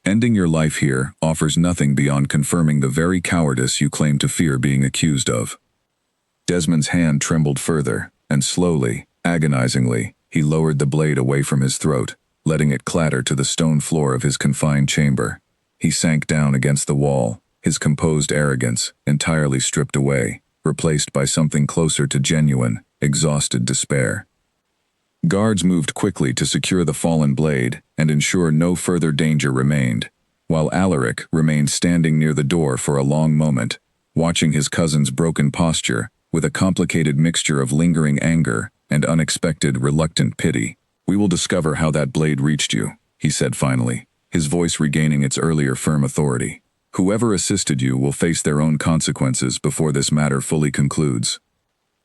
A: Ending your life here offers nothing beyond confirming the very cowardice you claim to fear being accused of. Desmond's hand trembled further, and slowly, agonizingly, he lowered the blade away from his throat, letting it clatter to the stone floor of his confined chamber. He sank down against the wall, his composed arrogance entirely stripped away, replaced by something closer to genuine, exhausted despair. Guards moved quickly to secure the fallen blade and ensure no further danger remained, while Alaric remained standing near the door for a long moment, watching his cousin's broken posture with a complicated mixture of lingering anger and unexpected, reluctant pity. "We will discover how that blade reached you," he said finally, his voice regaining its earlier firm authority. "Whoever assisted you will face their own consequences before this matter fully concludes."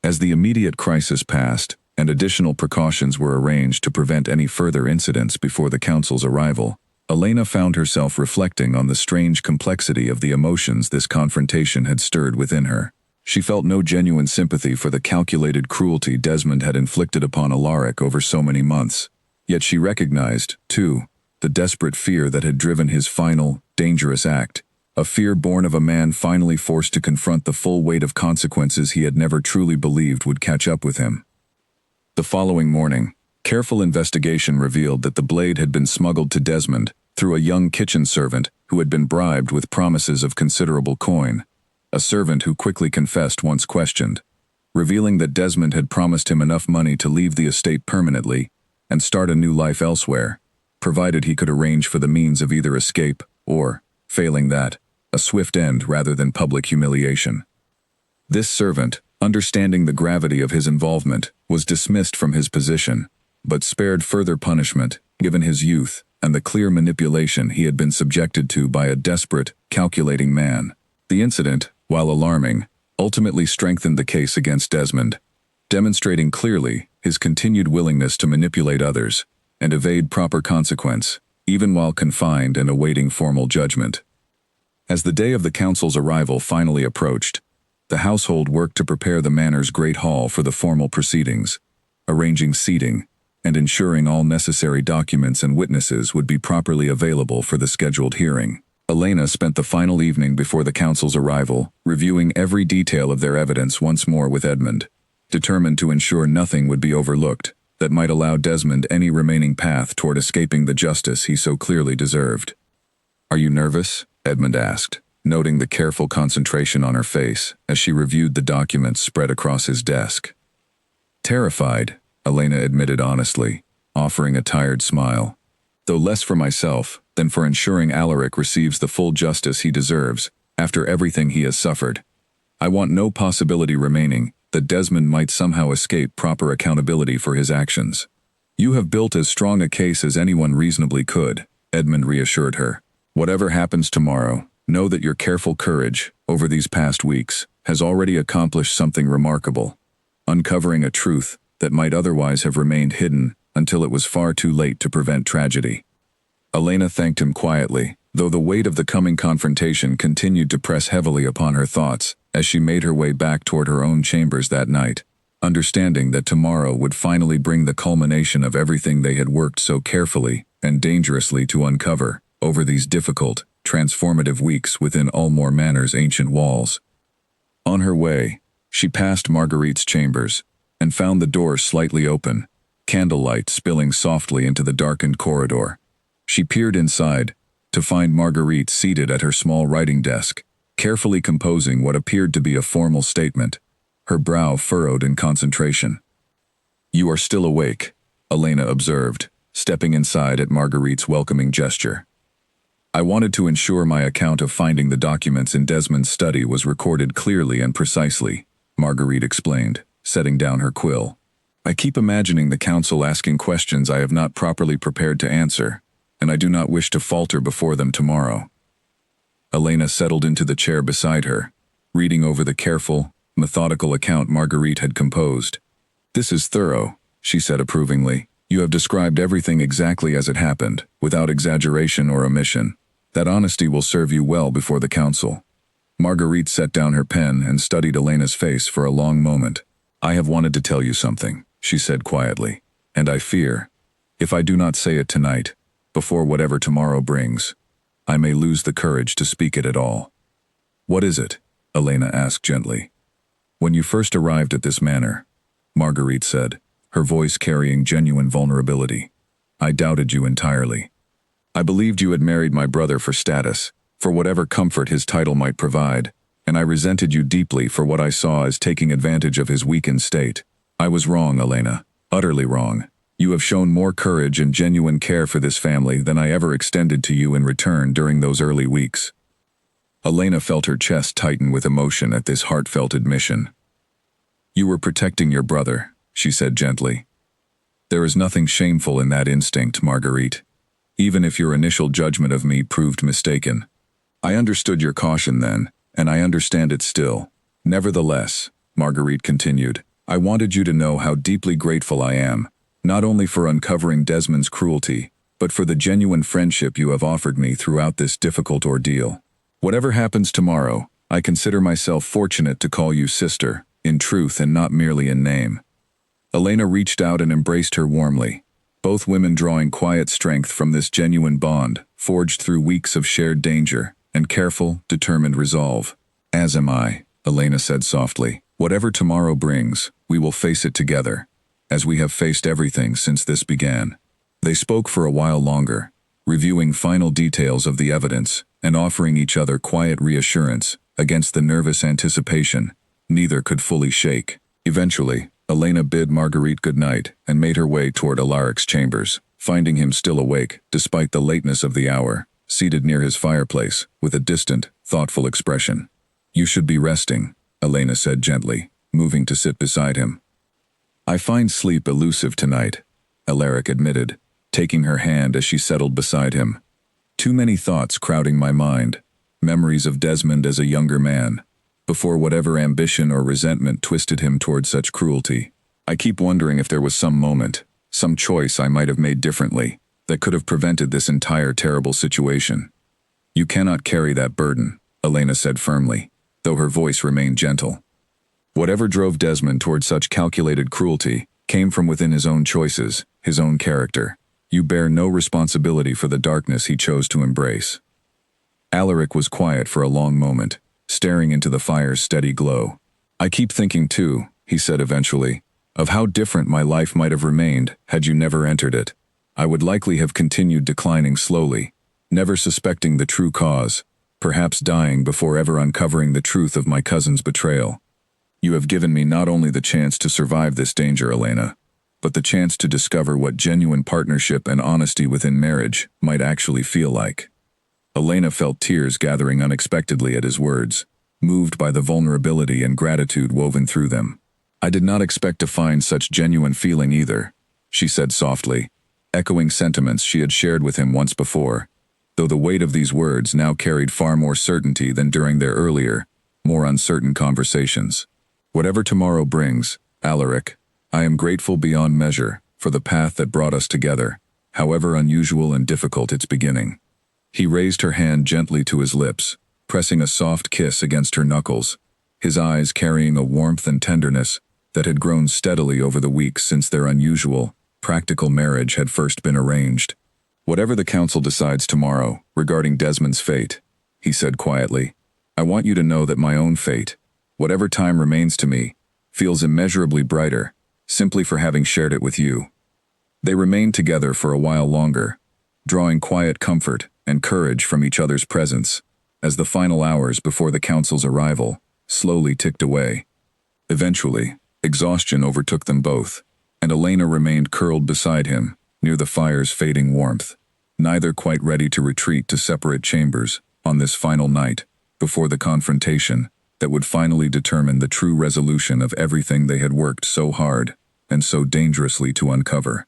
A: As the immediate crisis passed, and additional precautions were arranged to prevent any further incidents before the council's arrival, Elena found herself reflecting on the strange complexity of the emotions this confrontation had stirred within her. She felt no genuine sympathy for the calculated cruelty Desmond had inflicted upon Alaric over so many months. Yet she recognized, too, the desperate fear that had driven his final, dangerous act, a fear born of a man finally forced to confront the full weight of consequences he had never truly believed would catch up with him. The following morning, careful investigation revealed that the blade had been smuggled to Desmond through a young kitchen servant who had been bribed with promises of considerable coin, a servant who quickly confessed once questioned, revealing that Desmond had promised him enough money to leave the estate permanently and start a new life elsewhere, provided he could arrange for the means of either escape or, failing that, a swift end rather than public humiliation. This servant, understanding the gravity of his involvement, was dismissed from his position, but spared further punishment, given his youth and the clear manipulation he had been subjected to by a desperate, calculating man. The incident, while alarming, ultimately strengthened the case against Desmond, demonstrating clearly his continued willingness to manipulate others and evade proper consequence, even while confined and awaiting formal judgment. As the day of the council's arrival finally approached, the household worked to prepare the manor's great hall for the formal proceedings, arranging seating and ensuring all necessary documents and witnesses would be properly available for the scheduled hearing. Elena spent the final evening before the council's arrival, reviewing every detail of their evidence once more with Edmund, determined to ensure nothing would be overlooked that might allow Desmond any remaining path toward escaping the justice he so clearly deserved. "Are you nervous?" Edmund asked, noting the careful concentration on her face as she reviewed the documents spread across his desk. "Terrified," Elena admitted honestly, offering a tired smile. "Though less for myself than for ensuring Alaric receives the full justice he deserves after everything he has suffered. I want no possibility remaining that Desmond might somehow escape proper accountability for his actions." "You have built as strong a case as anyone reasonably could," Edmund reassured her. "Whatever happens tomorrow, know that your careful courage over these past weeks has already accomplished something remarkable, uncovering a truth that might otherwise have remained hidden until it was far too late to prevent tragedy." Elena thanked him quietly, though the weight of the coming confrontation continued to press heavily upon her thoughts as she made her way back toward her own chambers that night, understanding that tomorrow would finally bring the culmination of everything they had worked so carefully and dangerously to uncover over these difficult, transformative weeks within Ulmore Manor's ancient walls. On her way, she passed Marguerite's chambers and found the door slightly open, candlelight spilling softly into the darkened corridor. She peered inside to find Marguerite seated at her small writing desk, carefully composing what appeared to be a formal statement, her brow furrowed in concentration. "You are still awake," Elena observed, stepping inside at Marguerite's welcoming gesture. "I wanted to ensure my account of finding the documents in Desmond's study was recorded clearly and precisely," Marguerite explained, setting down her quill. "I keep imagining the council asking questions I have not properly prepared to answer, and I do not wish to falter before them tomorrow." Elena settled into the chair beside her, reading over the careful, methodical account Marguerite had composed. "This is thorough," she said approvingly. You have described everything exactly as it happened, without exaggeration or omission. That honesty will serve you well before the council." Marguerite set down her pen and studied Elena's face for a long moment. "I have wanted to tell you something," she said quietly, "and I fear, if I do not say it tonight, before whatever tomorrow brings, I may lose the courage to speak it at all." "What is it?" Elena asked gently. "When you first arrived at this manor," Marguerite said, her voice carrying genuine vulnerability, "I doubted you entirely. I believed you had married my brother for status, for whatever comfort his title might provide, and I resented you deeply for what I saw as taking advantage of his weakened state. I was wrong, Elena, utterly wrong. You have shown more courage and genuine care for this family than I ever extended to you in return during those early weeks." Elena felt her chest tighten with emotion at this heartfelt admission. "You were protecting your brother," she said gently. "There is nothing shameful in that instinct, Marguerite, even if your initial judgment of me proved mistaken. I understood your caution then, and I understand it still. Nevertheless," Marguerite continued, "I wanted you to know how deeply grateful I am, not only for uncovering Desmond's cruelty, but for the genuine friendship you have offered me throughout this difficult ordeal. Whatever happens tomorrow, I consider myself fortunate to call you sister, in truth and not merely in name." Elena reached out and embraced her warmly, both women drawing quiet strength from this genuine bond, forged through weeks of shared danger and careful, determined resolve. "As am I," Elena said softly. "Whatever tomorrow brings, we will face it together, as we have faced everything since this began." They spoke for a while longer, reviewing final details of the evidence and offering each other quiet reassurance against the nervous anticipation neither could fully shake. Eventually, Elena bid Marguerite good night and made her way toward Alaric's chambers, finding him still awake despite the lateness of the hour, seated near his fireplace with a distant, thoughtful expression. "You should be resting," Elena said gently, moving to sit beside him. "I find sleep elusive tonight," Alaric admitted, taking her hand as she settled beside him. "Too many thoughts crowding my mind, memories of Desmond as a younger man, before whatever ambition or resentment twisted him toward such cruelty. I keep wondering if there was some moment, some choice I might have made differently, that could have prevented this entire terrible situation." "You cannot carry that burden," Elena said firmly, though her voice remained gentle. "Whatever drove Desmond toward such calculated cruelty came from within his own choices, his own character. You bear no responsibility for the darkness he chose to embrace." Alaric was quiet for a long moment, staring into the fire's steady glow. "I keep thinking too," he said eventually, "of how different my life might have remained had you never entered it. I would likely have continued declining slowly, never suspecting the true cause, perhaps dying before ever uncovering the truth of my cousin's betrayal. You have given me not only the chance to survive this danger, Elena, but the chance to discover what genuine partnership and honesty within marriage might actually feel like." Elena felt tears gathering unexpectedly at his words, moved by the vulnerability and gratitude woven through them. "I did not expect to find such genuine feeling either," she said softly, echoing sentiments she had shared with him once before, though the weight of these words now carried far more certainty than during their earlier, more uncertain conversations. "Whatever tomorrow brings, Alaric, I am grateful beyond measure for the path that brought us together, however unusual and difficult its beginning." He raised her hand gently to his lips, pressing a soft kiss against her knuckles, his eyes carrying a warmth and tenderness that had grown steadily over the weeks since their unusual, practical marriage had first been arranged. "Whatever the council decides tomorrow regarding Desmond's fate," he said quietly, "I want you to know that my own fate, whatever time remains to me, feels immeasurably brighter, simply for having shared it with you." They remained together for a while longer, drawing quiet comfort and courage from each other's presence, as the final hours before the council's arrival slowly ticked away. Eventually, exhaustion overtook them both, and Elena remained curled beside him, near the fire's fading warmth, neither quite ready to retreat to separate chambers on this final night, before the confrontation that would finally determine the true resolution of everything they had worked so hard and so dangerously to uncover.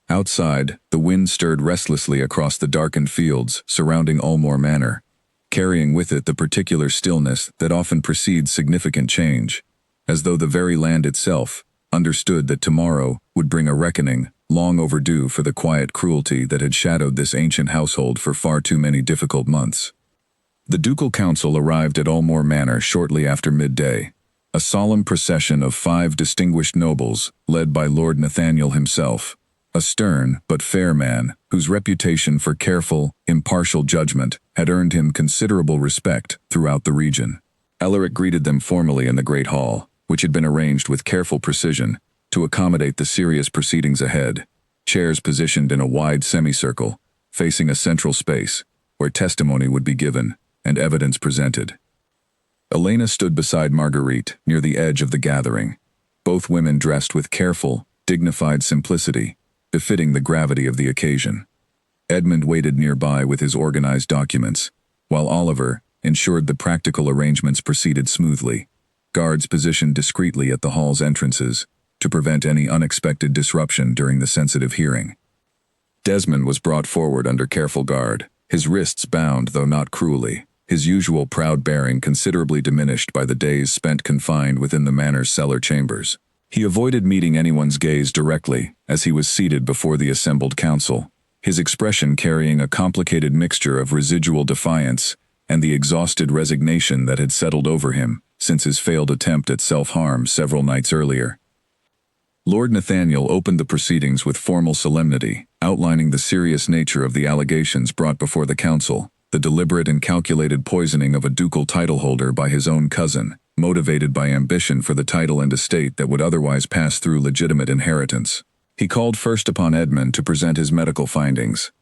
A: Outside, the wind stirred restlessly across the darkened fields surrounding Ulmore Manor, carrying with it the particular stillness that often precedes significant change, as though the very land itself understood that tomorrow would bring a reckoning long overdue for the quiet cruelty that had shadowed this ancient household for far too many difficult months. The ducal council arrived at Ulmore Manor shortly after midday, a solemn procession of 5 distinguished nobles led by Lord Nathaniel himself, a stern but fair man whose reputation for careful, impartial judgment had earned him considerable respect throughout the region. Alaric greeted them formally in the great hall, which had been arranged with careful precision to accommodate the serious proceedings ahead, chairs positioned in a wide semicircle, facing a central space, where testimony would be given and evidence presented. Elena stood beside Marguerite near the edge of the gathering, both women dressed with careful, dignified simplicity, befitting the gravity of the occasion. Edmund waited nearby with his organized documents, while Oliver ensured the practical arrangements proceeded smoothly, guards positioned discreetly at the hall's entrances to prevent any unexpected disruption during the sensitive hearing. Desmond was brought forward under careful guard, his wrists bound though not cruelly, his usual proud bearing considerably diminished by the days spent confined within the manor's cellar chambers. He avoided meeting anyone's gaze directly as he was seated before the assembled council, his expression carrying a complicated mixture of residual defiance and the exhausted resignation that had settled over him since his failed attempt at self-harm several nights earlier. Lord Nathaniel opened the proceedings with formal solemnity, outlining the serious nature of the allegations brought before the council, the deliberate and calculated poisoning of a ducal titleholder by his own cousin, motivated by ambition for the title and estate that would otherwise pass through legitimate inheritance. He called first upon Edmund to present his medical findings.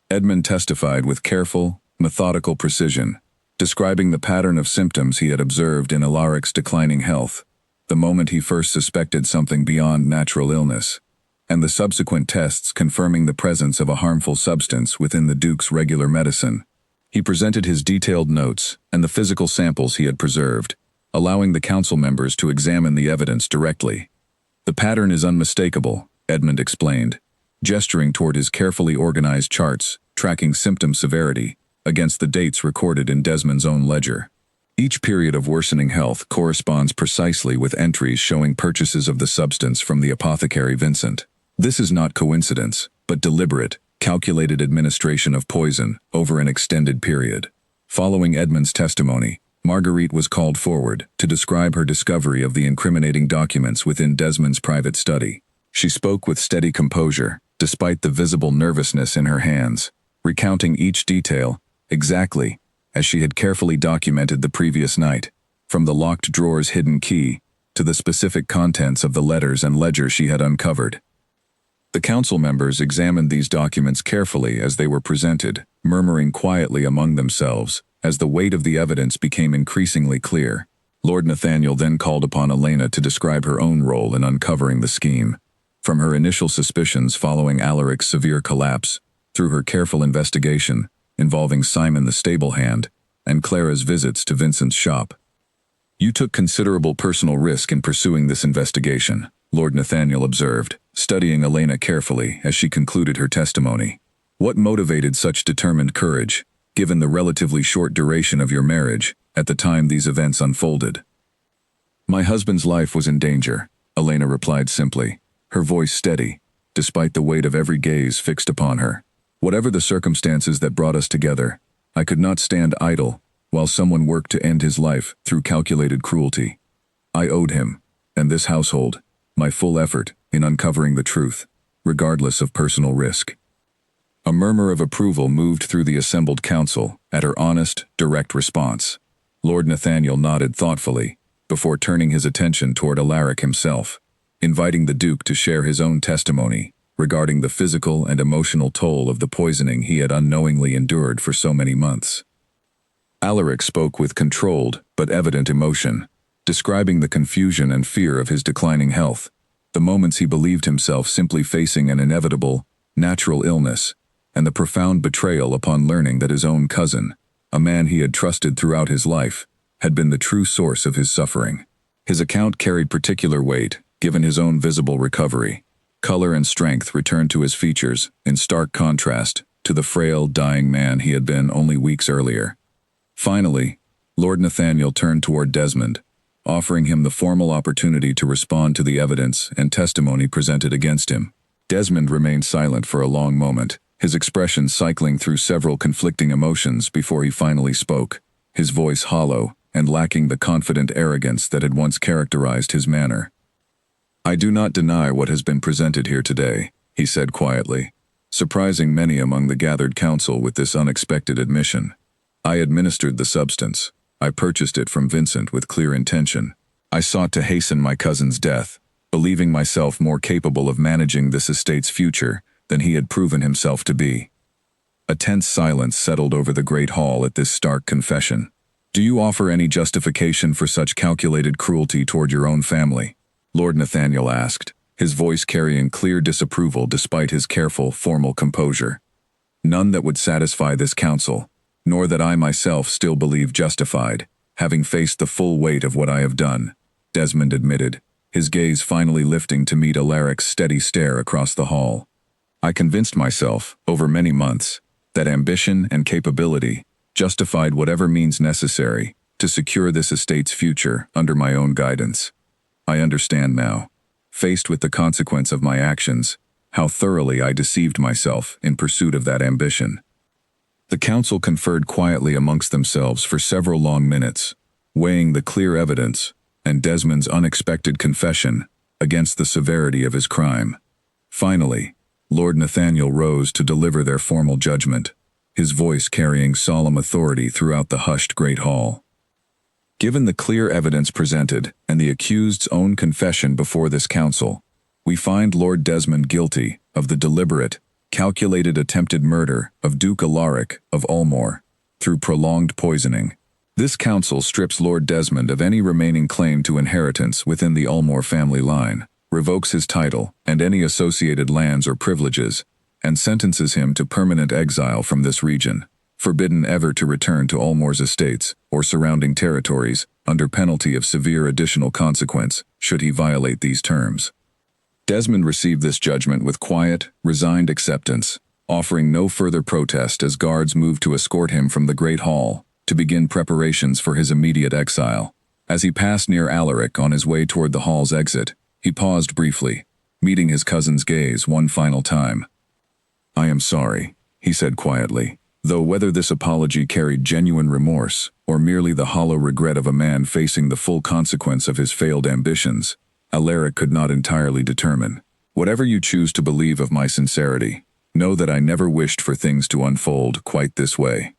A: Edmund testified with careful, methodical precision, describing the pattern of symptoms he had observed in Alaric's declining health, the moment he first suspected something beyond natural illness, and the subsequent tests confirming the presence of a harmful substance within the Duke's regular medicine. He presented his detailed notes and the physical samples he had preserved, allowing the council members to examine the evidence directly. "The pattern is unmistakable," Edmund explained, gesturing toward his carefully organized charts, tracking symptom severity against the dates recorded in Desmond's own ledger. Each period of worsening health corresponds precisely with entries showing purchases of the substance from the apothecary Vincent. This is not coincidence, but deliberate, calculated administration of poison over an extended period. Following Edmund's testimony, Marguerite was called forward to describe her discovery of the incriminating documents within Desmond's private study. She spoke with steady composure, despite the visible nervousness in her hands, recounting each detail exactly as she had carefully documented the previous night, from the locked drawer's hidden key to the specific contents of the letters and ledger she had uncovered. The council members examined these documents carefully as they were presented, murmuring quietly among themselves as the weight of the evidence became increasingly clear. Lord Nathaniel then called upon Elena to describe her own role in uncovering the scheme, from her initial suspicions following Alaric's severe collapse, through her careful investigation involving Simon the stable hand and Clara's visits to Vincent's shop. "You took considerable personal risk in pursuing this investigation," Lord Nathaniel observed, studying Elena carefully as she concluded her testimony. "What motivated such determined courage, given the relatively short duration of your marriage at the time these events unfolded?" "My husband's life was in danger," Elena replied simply, her voice steady, despite the weight of every gaze fixed upon her. "Whatever the circumstances that brought us together, I could not stand idle while someone worked to end his life through calculated cruelty. I owed him, and this household, my full effort in uncovering the truth, regardless of personal risk." A murmur of approval moved through the assembled council at her honest, direct response. Lord Nathaniel nodded thoughtfully, before turning his attention toward Alaric himself, inviting the Duke to share his own testimony regarding the physical and emotional toll of the poisoning he had unknowingly endured for so many months. Alaric spoke with controlled but evident emotion, describing the confusion and fear of his declining health, the moments he believed himself simply facing an inevitable, natural illness, and the profound betrayal upon learning that his own cousin, a man he had trusted throughout his life, had been the true source of his suffering. His account carried particular weight, given his own visible recovery. Color and strength returned to his features, in stark contrast to the frail, dying man he had been only weeks earlier. Finally, Lord Nathaniel turned toward Desmond, offering him the formal opportunity to respond to the evidence and testimony presented against him. Desmond remained silent for a long moment, his expression cycling through several conflicting emotions before he finally spoke, his voice hollow and lacking the confident arrogance that had once characterized his manner. "I do not deny what has been presented here today," he said quietly, surprising many among the gathered council with this unexpected admission. "I administered the substance. I purchased it from Vincent with clear intention. I sought to hasten my cousin's death, believing myself more capable of managing this estate's future than he had proven himself to be." A tense silence settled over the great hall at this stark confession. "Do you offer any justification for such calculated cruelty toward your own family?" Lord Nathaniel asked, his voice carrying clear disapproval despite his careful, formal composure. "None that would satisfy this council, nor that I myself still believe justified, having faced the full weight of what I have done," Desmond admitted, his gaze finally lifting to meet Alaric's steady stare across the hall. "I convinced myself, over many months, that ambition and capability justified whatever means necessary to secure this estate's future under my own guidance. I understand now, faced with the consequence of my actions, how thoroughly I deceived myself in pursuit of that ambition." The council conferred quietly amongst themselves for several long minutes, weighing the clear evidence and Desmond's unexpected confession against the severity of his crime. Finally, Lord Nathaniel rose to deliver their formal judgment, his voice carrying solemn authority throughout the hushed great hall. "Given the clear evidence presented and the accused's own confession before this council, we find Lord Desmond guilty of the deliberate, calculated attempted murder of Duke Alaric of Ulmore through prolonged poisoning. This council strips Lord Desmond of any remaining claim to inheritance within the Ulmore family line, revokes his title and any associated lands or privileges, and sentences him to permanent exile from this region, forbidden ever to return to Ulmore's estates or surrounding territories under penalty of severe additional consequence should he violate these terms." Desmond received this judgment with quiet, resigned acceptance, offering no further protest as guards moved to escort him from the great hall to begin preparations for his immediate exile. As he passed near Alaric on his way toward the hall's exit, he paused briefly, meeting his cousin's gaze one final time. "I am sorry," he said quietly, though whether this apology carried genuine remorse or merely the hollow regret of a man facing the full consequence of his failed ambitions, Alaric could not entirely determine. "Whatever you choose to believe of my sincerity, know that I never wished for things to unfold quite this way."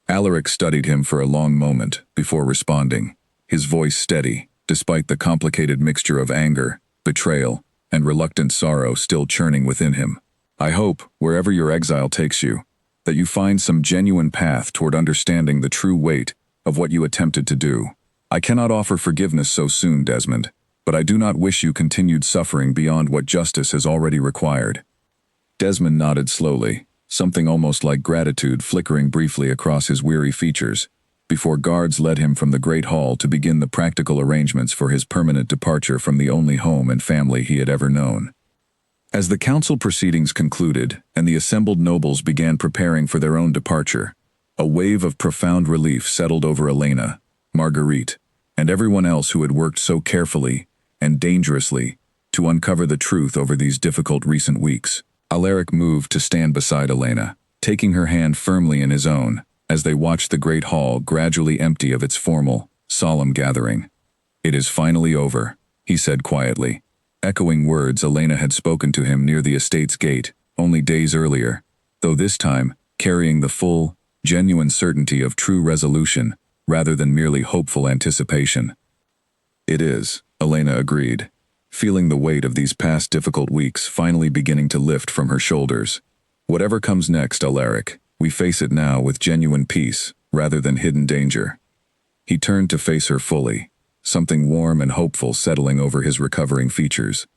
A: Alaric studied him for a long moment before responding, his voice steady, despite the complicated mixture of anger, betrayal, and reluctant sorrow still churning within him. "I hope, wherever your exile takes you, that you find some genuine path toward understanding the true weight of what you attempted to do. I cannot offer forgiveness so soon, Desmond, but I do not wish you continued suffering beyond what justice has already required." Desmond nodded slowly, something almost like gratitude flickering briefly across his weary features, before guards led him from the great hall to begin the practical arrangements for his permanent departure from the only home and family he had ever known. As the council proceedings concluded and the assembled nobles began preparing for their own departure, a wave of profound relief settled over Elena, Marguerite, and everyone else who had worked so carefully and dangerously to uncover the truth over these difficult recent weeks. Alaric moved to stand beside Elena, taking her hand firmly in his own, as they watched the great hall gradually empty of its formal, solemn gathering. "It is finally over," he said quietly, echoing words Elena had spoken to him near the estate's gate only days earlier, though this time carrying the full, genuine certainty of true resolution rather than merely hopeful anticipation. "It is," Elena agreed, feeling the weight of these past difficult weeks finally beginning to lift from her shoulders. "Whatever comes next, Alaric, we face it now with genuine peace rather than hidden danger." He turned to face her fully, something warm and hopeful settling over his recovering features.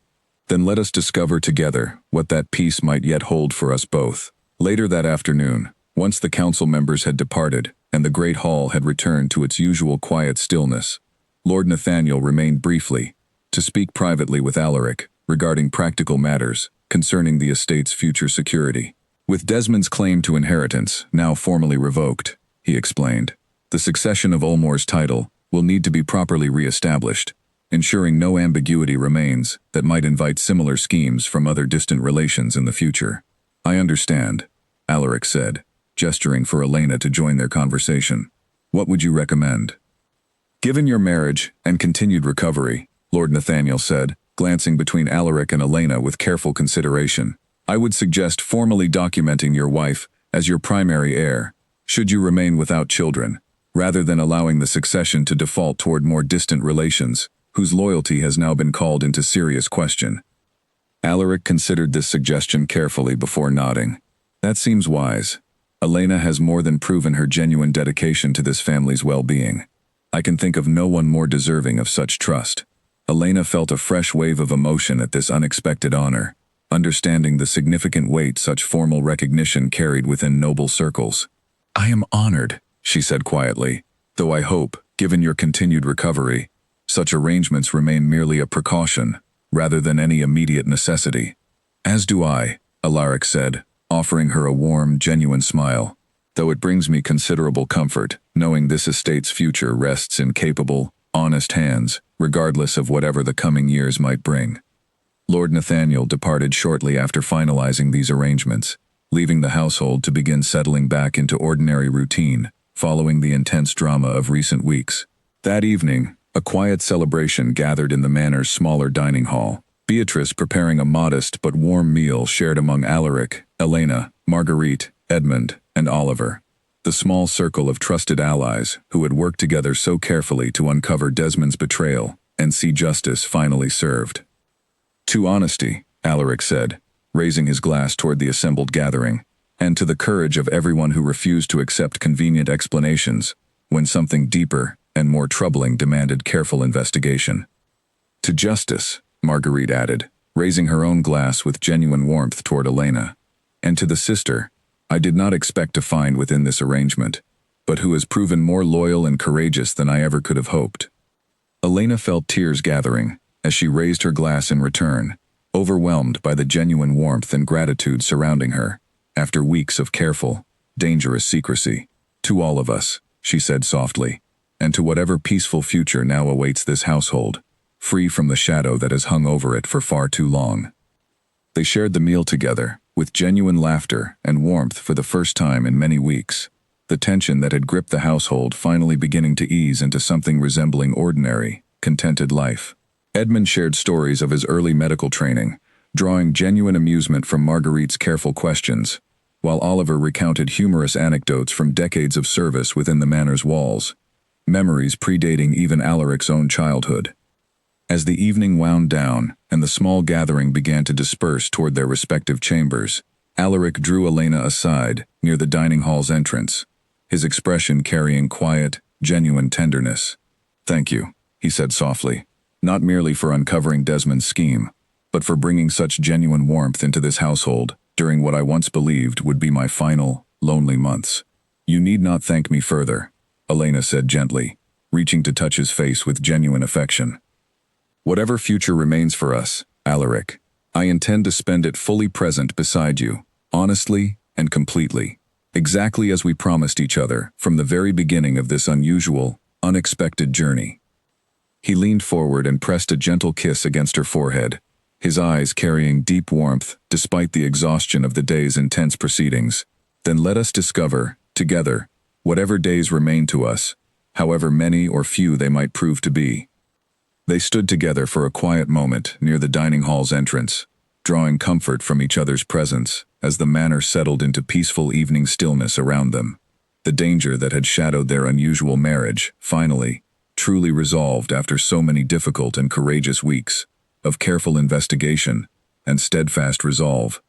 A: "Then let us discover together what that peace might yet hold for us both." Later that afternoon, once the council members had departed and the great hall had returned to its usual quiet stillness, Lord Nathaniel remained briefly to speak privately with Alaric regarding practical matters concerning the estate's future security. "With Desmond's claim to inheritance now formally revoked," he explained, "the succession of Ulmore's title will need to be properly re-established. ensuring no ambiguity remains that might invite similar schemes from other distant relations in the future. I understand, Alaric said, gesturing for Elena to join their conversation. What would you recommend? Given your marriage and continued recovery, Lord Nathaniel said, glancing between Alaric and Elena with careful consideration, I would suggest formally documenting your wife as your primary heir, should you remain without children, rather than allowing the succession to default toward more distant relations, whose loyalty has now been called into serious question. Alaric considered this suggestion carefully before nodding. That seems wise. Elena has more than proven her genuine dedication to this family's well-being. I can think of no one more deserving of such trust. Elena felt a fresh wave of emotion at this unexpected honor, understanding the significant weight such formal recognition carried within noble circles. I am honored, she said quietly, though I hope, given your continued recovery, such arrangements remain merely a precaution, rather than any immediate necessity. As do I, Alaric said, offering her a warm, genuine smile, though it brings me considerable comfort, knowing this estate's future rests in capable, honest hands, regardless of whatever the coming years might bring. Lord Nathaniel departed shortly after finalizing these arrangements, leaving the household to begin settling back into ordinary routine, following the intense drama of recent weeks. That evening, a quiet celebration gathered in the manor's smaller dining hall, Beatrice preparing a modest but warm meal shared among Alaric, Elena, Marguerite, Edmund, and Oliver, the small circle of trusted allies who had worked together so carefully to uncover Desmond's betrayal and see justice finally served. To honesty, Alaric said, raising his glass toward the assembled gathering, and to the courage of everyone who refused to accept convenient explanations when something deeper and more troubling demanded careful investigation. To justice, Marguerite added, raising her own glass with genuine warmth toward Elena, and to the sister I did not expect to find within this arrangement, but who has proven more loyal and courageous than I ever could have hoped. Elena felt tears gathering as she raised her glass in return, overwhelmed by the genuine warmth and gratitude surrounding her, after weeks of careful, dangerous secrecy. To all of us, she said softly, and to whatever peaceful future now awaits this household, free from the shadow that has hung over it for far too long. They shared the meal together, with genuine laughter and warmth for the first time in many weeks, the tension that had gripped the household finally beginning to ease into something resembling ordinary, contented life. Edmund shared stories of his early medical training, drawing genuine amusement from Marguerite's careful questions, while Oliver recounted humorous anecdotes from decades of service within the manor's walls, memories predating even Alaric's own childhood. As the evening wound down and the small gathering began to disperse toward their respective chambers, Alaric drew Elena aside near the dining hall's entrance, his expression carrying quiet, genuine tenderness. Thank you, he said softly, not merely for uncovering Desmond's scheme, but for bringing such genuine warmth into this household during what I once believed would be my final, lonely months. You need not thank me further, Elena said gently, reaching to touch his face with genuine affection. Whatever future remains for us, Alaric, I intend to spend it fully present beside you, honestly and completely, exactly as we promised each other from the very beginning of this unusual, unexpected journey. He leaned forward and pressed a gentle kiss against her forehead, his eyes carrying deep warmth despite the exhaustion of the day's intense proceedings. Then let us discover, together, whatever days remain to us, however many or few they might prove to be. They stood together for a quiet moment near the dining hall's entrance, drawing comfort from each other's presence as the manor settled into peaceful evening stillness around them. The danger that had shadowed their unusual marriage, finally, truly resolved after so many difficult and courageous weeks of careful investigation and steadfast resolve.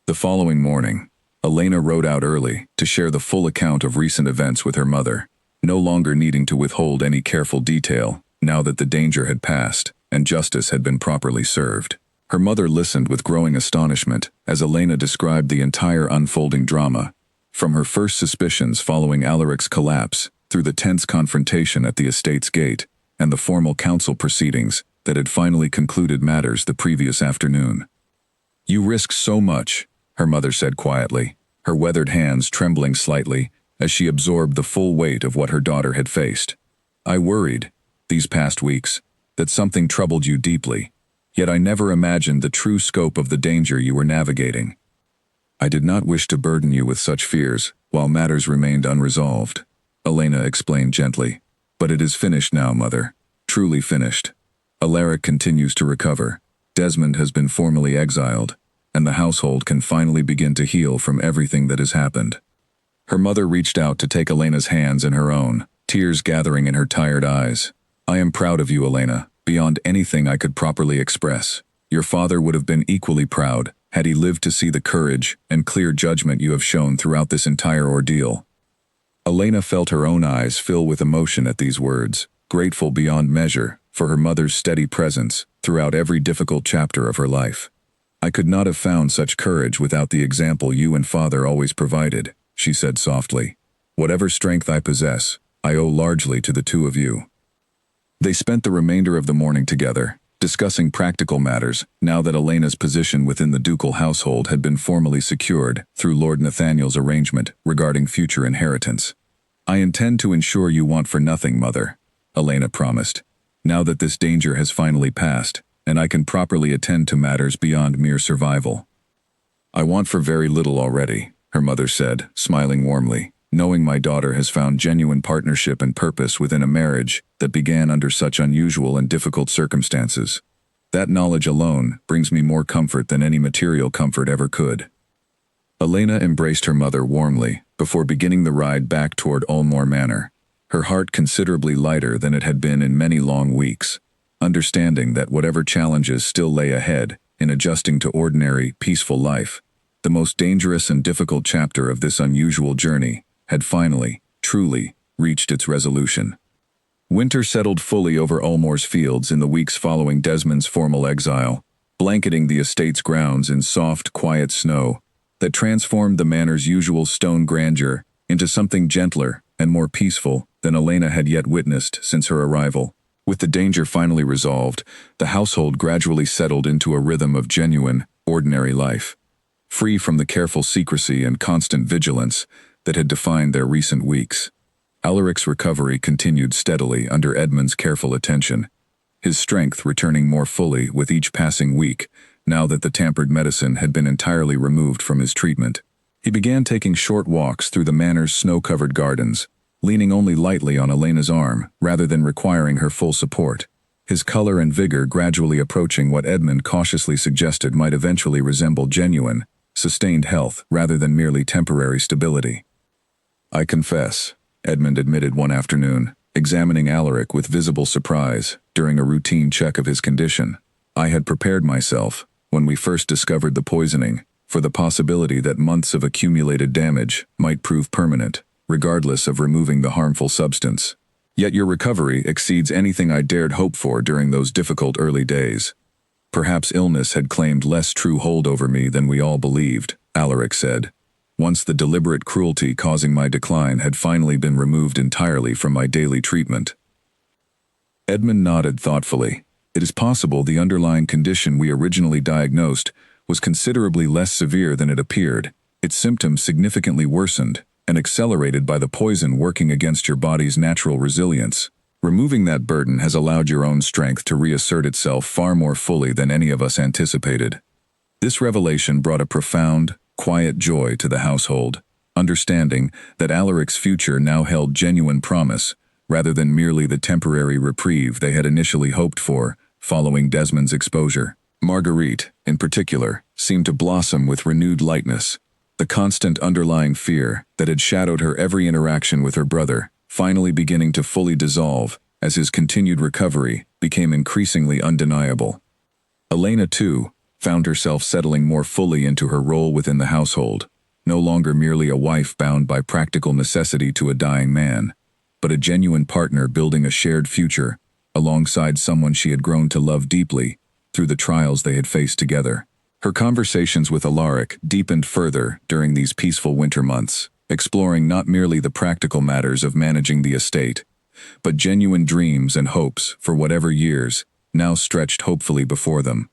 A: The following morning, Elena rode out early to share the full account of recent events with her mother, no longer needing to withhold any careful detail now that the danger had passed and justice had been properly served. Her mother listened with growing astonishment as Elena described the entire unfolding drama, from her first suspicions following Alaric's collapse through the tense confrontation at the estate's gate and the formal council proceedings that had finally concluded matters the previous afternoon. You risk so much, her mother said quietly, her weathered hands trembling slightly as she absorbed the full weight of what her daughter had faced. I worried, these past weeks, that something troubled you deeply. Yet I never imagined the true scope of the danger you were navigating. I did not wish to burden you with such fears, while matters remained unresolved, Elena explained gently. But it is finished now, Mother. Truly finished. Alaric continues to recover. Desmond has been formally exiled, and the household can finally begin to heal from everything that has happened. Her mother reached out to take Elena's hands in her own, tears gathering in her tired eyes. I am proud of you, Elena, beyond anything I could properly express. Your father would have been equally proud had he lived to see the courage and clear judgment you have shown throughout this entire ordeal. Elena felt her own eyes fill with emotion at these words, grateful beyond measure for her mother's steady presence throughout every difficult chapter of her life. I could not have found such courage without the example you and Father always provided, she said softly. Whatever strength I possess, I owe largely to the two of you. They spent the remainder of the morning together, discussing practical matters now that Elena's position within the ducal household had been formally secured through Lord Nathaniel's arrangement regarding future inheritance. I intend to ensure you want for nothing, Mother, Elena promised, now that this danger has finally passed, and I can properly attend to matters beyond mere survival. I want for very little already, her mother said, smiling warmly, knowing my daughter has found genuine partnership and purpose within a marriage that began under such unusual and difficult circumstances. That knowledge alone brings me more comfort than any material comfort ever could. Elena embraced her mother warmly before beginning the ride back toward Ulmore Manor, her heart considerably lighter than it had been in many long weeks, understanding that whatever challenges still lay ahead in adjusting to ordinary, peaceful life, the most dangerous and difficult chapter of this unusual journey had finally, truly, reached its resolution. Winter settled fully over Ulmore's fields in the weeks following Desmond's formal exile, blanketing the estate's grounds in soft, quiet snow that transformed the manor's usual stone grandeur into something gentler and more peaceful than Elena had yet witnessed since her arrival. With the danger finally resolved, the household gradually settled into a rhythm of genuine, ordinary life, free from the careful secrecy and constant vigilance that had defined their recent weeks. Alaric's recovery continued steadily under Edmund's careful attention, his strength returning more fully with each passing week, now that the tampered medicine had been entirely removed from his treatment. He began taking short walks through the manor's snow-covered gardens, leaning only lightly on Elena's arm rather than requiring her full support, his color and vigor gradually approaching what Edmund cautiously suggested might eventually resemble genuine, sustained health rather than merely temporary stability. I confess, Edmund admitted one afternoon, examining Alaric with visible surprise during a routine check of his condition. I had prepared myself, when we first discovered the poisoning, for the possibility that months of accumulated damage might prove permanent, regardless of removing the harmful substance. Yet your recovery exceeds anything I dared hope for during those difficult early days. Perhaps illness had claimed less true hold over me than we all believed, Alaric said, once the deliberate cruelty causing my decline had finally been removed entirely from my daily treatment. Edmund nodded thoughtfully. It is possible the underlying condition we originally diagnosed was considerably less severe than it appeared, its symptoms significantly worsened and accelerated by the poison working against your body's natural resilience. Removing that burden has allowed your own strength to reassert itself far more fully than any of us anticipated. This revelation brought a profound, quiet joy to the household, understanding that Alaric's future now held genuine promise, rather than merely the temporary reprieve they had initially hoped for following Desmond's exposure. Marguerite, in particular, seemed to blossom with renewed lightness, the constant underlying fear that had shadowed her every interaction with her brother finally beginning to fully dissolve as his continued recovery became increasingly undeniable. Elena, too, found herself settling more fully into her role within the household, no longer merely a wife bound by practical necessity to a dying man, but a genuine partner building a shared future alongside someone she had grown to love deeply through the trials they had faced together. Her conversations with Alaric deepened further during these peaceful winter months, exploring not merely the practical matters of managing the estate, but genuine dreams and hopes for whatever years now stretched hopefully before them.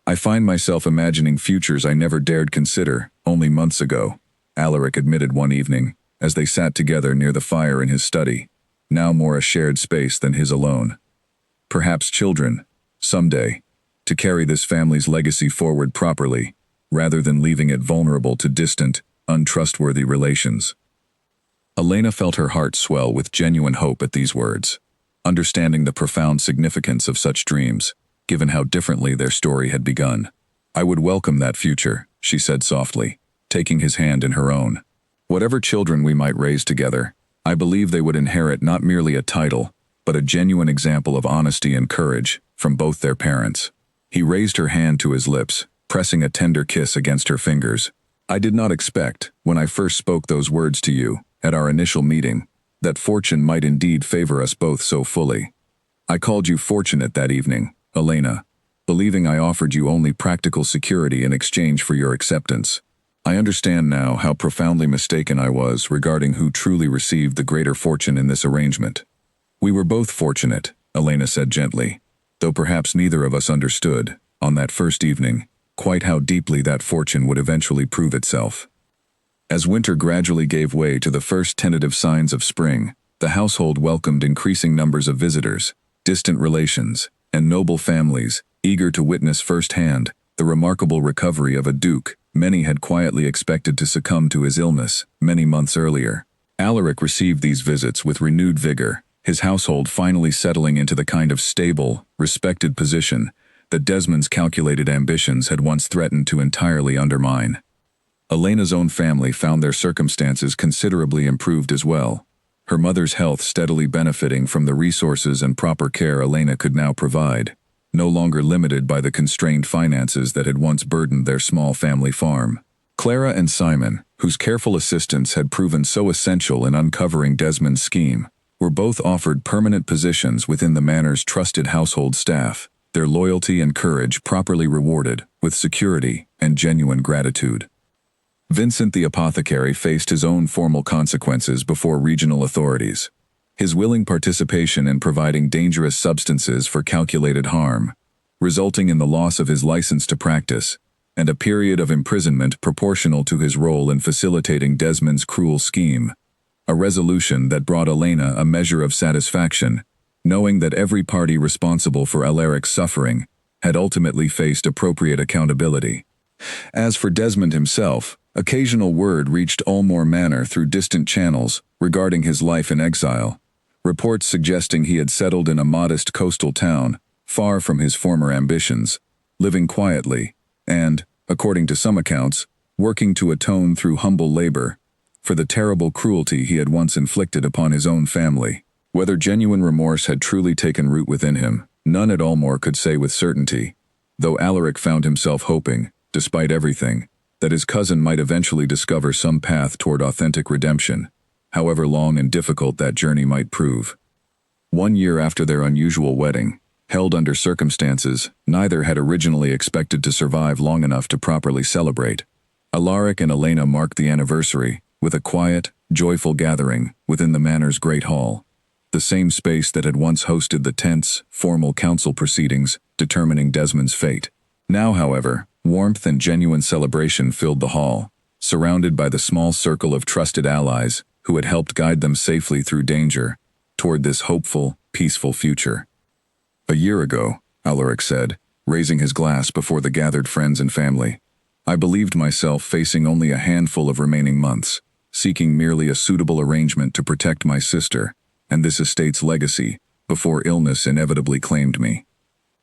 A: I find myself imagining futures I never dared consider only months ago, Alaric admitted one evening, as they sat together near the fire in his study, now more a shared space than his alone. perhaps children, someday, to carry this family's legacy forward properly, rather than leaving it vulnerable to distant, untrustworthy relations. Elena felt her heart swell with genuine hope at these words, understanding the profound significance of such dreams, given how differently their story had begun. "I would welcome that future," she said softly, taking his hand in her own. "Whatever children we might raise together, I believe they would inherit not merely a title, but a genuine example of honesty and courage from both their parents." He raised her hand to his lips, pressing a tender kiss against her fingers. "I did not expect, when I first spoke those words to you, at our initial meeting, that fortune might indeed favor us both so fully. I called you fortunate that evening, Elena, believing I offered you only practical security in exchange for your acceptance. I understand now how profoundly mistaken I was regarding who truly received the greater fortune in this arrangement. We were both fortunate," Elena said gently, though perhaps neither of us understood, on that first evening, quite how deeply that fortune would eventually prove itself. As winter gradually gave way to the first tentative signs of spring, the household welcomed increasing numbers of visitors, distant relations, and noble families, eager to witness firsthand the remarkable recovery of a duke many had quietly expected to succumb to his illness many months earlier. Alaric received these visits with renewed vigor, his household finally settling into the kind of stable, respected position that Desmond's calculated ambitions had once threatened to entirely undermine. Elena's own family found their circumstances considerably improved as well, her mother's health steadily benefiting from the resources and proper care Elena could now provide, no longer limited by the constrained finances that had once burdened their small family farm. Clara and Simon, whose careful assistance had proven so essential in uncovering Desmond's scheme, were both offered permanent positions within the manor's trusted household staff, their loyalty and courage properly rewarded with security and genuine gratitude. Vincent the apothecary faced his own formal consequences before regional authorities. His willing participation in providing dangerous substances for calculated harm, resulting in the loss of his license to practice, and a period of imprisonment proportional to his role in facilitating Desmond's cruel scheme. A resolution that brought Elena a measure of satisfaction, knowing that every party responsible for Alaric's suffering had ultimately faced appropriate accountability. As for Desmond himself, occasional word reached Ulmore Manor through distant channels regarding his life in exile, reports suggesting he had settled in a modest coastal town, far from his former ambitions, living quietly, and, according to some accounts, working to atone through humble labor for the terrible cruelty he had once inflicted upon his own family. Whether genuine remorse had truly taken root within him, none at Ulmore could say with certainty, though Alaric found himself hoping, despite everything, that his cousin might eventually discover some path toward authentic redemption, however long and difficult that journey might prove. 1 year after their unusual wedding, held under circumstances neither had originally expected to survive long enough to properly celebrate, Alaric and Elena marked the anniversary with a quiet, joyful gathering within the manor's great hall, the same space that had once hosted the tense, formal council proceedings determining Desmond's fate. Now, however, warmth and genuine celebration filled the hall, surrounded by the small circle of trusted allies who had helped guide them safely through danger toward this hopeful, peaceful future. "A year ago," Alaric said, raising his glass before the gathered friends and family, "I believed myself facing only a handful of remaining months, seeking merely a suitable arrangement to protect my sister and this estate's legacy before illness inevitably claimed me.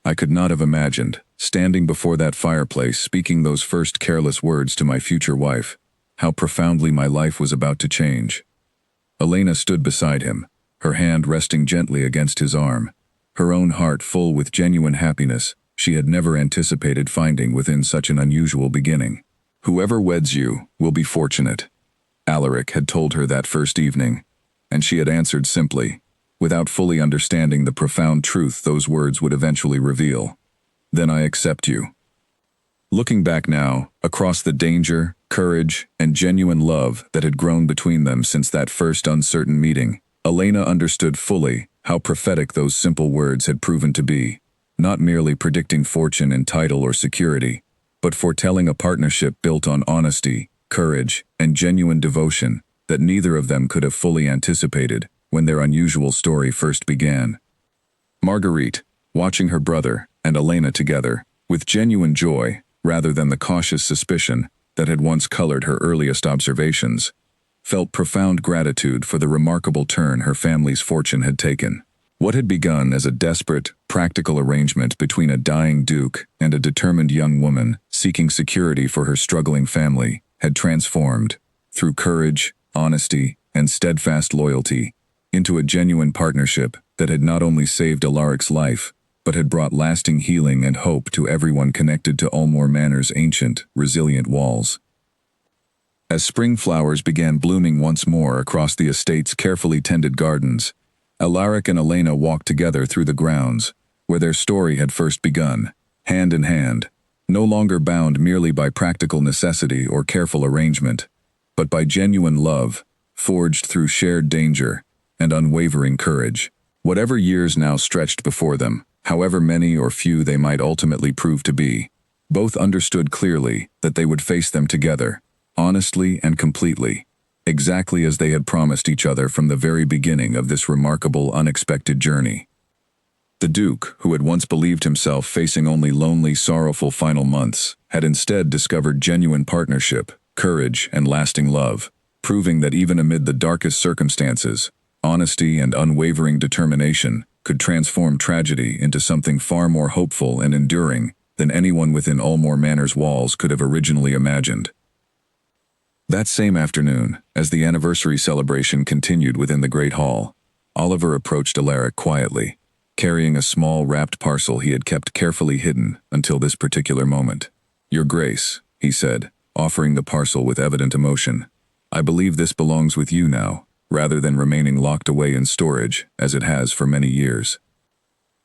A: I could not have imagined, standing before that fireplace speaking those first careless words to my future wife, how profoundly my life was about to change." Elena stood beside him, her hand resting gently against his arm, her own heart full with genuine happiness she had never anticipated finding within such an unusual beginning. "Whoever weds you will be fortunate," Alaric had told her that first evening, and she had answered simply, without fully understanding the profound truth those words would eventually reveal, "Then I accept you." Looking back now, across the danger, courage, and genuine love that had grown between them since that first uncertain meeting, Elena understood fully how prophetic those simple words had proven to be, not merely predicting fortune in title or security, but foretelling a partnership built on honesty, courage, and genuine devotion that neither of them could have fully anticipated when their unusual story first began. Marguerite, watching her brother and Elena together, with genuine joy, rather than the cautious suspicion that had once colored her earliest observations, felt profound gratitude for the remarkable turn her family's fortune had taken. What had begun as a desperate, practical arrangement between a dying duke and a determined young woman seeking security for her struggling family had transformed, through courage, honesty, and steadfast loyalty, into a genuine partnership that had not only saved Alaric's life, but had brought lasting healing and hope to everyone connected to Ulmore Manor's ancient, resilient walls. As spring flowers began blooming once more across the estate's carefully tended gardens, Alaric and Elena walked together through the grounds, where their story had first begun, hand in hand, no longer bound merely by practical necessity or careful arrangement, but by genuine love, forged through shared danger and unwavering courage. Whatever years now stretched before them, however many or few they might ultimately prove to be, both understood clearly that they would face them together, honestly and completely, exactly as they had promised each other from the very beginning of this remarkable, unexpected journey. The Duke, who had once believed himself facing only lonely, sorrowful final months, had instead discovered genuine partnership, courage, and lasting love, proving that even amid the darkest circumstances, honesty and unwavering determination could transform tragedy into something far more hopeful and enduring than anyone within Ulmore Manor's walls could have originally imagined. That same afternoon, as the anniversary celebration continued within the Great Hall, Oliver approached Alaric quietly, carrying a small wrapped parcel he had kept carefully hidden until this particular moment. "Your Grace," he said, offering the parcel with evident emotion, "I believe this belongs with you now, rather than remaining locked away in storage, as it has for many years."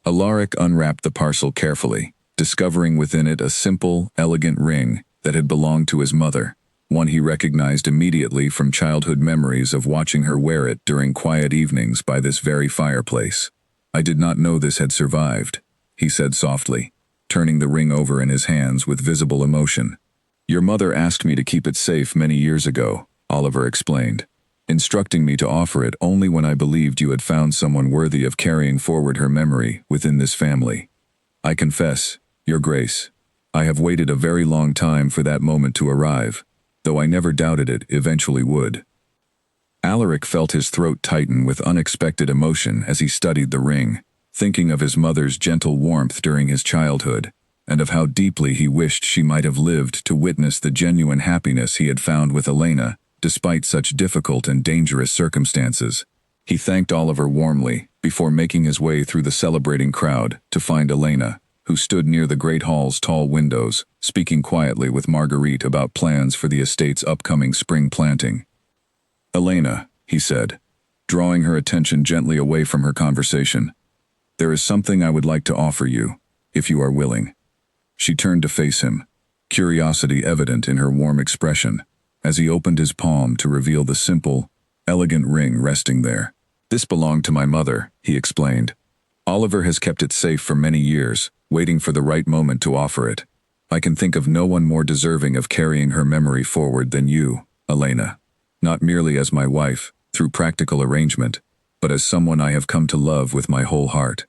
A: Alaric unwrapped the parcel carefully, discovering within it a simple, elegant ring that had belonged to his mother, one he recognized immediately from childhood memories of watching her wear it during quiet evenings by this very fireplace. "I did not know this had survived," he said softly, turning the ring over in his hands with visible emotion. "Your mother asked me to keep it safe many years ago," Oliver explained, "instructing me to offer it only when I believed you had found someone worthy of carrying forward her memory within this family. I confess, Your Grace, I have waited a very long time for that moment to arrive, though I never doubted it eventually would." Alaric felt his throat tighten with unexpected emotion as he studied the ring, thinking of his mother's gentle warmth during his childhood, and of how deeply he wished she might have lived to witness the genuine happiness he had found with Elena, despite such difficult and dangerous circumstances. He thanked Oliver warmly before making his way through the celebrating crowd to find Elena, who stood near the Great Hall's tall windows, speaking quietly with Marguerite about plans for the estate's upcoming spring planting. "Elena," he said, drawing her attention gently away from her conversation, "there is something I would like to offer you, if you are willing." She turned to face him, curiosity evident in her warm expression, as he opened his palm to reveal the simple, elegant ring resting there. "This belonged to my mother," he explained. "Oliver has kept it safe for many years, waiting for the right moment to offer it. I can think of no one more deserving of carrying her memory forward than you, Elena, not merely as my wife, through practical arrangement, but as someone I have come to love with my whole heart."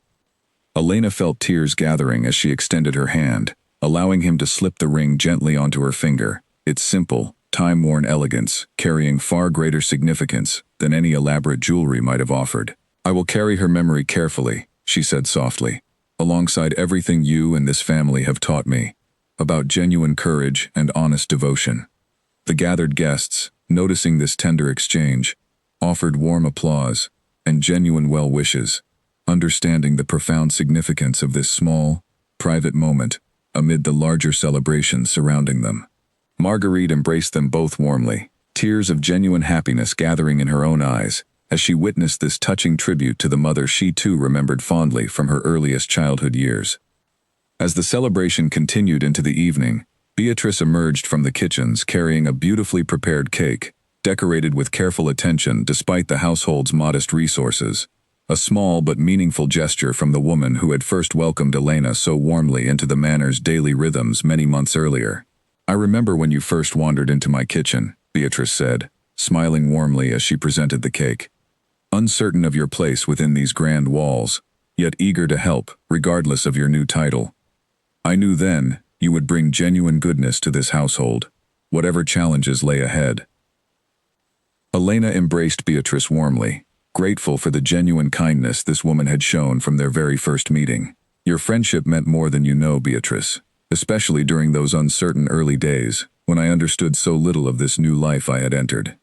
A: Elena felt tears gathering as she extended her hand, allowing him to slip the ring gently onto her finger, its simple, time-worn elegance carrying far greater significance than any elaborate jewelry might have offered. "I will carry her memory carefully," she said softly, "alongside everything you and this family have taught me about genuine courage and honest devotion." The gathered guests, noticing this tender exchange, offered warm applause and genuine well wishes, understanding the profound significance of this small, private moment amid the larger celebrations surrounding them. Marguerite embraced them both warmly, tears of genuine happiness gathering in her own eyes as she witnessed this touching tribute to the mother she too remembered fondly from her earliest childhood years. As the celebration continued into the evening, Beatrice emerged from the kitchens carrying a beautifully prepared cake, decorated with careful attention despite the household's modest resources, a small but meaningful gesture from the woman who had first welcomed Elena so warmly into the manor's daily rhythms many months earlier. "I remember when you first wandered into my kitchen," Beatrice said, smiling warmly as she presented the cake. "Uncertain of your place within these grand walls, yet eager to help, regardless of your new title. I knew then you would bring genuine goodness to this household, whatever challenges lay ahead. Elena embraced Beatrice warmly, grateful for the genuine kindness this woman had shown from their very first meeting. Your friendship meant more than you know, Beatrice, especially during those uncertain early days when I understood so little of this new life I had entered.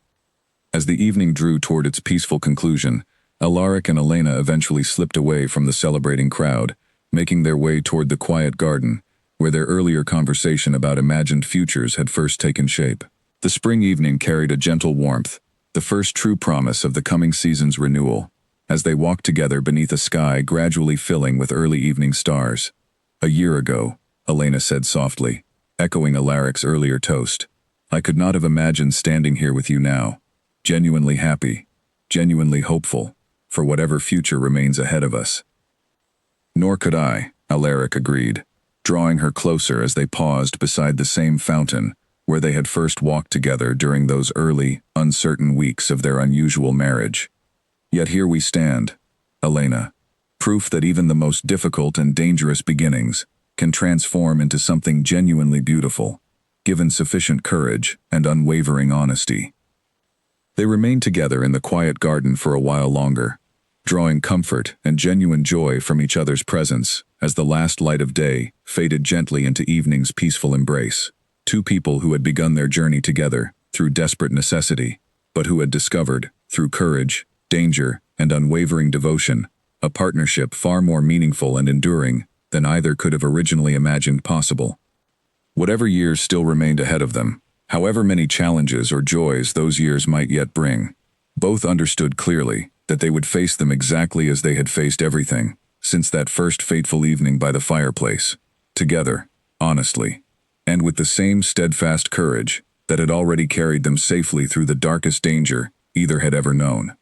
A: As the evening drew toward its peaceful conclusion, Alaric and Elena eventually slipped away from the celebrating crowd, making their way toward the quiet garden, where their earlier conversation about imagined futures had first taken shape. The spring evening carried a gentle warmth, the first true promise of the coming season's renewal, as they walked together beneath a sky gradually filling with early evening stars. "A year ago," Elena said softly, echoing Alaric's earlier toast, "I could not have imagined standing here with you now, genuinely happy, genuinely hopeful, for whatever future remains ahead of us." "Nor could I," Alaric agreed, drawing her closer as they paused beside the same fountain where they had first walked together during those early, uncertain weeks of their unusual marriage. "Yet here we stand, Elena, proof that even the most difficult and dangerous beginnings can transform into something genuinely beautiful, given sufficient courage and unwavering honesty." They remained together in the quiet garden for a while longer, drawing comfort and genuine joy from each other's presence as the last light of day faded gently into evening's peaceful embrace. Two people who had begun their journey together through desperate necessity, but who had discovered, through courage, danger, and unwavering devotion, a partnership far more meaningful and enduring than either could have originally imagined possible. Whatever years still remained ahead of them, however many challenges or joys those years might yet bring, both understood clearly that they would face them exactly as they had faced everything since that first fateful evening by the fireplace, together, honestly, and with the same steadfast courage that had already carried them safely through the darkest danger either had ever known.